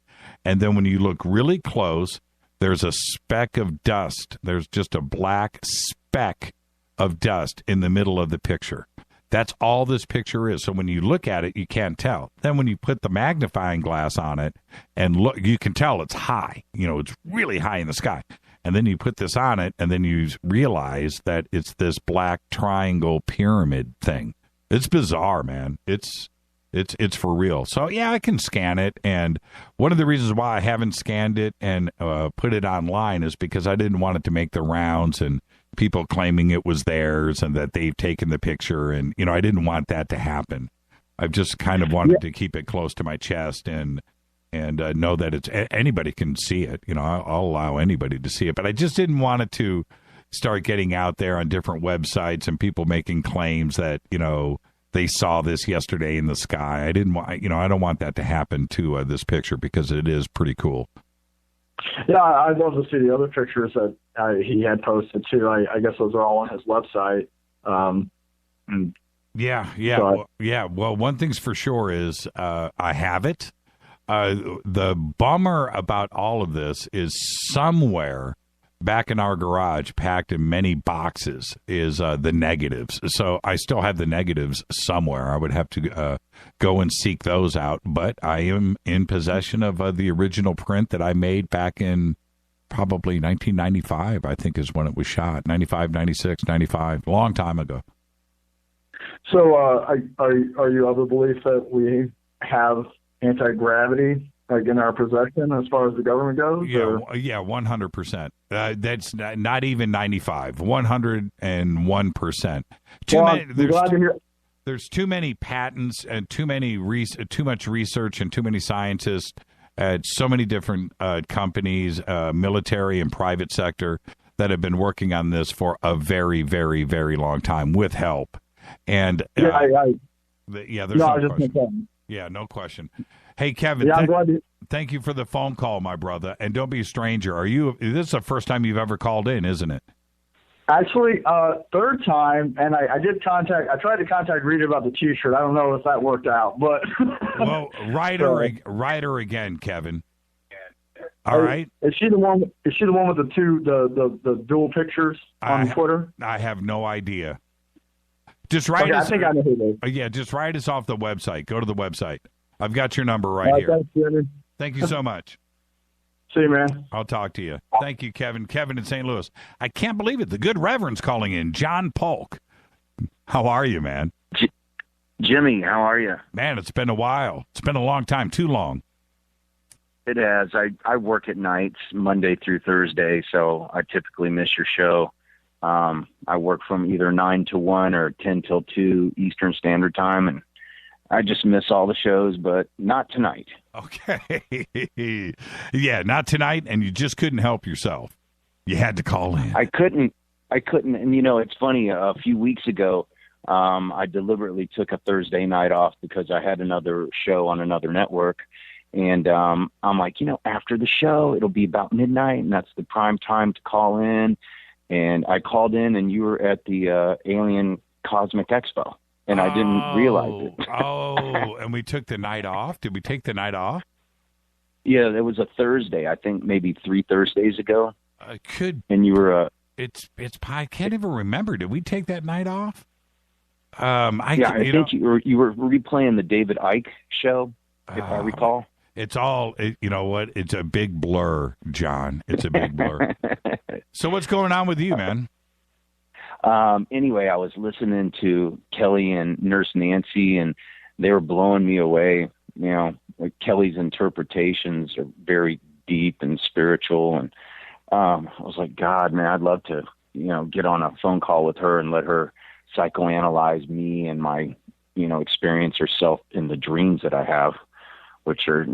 And then when you look really close, there's a speck of dust. There's just a black speck of dust in the middle of the picture. That's all this picture is. So when you look at it, you can't tell. Then when you put the magnifying glass on it and look, you can tell it's high. It's really high in the sky. And then you put this on it, and then you realize that it's this black triangle pyramid thing. It's bizarre, man. It's It's for real. So, yeah, I can scan it. And one of the reasons why I haven't scanned it and put it online is because I didn't want it to make the rounds and people claiming it was theirs and that they've taken the picture. And, I didn't want that to happen. I've just kind of wanted to keep it close to my chest and know that anybody can see it. I'll allow anybody to see it. But I just didn't want it to start getting out there on different websites and people making claims that, they saw this yesterday in the sky. I didn't want, I don't want that to happen to this picture because it is pretty cool. Yeah, I'd love to see the other pictures that he had posted too. I guess those are all on his website. Well, one thing's for sure is I have it. The bummer about all of this is somewhere back in our garage, packed in many boxes, is the negatives. So I still have the negatives somewhere. I would have to go and seek those out. But I am in possession of the original print that I made back in probably 1995, I think is when it was shot. 95, 96, 95, a long time ago. So are you of the belief that we have anti-gravity in our possession as far as the government goes? Yeah, 100%. That's not even 95, 101%. There's too many patents and too much research and too many scientists at so many different companies, military and private sector, that have been working on this for a very, very, very long time with help. And there's no question. Yeah, no question. Hey, Kevin, thank you for the phone call, my brother. And don't be a stranger. This is the first time you've ever called in, isn't it? Actually, third time, and I tried to contact Rita about the T-shirt. I don't know if that worked out, but well, write her again, Kevin. All right. Is she the one? Is she the one with the dual pictures on Twitter? I have no idea. Just write us. I think I know who it is. Yeah, just write us off the website. Go to the website. I've got your number right here. Thanks, Jimmy. Thank you so much. See you, man. I'll talk to you. Thank you, Kevin. Kevin in St. Louis. I can't believe it. The good Reverend's calling in. John Polk. How are you, man? Jimmy, how are you? Man, it's been a while. It's been a long time. Too long. It has. I work at nights, Monday through Thursday, so I typically miss your show. I work from either 9 to 1 or 10 till 2 Eastern Standard Time, and I just miss all the shows, but not tonight. Okay. Yeah, not tonight, and you just couldn't help yourself. You had to call in. I couldn't. And, it's funny. A few weeks ago, I deliberately took a Thursday night off because I had another show on another network. And I'm like, after the show, it'll be about midnight, and that's the prime time to call in. And I called in, and you were at the Alien Cosmic Expo, and I didn't realize it. And we took the night off? Did we take the night off? Yeah, it was a Thursday. I think maybe 3 Thursdays ago. And you were... I can't even remember. Did we take that night off? I think you were replaying the David Icke show, if I recall. It's all, you know what? It's a big blur, John. It's a big blur. So what's going on with you, man? Anyway, I was listening to Kelly and Nurse Nancy, and they were blowing me away. Kelly's interpretations are very deep and spiritual. And I was like, God, man, I'd love to, get on a phone call with her and let her psychoanalyze me and my, experience herself in the dreams that I have, which are,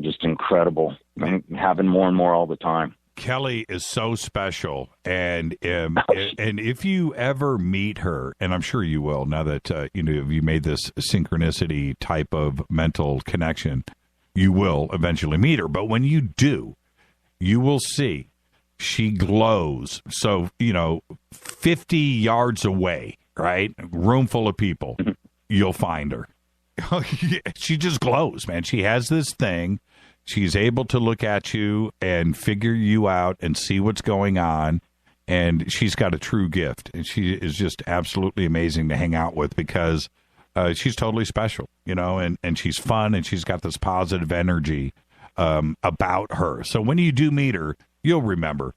just incredible. I'm having more and more all the time. Kelly is so special, and if you ever meet her, and I'm sure you will, now that you made this synchronicity type of mental connection, you will eventually meet her. But when you do, you will see she glows. So 50 yards away, right, room full of people, you'll find her. She just glows, man. She has this thing. She's able to look at you and figure you out and see what's going on. And she's got a true gift. And she is just absolutely amazing to hang out with because she's totally special, and she's fun and she's got this positive energy about her. So when you do meet her, you'll remember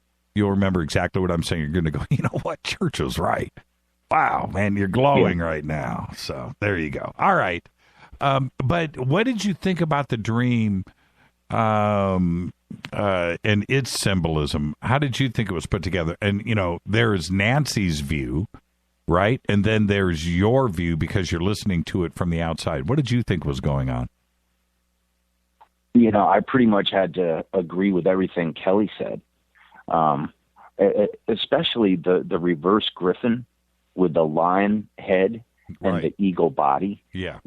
exactly what I'm saying. You're going to go, you know what? Church was right. Wow, man, you're glowing right now. So there you go. All right. But what did you think about the dream and its symbolism? How did you think it was put together? And, there's Nancy's view, right? And then there's your view because you're listening to it from the outside. What did you think was going on? I pretty much had to agree with everything Kelly said, especially the reverse griffin with the lion head and the eagle body. Yeah.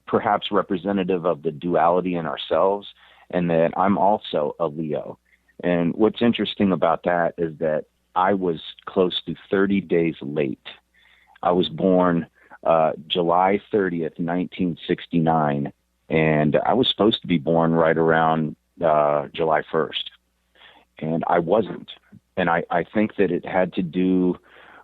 Perhaps representative of the duality in ourselves, and that I'm also a Leo. And what's interesting about that is that I was close to 30 days late. I was born July 30th, 1969, and I was supposed to be born right around July 1st. And I wasn't. And I think that it had to do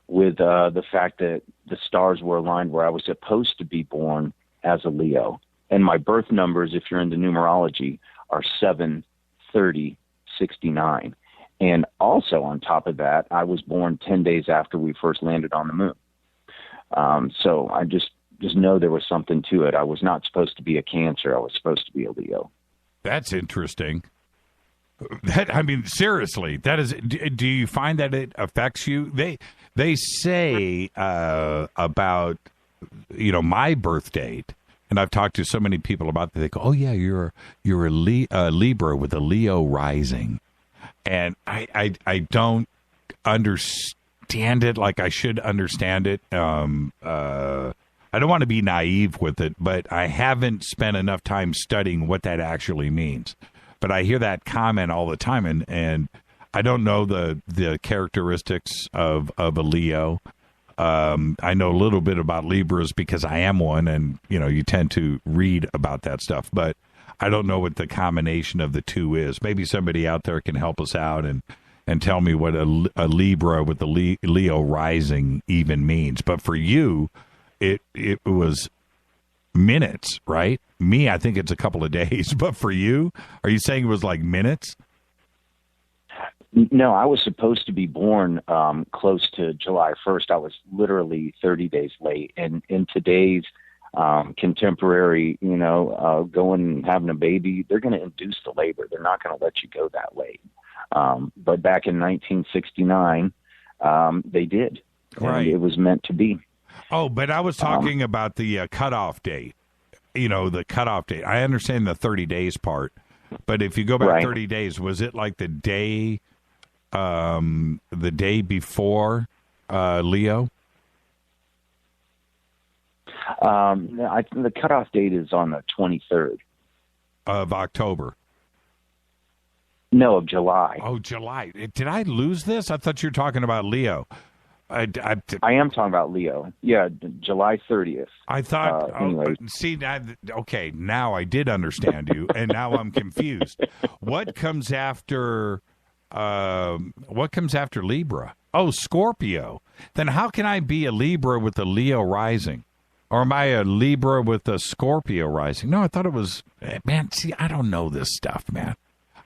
with the fact that the stars were aligned where I was supposed to be born as a Leo. And my birth numbers, if you're into numerology, are 7, 30, 69. And also on top of that, I was born 10 days after we first landed on the moon. So I just know there was something to it. I was not supposed to be a Cancer. I was supposed to be a Leo. That's interesting. Seriously, that is. Do you find that it affects you? They say about my birth date, and I've talked to so many people about that. They go, "Oh yeah, you're a Libra with a Leo rising," and I don't understand it like I should understand it. I don't want to be naive with it, but I haven't spent enough time studying what that actually means. But I hear that comment all the time, and I don't know the characteristics of a Leo. I know a little bit about Libras because I am one, and you tend to read about that stuff. But I don't know what the combination of the two is. Maybe somebody out there can help us out and tell me what a Libra with the Leo rising even means. But for you, it was minutes, right? Me, I think it's a couple of days. But for you, are you saying it was like minutes? No, I was supposed to be born close to July 1st. I was literally 30 days late. And in today's contemporary, going and having a baby, they're going to induce the labor. They're not going to let you go that late. But back in 1969, they did. Right. And it was meant to be. Oh, but I was talking about the cutoff date. The cutoff date. I understand the 30 days part, but if you go back 30 days, was it like the day before Leo? The cutoff date is on the 23rd of October. No, of July. Oh, July. Did I lose this? I thought you were talking about Leo. I am talking about Leo. Yeah, July 30th. I thought, anyway. Okay, now I did understand you, and now I'm confused. What comes after Libra? Oh, Scorpio. Then how can I be a Libra with a Leo rising? Or am I a Libra with a Scorpio rising? No, I thought it was, man, see, I don't know this stuff, man.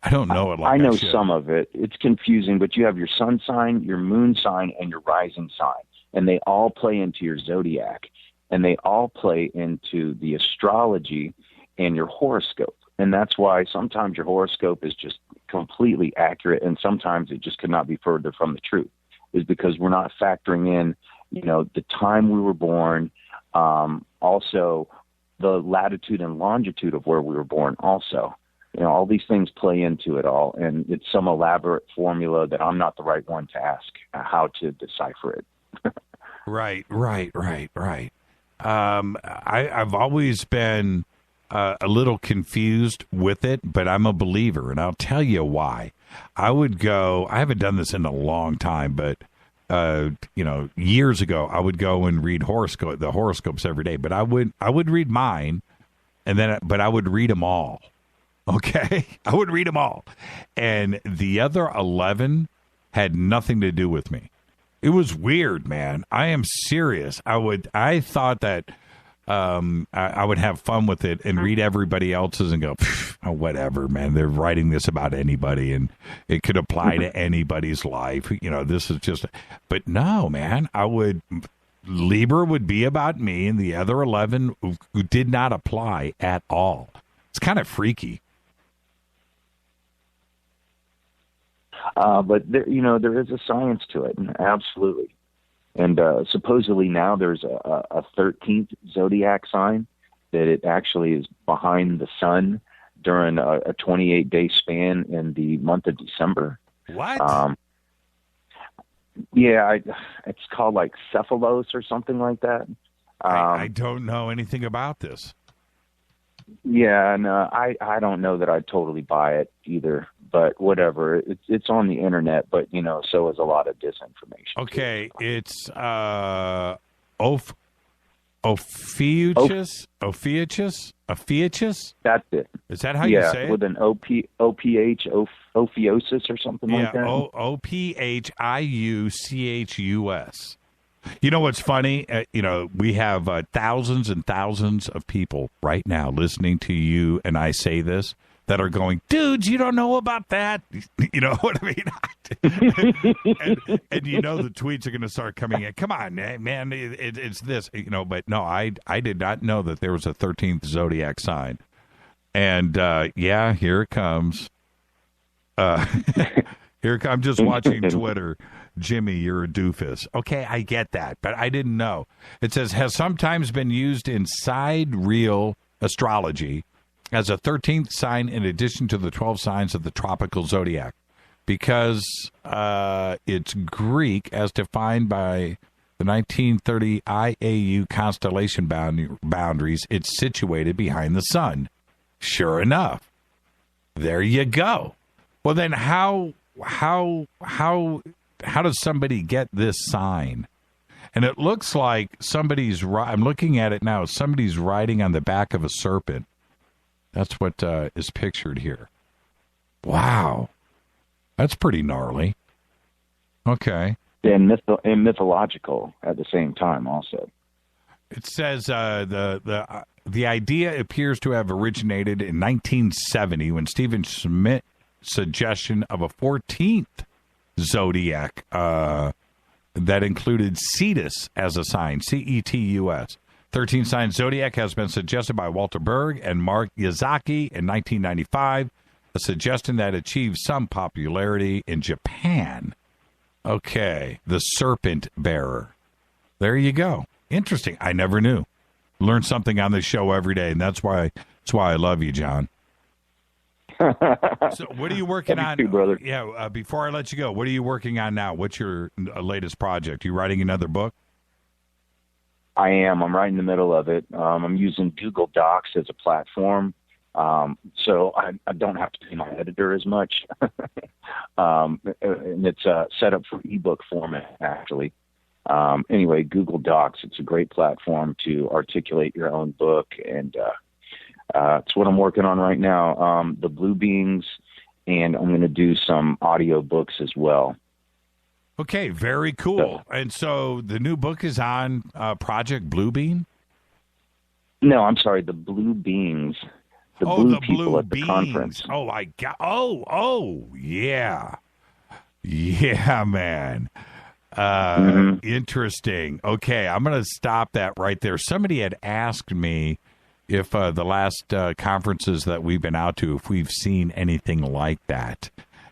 I don't know it like I know should. some of it. It's confusing, but you have your sun sign, your moon sign, and your rising sign. And they all play into your zodiac. And they all play into the astrology and your horoscope. And that's why sometimes your horoscope is just completely accurate, and sometimes it just could not be further from the truth. Is because we're not factoring in, the time we were born, also the latitude and longitude of where we were born also. All these things play into it all, and it's some elaborate formula that I'm not the right one to ask how to decipher it. Right. I've always been a little confused with it, but I'm a believer, and I'll tell you why. I haven't done this in a long time, but years ago, I would go and read the horoscopes every day, but I would read mine, but I would read them all. Okay, I would read them all, and the other 11 had nothing to do with me. It was weird, man. I am serious. I thought that I would have fun with it and read everybody else's and go, oh, whatever, man. They're writing this about anybody, and it could apply to anybody's life. This is just. But no, man. I would Libra would be about me, and the other 11 who did not apply at all. It's kind of freaky. But there is a science to it, absolutely. And supposedly now there's a 13th zodiac sign that it actually is behind the sun during a 28-day span in the month of December. What? Yeah, it's called like Cephalos or something like that. I don't know anything about this. Yeah, and I don't know that I'd totally buy it either. But whatever, it's on the internet. But so is a lot of disinformation. Okay, it's Ophiuchus. That's it. Is that how you say it? With an OPH, ophiosis or something like that. OPHIUCHUS. You know what's funny? We have thousands and thousands of people right now listening to you and I say this that are going, dudes, you don't know about that. You know what I mean? and the tweets are going to start coming in. Come on, man, it's this. But no, I did not know that there was a 13th zodiac sign. And, here it comes. I'm just watching Twitter. Jimmy, you're a doofus. Okay, I get that, but I didn't know. It says, has sometimes been used in sidereal astrology as a 13th sign in addition to the 12 signs of the tropical zodiac. Because it's Greek, as defined by the 1930 IAU constellation boundaries, it's situated behind the sun. Sure enough. There you go. Well, then how does somebody get this sign? And it looks like I'm looking at it now, somebody's riding on the back of a serpent. That's what is pictured here. Wow. That's pretty gnarly. Okay. And mythological at the same time also. It says the idea appears to have originated in 1970 when Stephen Schmidt's suggestion of a 14th zodiac that included Cetus as a sign, Cetus. 13-sign zodiac has been suggested by Walter Berg and Mark Yazaki in 1995, a suggestion that achieved some popularity in Japan. Okay, the serpent bearer. There you go. Interesting. I never knew. Learn something on this show every day, and that's why I love you, John. So what are you working on? Too, brother. Yeah, before I let you go, what are you working on now? What's your latest project? You writing another book? I am. I'm right in the middle of it. I'm using Google Docs as a platform, so I don't have to pay my editor as much. And it's set up for ebook format, actually. Anyway, Google Docs, it's a great platform to articulate your own book, and it's what I'm working on right now. The Blue Beings, and I'm going to do some audio books as well. Okay, very cool. And so the new book is on Project Bluebeam? No, I'm sorry, the Blue Beings. The blue people at the conference. Oh, I got. Oh, yeah. Yeah, man. Interesting. Okay, I'm going to stop that right there. Somebody had asked me if the last conferences that we've been out to, if we've seen anything like that.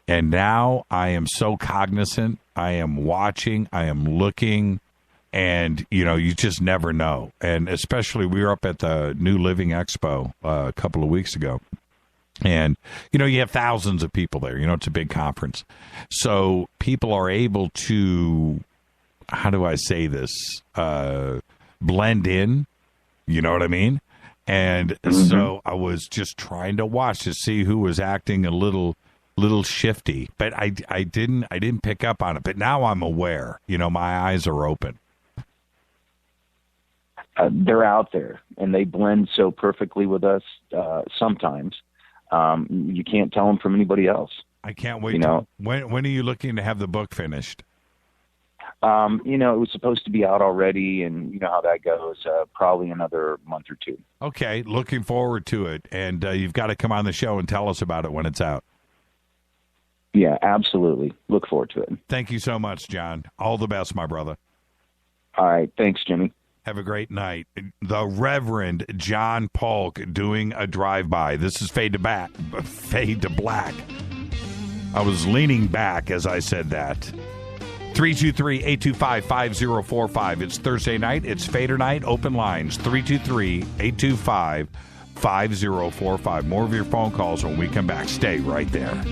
And now I am so cognizant. I am watching. I am looking. And, you just never know. And especially we were up at the New Living Expo a couple of weeks ago. And, you have thousands of people there. It's a big conference. So people are able to, how do I say this, blend in. You know what I mean? And so I was just trying to watch to see who was acting a little shifty, but I didn't pick up on it. But now I'm aware. My eyes are open. They're out there, and they blend so perfectly with us. Sometimes you can't tell them from anybody else. I can't wait. When are you looking to have the book finished? It was supposed to be out already, and you know how that goes. Probably another month or two. Okay, looking forward to it, and you've got to come on the show and tell us about it when it's out. Yeah, absolutely. Look forward to it. Thank you so much, John. All the best, my brother. All right. Thanks, Jimmy. Have a great night. The Reverend John Polk doing a drive-by. This is Fade to Black. I was leaning back as I said that. 323-825-5045. It's Thursday night. It's Fadernight. Open lines. 323-825-5045. More of your phone calls when we come back. Stay right there.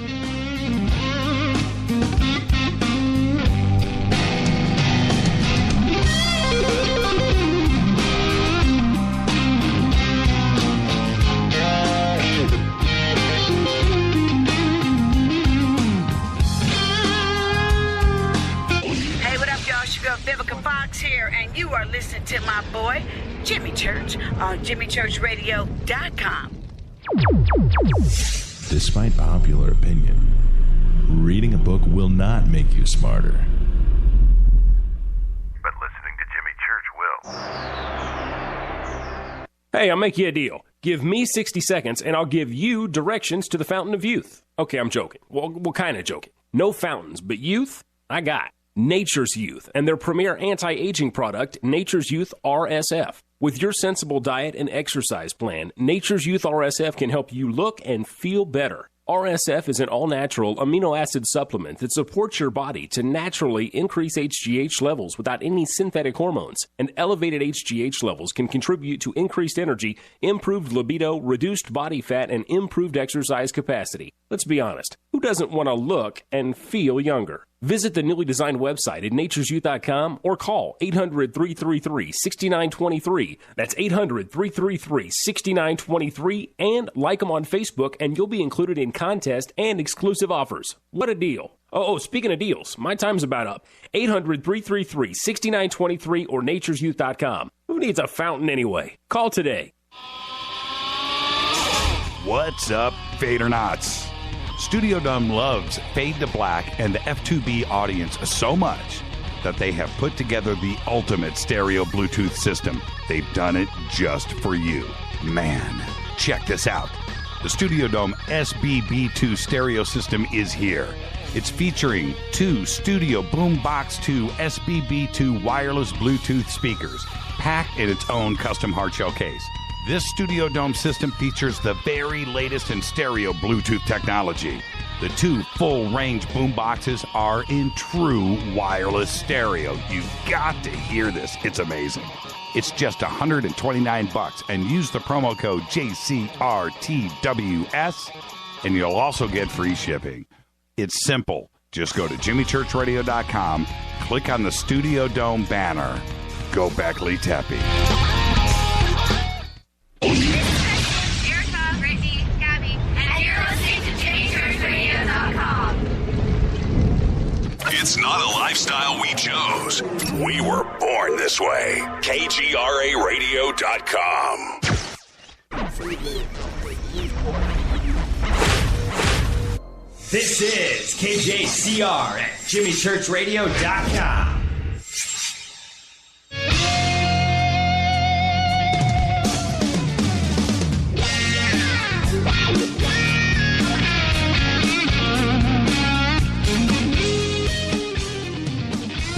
Vivica Fox here, and you are listening to my boy, Jimmy Church, on JimmyChurchRadio.com. Despite popular opinion, reading a book will not make you smarter. But listening to Jimmy Church will. Hey, I'll make you a deal. Give me 60 seconds, and I'll give you directions to the Fountain of Youth. Okay, I'm joking. Well, kind of joking. No fountains, but youth, I got. Nature's Youth and their premier anti-aging product, Nature's Youth RSF. With your sensible diet and exercise plan, Nature's Youth RSF can help you look and feel better. RSF is an all-natural amino acid supplement that supports your body to naturally increase HGH levels without any synthetic hormones. And elevated HGH levels can contribute to increased energy, improved libido, reduced body fat, and improved exercise capacity. Let's be honest, who doesn't want to look and feel younger? Visit the newly designed website at naturesyouth.com or call 800-333-6923. That's 800-333-6923, and like them on Facebook and you'll be included in contest and exclusive offers. What a deal. Oh, speaking of deals, my time's about up. 800-333-6923 or naturesyouth.com. Who needs a fountain anyway? Call today. What's up, Fadernauts? Studio Dome loves Fade to Black and the F2B audience so much that they have put together the ultimate stereo Bluetooth system. They've done it just for you. Man, check this out. The Studio Dome SBB2 stereo system is here. It's featuring 2 Studio Boombox 2 SBB2 wireless Bluetooth speakers, packed in its own custom hardshell case. This Studio Dome system features the very latest in stereo Bluetooth technology. The 2 full-range boomboxes are in true wireless stereo. You've got to hear this. It's amazing. It's just $129, and use the promo code JCRTWS, and you'll also get free shipping. It's simple. Just go to JimmyChurchRadio.com, click on the Studio Dome banner. Go Beckley Tepe. Erica, Brittany, Gabby, and you're listening to JimmyChurchRadio.com. It's not a lifestyle we chose. We were born this way. KGRARadio.com. This is KJCR at JimmyChurchRadio.com.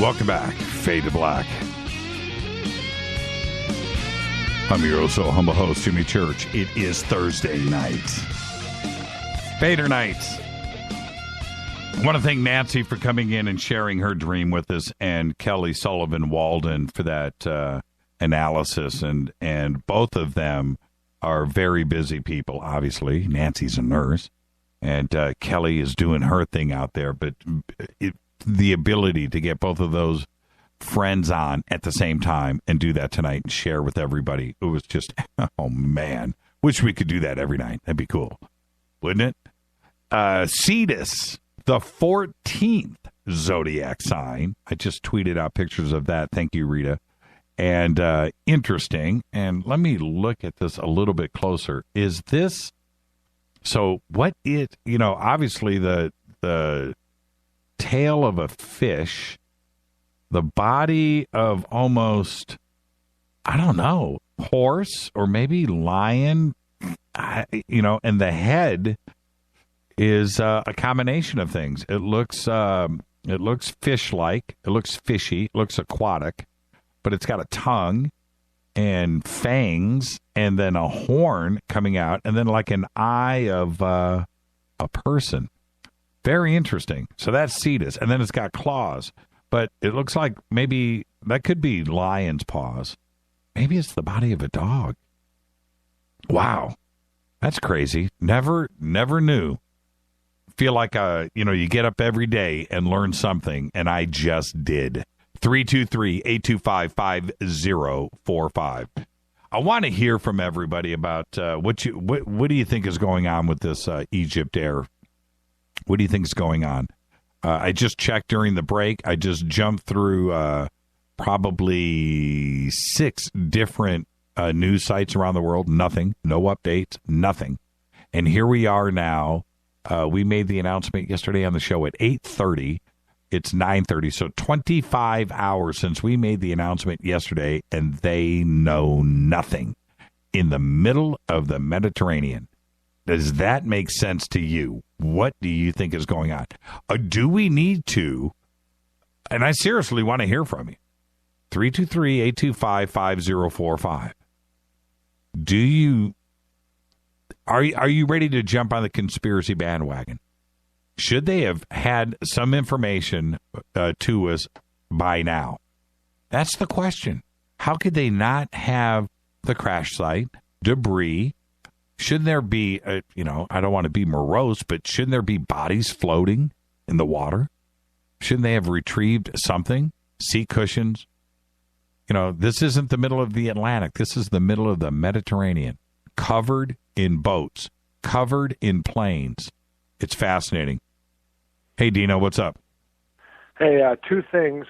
Welcome back, Fade to Black. I'm your so humble host, Jimmy Church. It is Thursday night. Fader night. I want to thank Nancy for coming in and sharing her dream with us, and Kelly Sullivan Walden for that analysis. And both of them are very busy people, obviously. Nancy's a nurse, and Kelly is doing her thing out there. But the ability to get both of those friends on at the same time and do that tonight and share with everybody, it was just, oh, man. Wish we could do that every night. That'd be cool, wouldn't it? Cetus, the 14th zodiac sign. I just tweeted out pictures of that. Thank you, Rita. And interesting. And let me look at this a little bit closer. Is this, so what it, obviously the tail of a fish, the body of almost, I don't know, horse or maybe lion, and the head is a combination of things. It looks fish-like. It looks fishy. It looks aquatic. but it's got a tongue and fangs and then a horn coming out and then like an eye of a person. Very interesting. So that's Cetus. And then it's got claws. But it looks like maybe that could be lion's paws. Maybe it's the body of a dog. Wow. That's crazy. Never knew. Feel like, you get up every day and learn something, and I just did. 323-825-5045. I want to hear from everybody about what do you think is going on with this EgyptAir? What do you think is going on? I just checked during the break. I just jumped through probably 6 different news sites around the world. Nothing. No updates. Nothing. And here we are now. We made the announcement yesterday on the show at 8:30. It's 9:30. So 25 hours since we made the announcement yesterday, and they know nothing. In the middle of the Mediterranean. Does that make sense to you? What do you think is going on? Do we need to, and I seriously want to hear from you, 323-825-5045. Are you ready to jump on the conspiracy bandwagon? Should they have had some information to us by now? That's the question. How could they not have the crash site, debris? Shouldn't there be, I don't want to be morose, but shouldn't there be bodies floating in the water? Shouldn't they have retrieved something? Sea cushions? This isn't the middle of the Atlantic. This is the middle of the Mediterranean, covered in boats, covered in planes. It's fascinating. Hey, Dino, what's up? Hey, 2 things.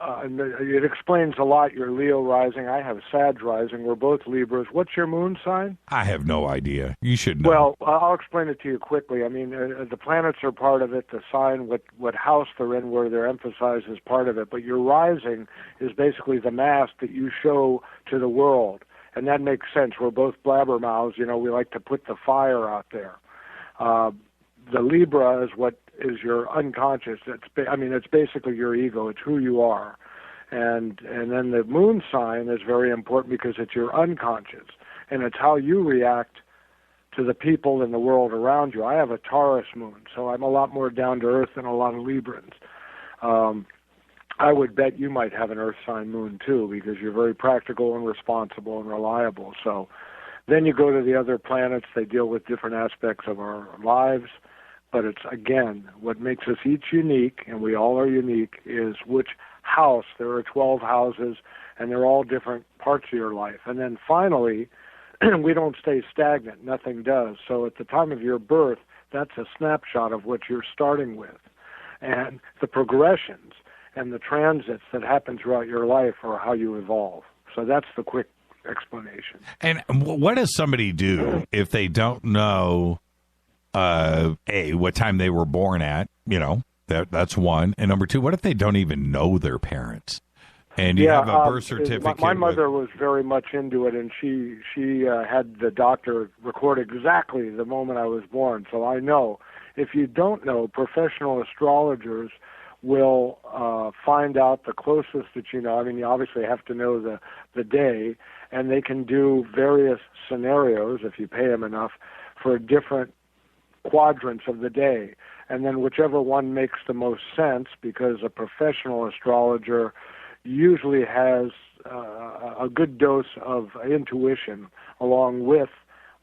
It explains a lot. You're Leo rising. I have Sag rising. We're both Libras. What's your moon sign? I have no idea. You should know. Well, I'll explain it to you quickly. I mean, the planets are part of it. The sign, what house they're in, where they're emphasized, is part of it. But your rising is basically the mask that you show to the world. And that makes sense. We're both blabbermouths. We like to put the fire out there. The Libra is what is your unconscious. It's basically your ego. It's who you are. And then the moon sign is very important because it's your unconscious. And it's how you react to the people in the world around you. I have a Taurus moon, so I'm a lot more down to earth than a lot of Librans. I would bet you might have an earth sign moon too, because you're very practical and responsible and reliable. So then you go to the other planets. They deal with different aspects of our lives. But it's, again, what makes us each unique, and we all are unique, is which house. There are 12 houses, and they're all different parts of your life. And then finally, we don't stay stagnant. Nothing does. So at the time of your birth, that's a snapshot of what you're starting with. And the progressions and the transits that happen throughout your life are how you evolve. So that's the quick explanation. And what does somebody do if they don't know... what time they were born at, that's one. And number 2, what if they don't even know their parents? And you have a birth certificate. My mother was very much into it, and she had the doctor record exactly the moment I was born. So I know. If you don't know, professional astrologers will find out the closest that you know. I mean, you obviously have to know the day, and they can do various scenarios, if you pay them enough, for different quadrants of the day, and then whichever one makes the most sense, because a professional astrologer usually has a good dose of intuition along with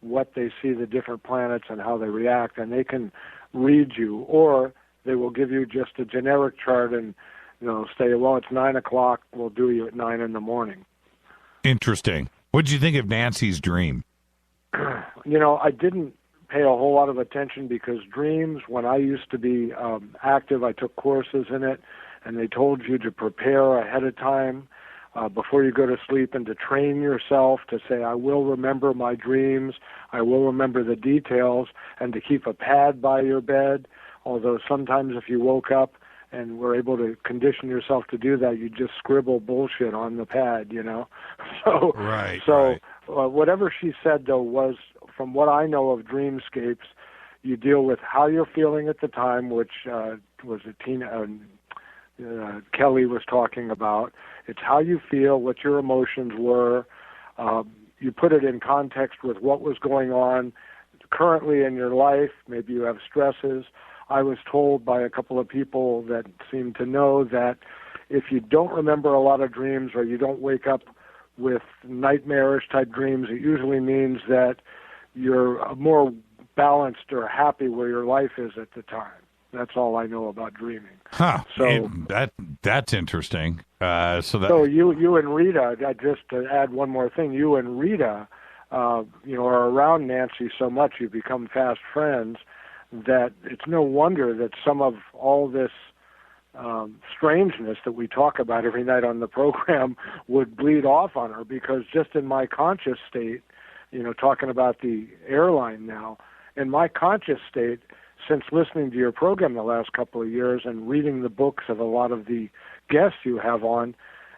what they see the different planets and how they react, and they can read you, or they will give you just a generic chart and say, well, it's 9 o'clock, we'll do you at 9 in the morning. Interesting. What did you think of Nancy's dream? I didn't pay a whole lot of attention, because dreams, when I used to be active, I took courses in it, and they told you to prepare ahead of time before you go to sleep, and to train yourself to say, I will remember my dreams, I will remember the details, and to keep a pad by your bed. Although sometimes if you woke up and were able to condition yourself to do that, you just scribble bullshit on the pad, So, right. Whatever she said, though, was, from what I know of dreamscapes, you deal with how you're feeling at the time, which was Kelly was talking about. It's how you feel, what your emotions were. You put it in context with what was going on currently in your life. Maybe you have stresses. I was told by a couple of people that seem to know that if you don't remember a lot of dreams or you don't wake up with nightmarish type dreams, it usually means that you're more balanced or happy where your life is at the time. That's all I know about dreaming. Huh. So that's interesting. So you and Rita, just to add one more thing, you and Rita, are around Nancy so much, you become fast friends, that it's no wonder that some of all this strangeness that we talk about every night on the program would bleed off on her, because just in my conscious state, talking about the airline now, in my conscious state, since listening to your program the last couple of years and reading the books of a lot of the guests you have on,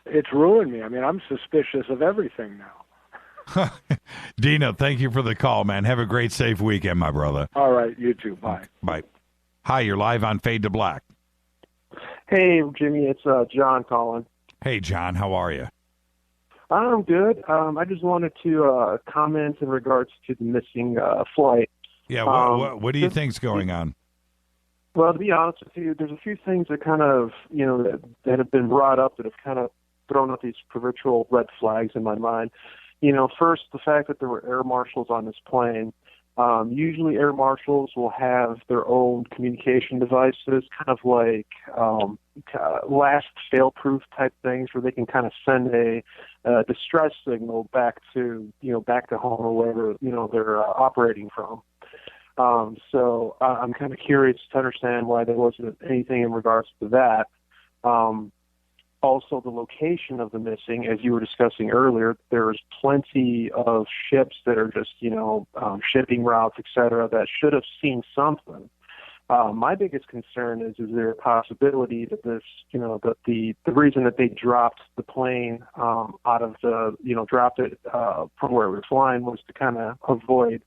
it's ruined me. I mean, I'm suspicious of everything now. Dino, thank you for the call, man. Have a great, safe weekend, my brother. All right, you too. Bye. Bye. Hi, you're live on Fade to Black. Hey, Jimmy, it's John calling. Hey, John, how are you? I'm good. I just wanted to comment in regards to the missing flight. Yeah, what do you think's going on? Well, to be honest with you, there's a few things that kind of, that have been brought up that have kind of thrown up these proverbial red flags in my mind. First, the fact that there were air marshals on this plane. Usually air marshals will have their own communication devices, kind of like last fail-proof type things, where they can kind of send a distress signal back to home or wherever, they're operating from. So I'm kind of curious to understand why there wasn't anything in regards to that. Also, the location of the missing, as you were discussing earlier, there's plenty of ships that are just, shipping routes, et cetera, that should have seen something. My biggest concern is there a possibility that this, that the reason that they dropped the plane out of the, dropped it from where it was flying was to kind of avoid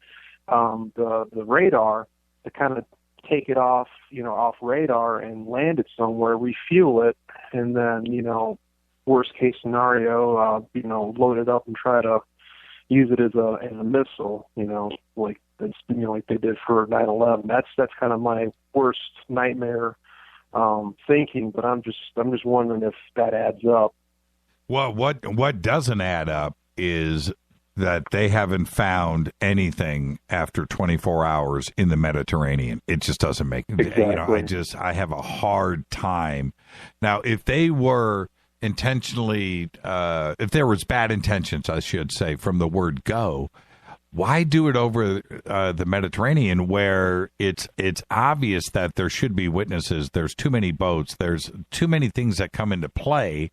the radar, to kind of take it off, off radar and land it somewhere, refuel it, and then, worst case scenario, load it up and try to use it as a missile, like they did for 9/11. That's kind of my worst nightmare thinking. But I'm just wondering if that adds up. Well, what doesn't add up is that they haven't found anything after 24 hours in the Mediterranean. It just doesn't make, exactly. I have a hard time. Now, if they were intentionally, if there was bad intentions, I should say, from the word go, why do it over the Mediterranean, where it's obvious that there should be witnesses? There's too many boats. There's too many things that come into play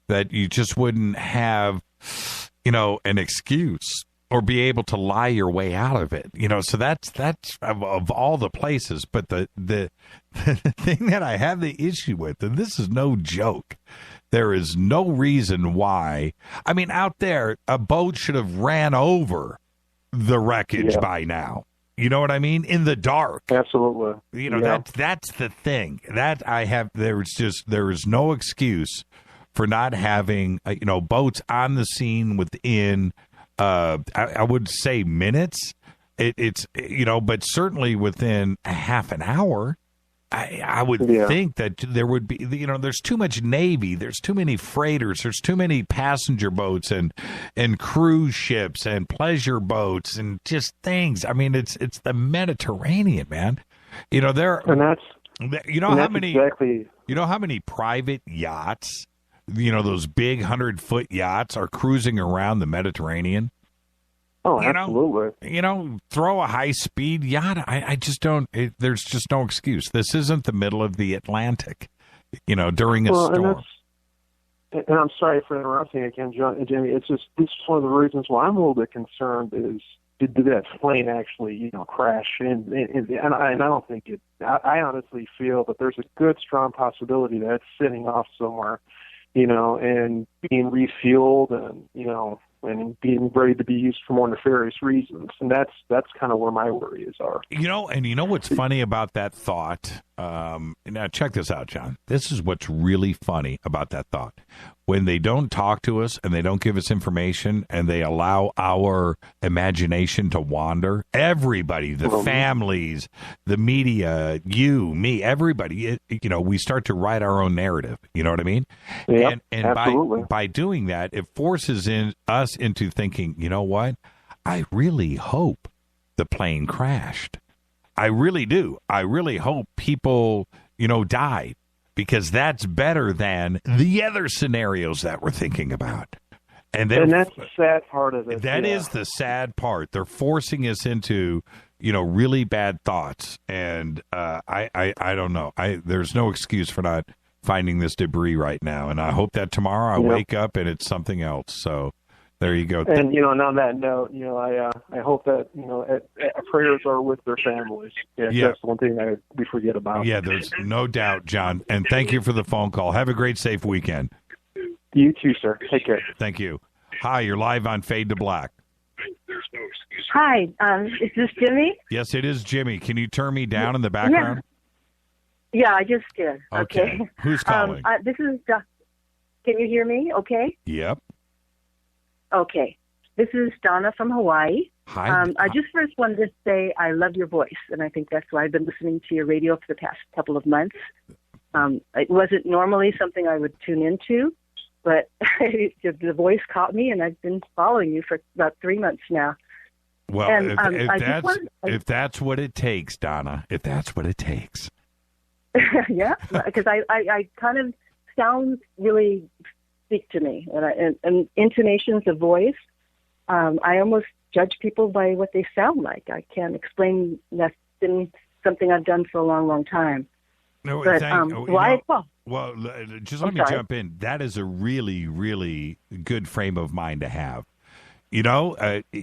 that you just wouldn't have, an excuse or be able to lie your way out of it. So that's of all the places. But the thing that I have the issue with, and this is no joke, there is no reason why. I mean, out there, a boat should have ran over the wreckage by now. You know what I mean? In the dark. Absolutely. That's the thing. That I have, there is no excuse for not having, boats on the scene within, I would say minutes. It's but certainly within a half an hour. I would think that there would be, there's too much Navy, there's too many freighters, there's too many passenger boats and cruise ships and pleasure boats and just things. I mean, it's the Mediterranean, man. How many private yachts, those big 100-foot yachts are cruising around the Mediterranean? Oh, absolutely. Throw a high-speed yacht. I just don't. There's just no excuse. This isn't the middle of the Atlantic, during a storm. And I'm sorry for interrupting again, Jimmy. It's just, this is one of the reasons why I'm a little bit concerned is, did that plane actually, crash? And I don't think it. I honestly feel that there's a good, strong possibility that it's sitting off somewhere, and being refueled and, and being ready to be used for more nefarious reasons. And that's kind of where my worries are. You know what's funny about that thought? Now, check this out, John. This is what's really funny about that thought. When they don't talk to us and they don't give us information and they allow our imagination to wander, everybody, the families, the media, you, me, everybody, we start to write our own narrative. You know what I mean? Yep, and absolutely. by doing that, it forces us into thinking, you know what? I really hope the plane crashed. I really do. I really hope people, died, because that's better than the other scenarios that we're thinking about. And that's the sad part of it. That is the sad part. They're forcing us into, really bad thoughts. And I don't know. There's no excuse for not finding this debris right now. And I hope that tomorrow I wake up and it's something else. So there you go. And, and on that note, I hope that, prayers are with their families. Yeah. That's one thing we forget about. Yeah, there's no doubt, John. And thank you for the phone call. Have a great, safe weekend. You too, sir. Take care. Thank you. Hi, you're live on Fade to Black. Hi, is this Jimmy? Yes, it is Jimmy. Can you turn me down in the background? Yeah, I just did. Okay. Who's calling? This is. Can you hear me? Okay. Yep. Okay. This is Donna from Hawaii. Hi. I just first wanted to say I love your voice, and I think that's why I've been listening to your radio for the past couple of months. It wasn't normally something I would tune into, but the voice caught me, and I've been following you for about 3 months now. Well, and, if that's what it takes, Donna, if that's what it takes. Yeah, because I kind of sounds really speak to me, and intonations of voice. I almost judge people by what they sound like. I can't explain. That's been something I've done for a long, long time. No, but, well, just let me jump in. That is a really, really good frame of mind to have.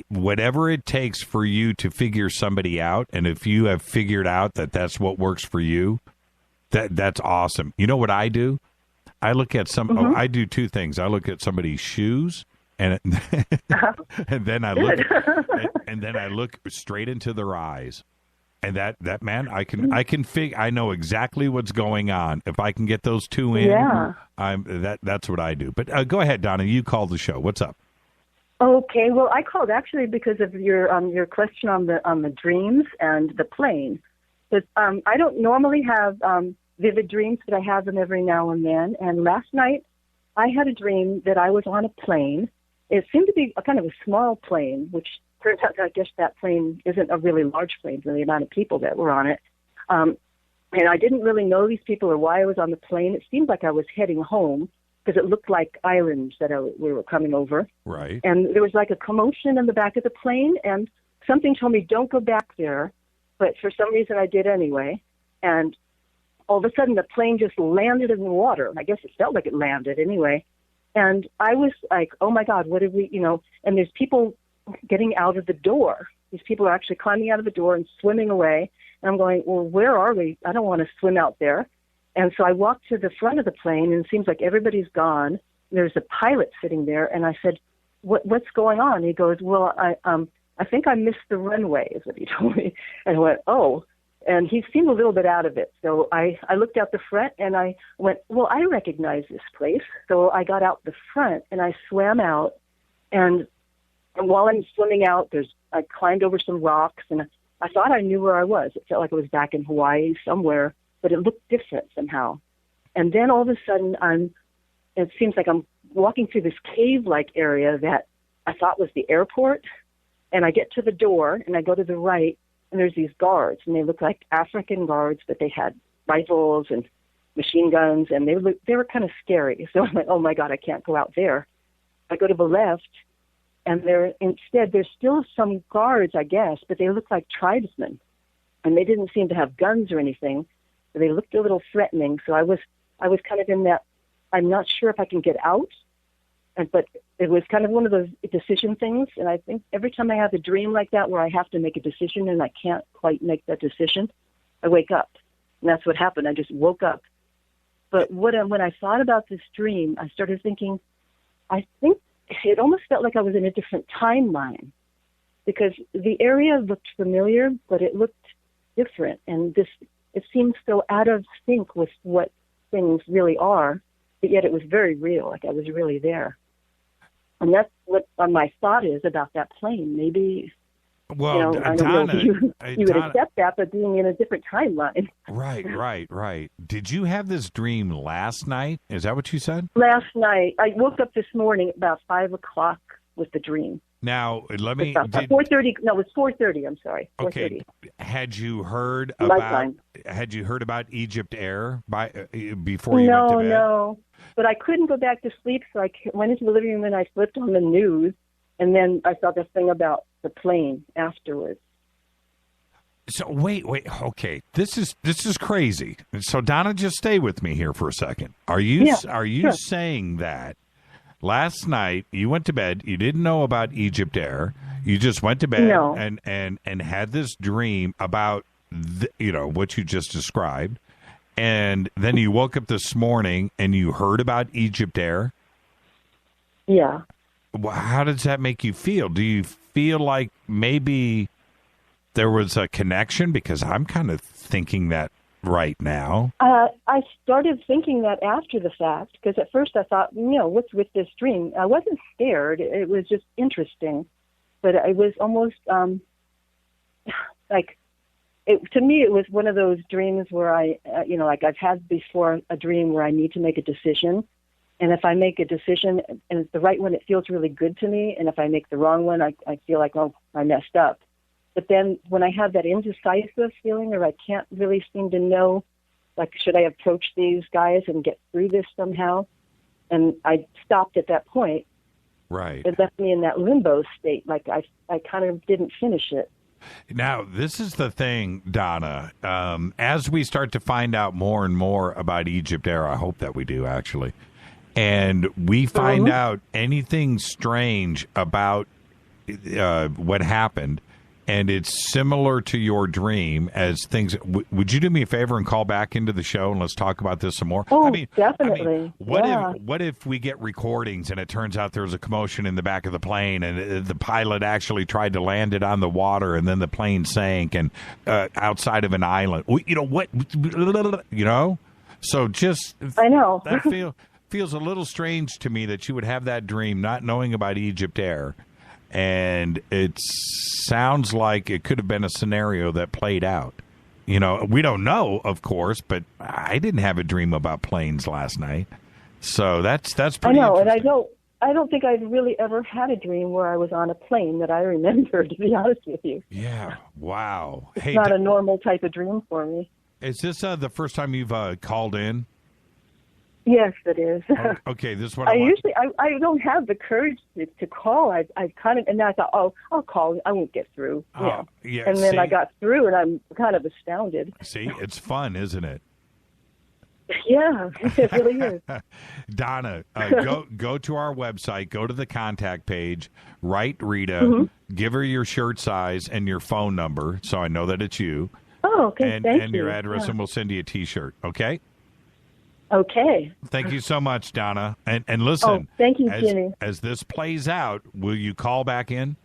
Whatever it takes for you to figure somebody out, and if you have figured out that that's what works for you, that's awesome. You know what I do? I look at I do two things. I look at somebody's shoes, and and then I look and then I look straight into their eyes. And that man, I know exactly what's going on. If I can get those two in, that's what I do. But go ahead, Donna. You called the show. What's up? Okay. Well, I called actually because of your question on the dreams and the plane. But I don't normally have vivid dreams, but I have them every now and then. And last night, I had a dream that I was on a plane. It seemed to be a kind of a small plane, which turns out, I guess that plane isn't a really large plane for the amount of people that were on it. And I didn't really know these people or why I was on the plane. It seemed like I was heading home because it looked like islands that we were coming over. Right. And there was like a commotion in the back of the plane, and something told me, don't go back there. But for some reason, I did anyway. And all of a sudden, the plane just landed in the water. I guess it felt like it landed anyway. And I was like, oh, my God, what did we, and there's people getting out of the door. These people are actually climbing out of the door and swimming away. And I'm going, well, where are we? I don't want to swim out there. And so I walked to the front of the plane, and it seems like everybody's gone. There's a pilot sitting there, and I said, what's going on? He goes, well, I think I missed the runway, is what he told me. And I went, oh. And he seemed a little bit out of it. So I looked out the front, and I went, well, I recognize this place. So I got out the front, and I swam out. And while I'm swimming out, I climbed over some rocks, and I thought I knew where I was. It felt like I was back in Hawaii somewhere, but it looked different somehow. And then all of a sudden, it seems like I'm walking through this cave-like area that I thought was the airport. And I get to the door, and I go to the right, and there's these guards, and they look like African guards, but they had rifles and machine guns, and they were kind of scary. So I'm like, oh, my God, I can't go out there. I go to the left, and there's still some guards, I guess, but they look like tribesmen, and they didn't seem to have guns or anything. They looked a little threatening, so I was kind of in that, I'm not sure if I can get out, but it was kind of one of those decision things, and I think every time I have a dream like that where I have to make a decision and I can't quite make that decision, I wake up, and that's what happened. I just woke up. But when I thought about this dream, I started thinking, I think it almost felt like I was in a different timeline, because the area looked familiar, but it looked different. And it seemed so out of sync with what things really are, but yet it was very real, like I was really there. And that's what my thought is about that plane. Maybe, well, I don't know if you would accept that, but being in a different timeline. Right. Did you have this dream last night? Is that what you said? Last night. I woke up this morning at about 5 o'clock with the dream. Now, let me... 4:30. No, it was 4:30. I'm sorry. 4:30. Okay. Had you heard about EgyptAir before you went to bed? No. But I couldn't go back to sleep, so I went into the living room and I flipped on the news, and then I saw this thing about the plane afterwards. So wait. Okay, this is crazy. So Donna, just stay with me here for a second. Are you sure. saying that last night you went to bed, you didn't know about EgyptAir, you just went to bed and had this dream about what you just described, and then you woke up this morning and you heard about EgyptAir? Yeah. Well, how does that make you feel? Do you feel like maybe there was a connection? Because I'm kind of thinking that right now. I started thinking that after the fact, because at first I thought, what's with this dream? I wasn't scared. It was just interesting. But it was almost to me, it was one of those dreams where like I've had before a dream where I need to make a decision. And if I make a decision and it's the right one, it feels really good to me. And if I make the wrong one, I feel like, I messed up. But then when I have that indecisive feeling, or I can't really seem to know, like, should I approach these guys and get through this somehow? And I stopped at that point. Right. It left me in that limbo state. Like I kind of didn't finish it. Now, this is the thing, Donna. As we start to find out more and more about EgyptAir, I hope that we do, actually, and we find out anything strange about what happened, and it's similar to your dream as things. Would you do me a favor and call back into the show and let's talk about this some more? Oh, definitely. What if we get recordings and it turns out there was a commotion in the back of the plane and the pilot actually tried to land it on the water and then the plane sank and outside of an island? So just I know that feels a little strange to me that you would have that dream not knowing about EgyptAir. And it sounds like it could have been a scenario that played out. We don't know, of course, but I didn't have a dream about planes last night. So that's pretty interesting. And I don't think I've really ever had a dream where I was on a plane that I remember, to be honest with you. Yeah. Wow. It's not a normal type of dream for me. Is this the first time you've called in? Yes, it is. Okay, this is what I usually I don't have the courage to call. I kind of, and then I thought, I'll call. I won't get through. Yeah. And then I got through, and I'm kind of astounded. See, it's fun, isn't it? Yeah, it really is. Donna, go to our website, go to the contact page, write Rita, give her your shirt size and your phone number, so I know that it's you. Oh, okay. Thank you. And your address, and we'll send you a T-shirt. Okay. Okay. Thank you so much, Donna. And listen. Thank you, Jimmy. As this plays out, will you call back in?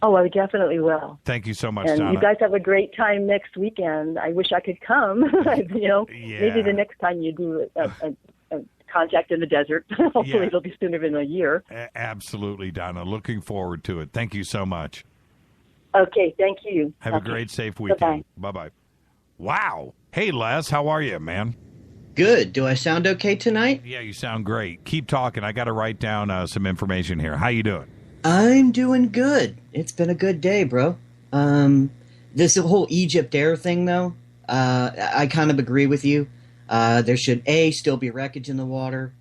Oh, I definitely will. Thank you so much, and Donna. You guys have a great time next weekend. I wish I could come. Maybe the next time you do a contact in the desert. Hopefully it'll be sooner than a year. Absolutely, Donna. Looking forward to it. Thank you so much. Okay, thank you. Have a great, safe weekend. Bye-bye. Wow. Hey, Les, how are you, man? Good. Do I sound okay tonight? Yeah, you sound great. Keep talking. I got to write down some information here. How you doing? I'm doing good. It's been a good day, bro. This whole EgyptAir thing, though, I kind of agree with you. There should, still be wreckage in the water,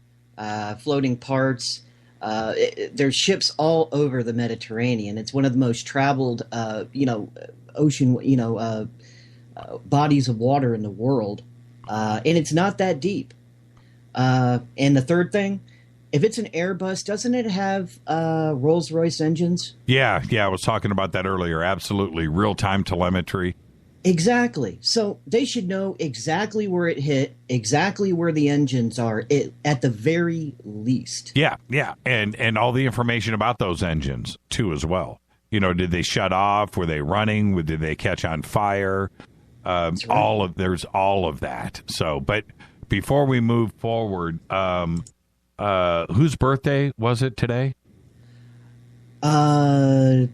floating parts. There's ships all over the Mediterranean. It's one of the most traveled, ocean, bodies of water in the world. And it's not that deep. And the third thing, if it's an Airbus, doesn't it have Rolls-Royce engines? Yeah, I was talking about that earlier. Absolutely. Real-time telemetry. Exactly. So they should know exactly where it hit, exactly where the engines are, at the very least. Yeah, and all the information about those engines too, as well. You know, did they shut off? Were they running? Did they catch on fire? Right. There's all of that. So, but before we move forward, whose birthday was it today? Donna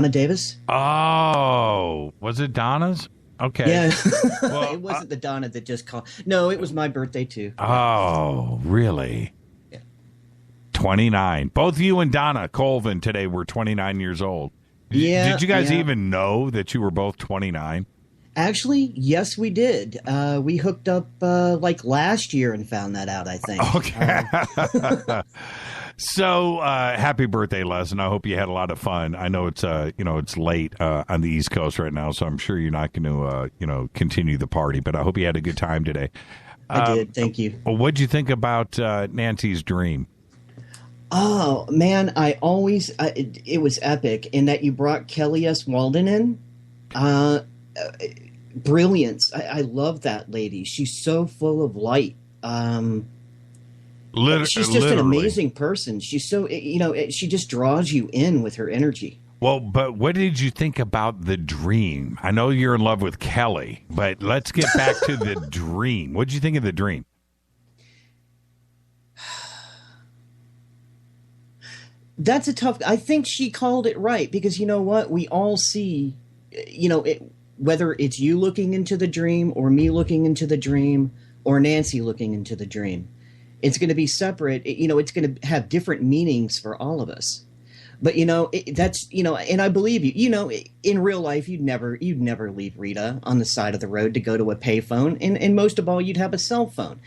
Davis. Oh, was it Donna's? Okay. Yeah. Well, it wasn't the Donna that just called. No, it was my birthday too. Oh, really? Yeah. 29. Both you and Donna Colvin today were 29 years old. Yeah. Did you guys even know that you were both 29? Actually, yes, we did. We hooked up like last year and found that out, I think. Okay. So, happy birthday, Les, and I hope you had a lot of fun. I know it's it's late on the East Coast right now, so I'm sure you're not going to continue the party, but I hope you had a good time today. I did. Thank you. What'd you think about Nancy's dream? Oh, man, it was epic in that you brought Kelly S. Walden in. Brilliance. I love that lady. She's so full of light. She's just an amazing person. She's so, she just draws you in with her energy. Well, but what did you think about the dream? I know you're in love with Kelly, but let's get back to the dream. What did you think of the dream? That's a tough. I think she called it right because you know what? We all see, whether it's you looking into the dream or me looking into the dream or Nancy looking into the dream. It's going to be separate. It's going to have different meanings for all of us. But, that's, and I believe you, in real life, you'd never leave Rita on the side of the road to go to a payphone. And most of all, you'd have a cell phone.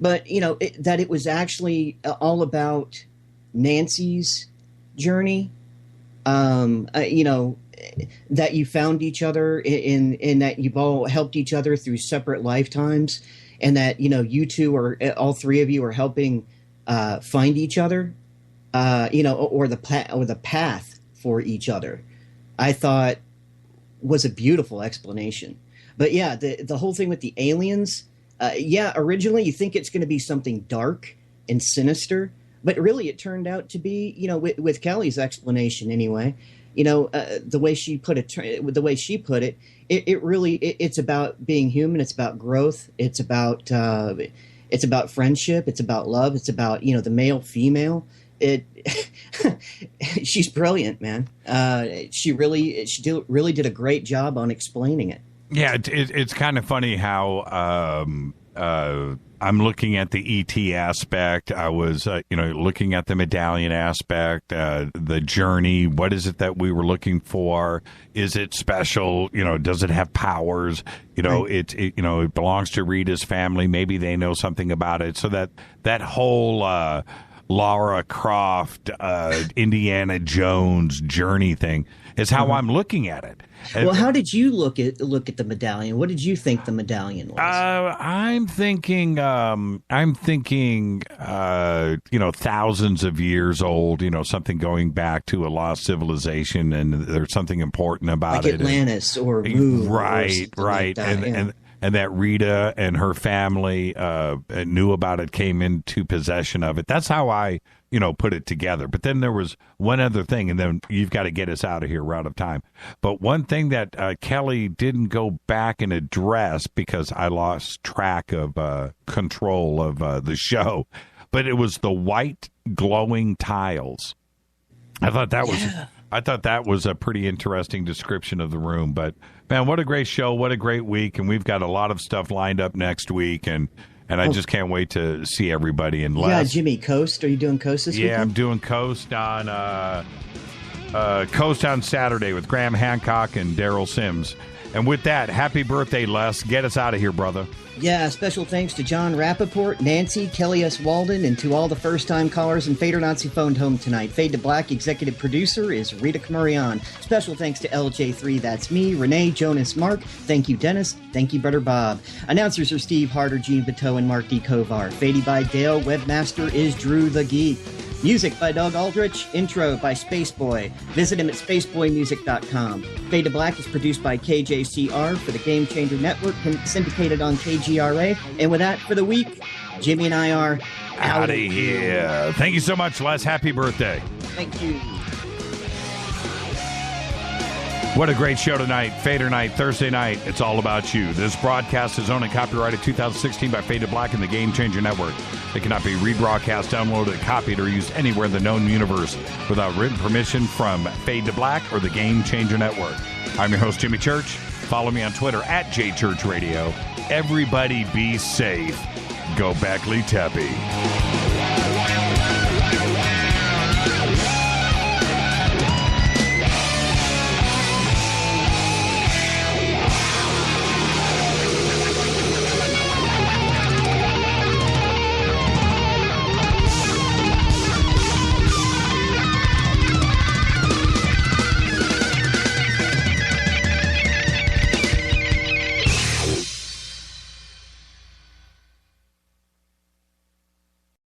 But, that it was actually all about Nancy's journey, that you found each other in that you've all helped each other through separate lifetimes. And that, you two all three of you are helping find each other, or the path for each other, I thought was a beautiful explanation. But yeah, the whole thing with the aliens, originally you think it's going to be something dark and sinister, but really it turned out to be, with Kelly's explanation anyway, the way she put it, it really it's about being human. It's about growth. It's about friendship. It's about love. It's about the male female. She's brilliant, man. She really did a great job on explaining it. Yeah, it's kind of funny how I'm looking at the ET aspect. I was, looking at the medallion aspect, the journey. What is it that we were looking for? Is it special? Does it have powers? Right. It belongs to Rita's family. Maybe they know something about it. So that whole Lara Croft, Indiana Jones journey thing is how I'm looking at it. Well, how did you look at the medallion? What did you think the medallion was? I'm thinking, thousands of years old. Something going back to a lost civilization, and there's something important about like it. Atlantis or Mu, right. Like that, and that Rita and her family knew about it, came into possession of it. That's how I, put it together. But then there was one other thing, and then you've got to get us out of here. We're out of time. But one thing that Kelly didn't go back and address because I lost track of control of the show, but it was the white glowing tiles. I thought that was a pretty interesting description of the room. But man, what a great show! What a great week! And we've got a lot of stuff lined up next week, and I just can't wait to see everybody. And yeah, Jimmy, Coast. Are you doing Coast this weekend? Yeah, I'm doing Coast on Saturday with Graham Hancock and Daryl Sims. And with that, happy birthday, Les. Get us out of here, brother. Yeah, special thanks to Jon Rappoport, Nancy, Kelly S. Walden, and to all the first-time callers and Fader Nazi phoned home tonight. Fade to Black executive producer is Rita Kamarian. Special thanks to LJ3, that's me, Renee, Jonas, Mark. Thank you, Dennis. Thank you, Brother Bob. Announcers are Steve Harder, Gene Bateau, and Mark D. Kovar. Fadey by Dale. Webmaster is Drew the Geek. Music by Doug Aldrich. Intro by Spaceboy. Visit him at spaceboymusic.com. Fade to Black is produced by KJCR for the Game Changer Network and syndicated on KGRA. And with that, for the week, Jimmy and I are out of here. Thank you so much, Les. Happy birthday. Thank you. What a great show tonight. Fadernight, Thursday night. It's all about you. This broadcast is owned and copyrighted 2016 by Fade to Black and the Game Changer Network. It cannot be rebroadcast, downloaded, copied, or used anywhere in the known universe without written permission from Fade to Black or the Game Changer Network. I'm your host, Jimmy Church. Follow me on Twitter at JChurchRadio. Everybody be safe. Go Beckley Teppy.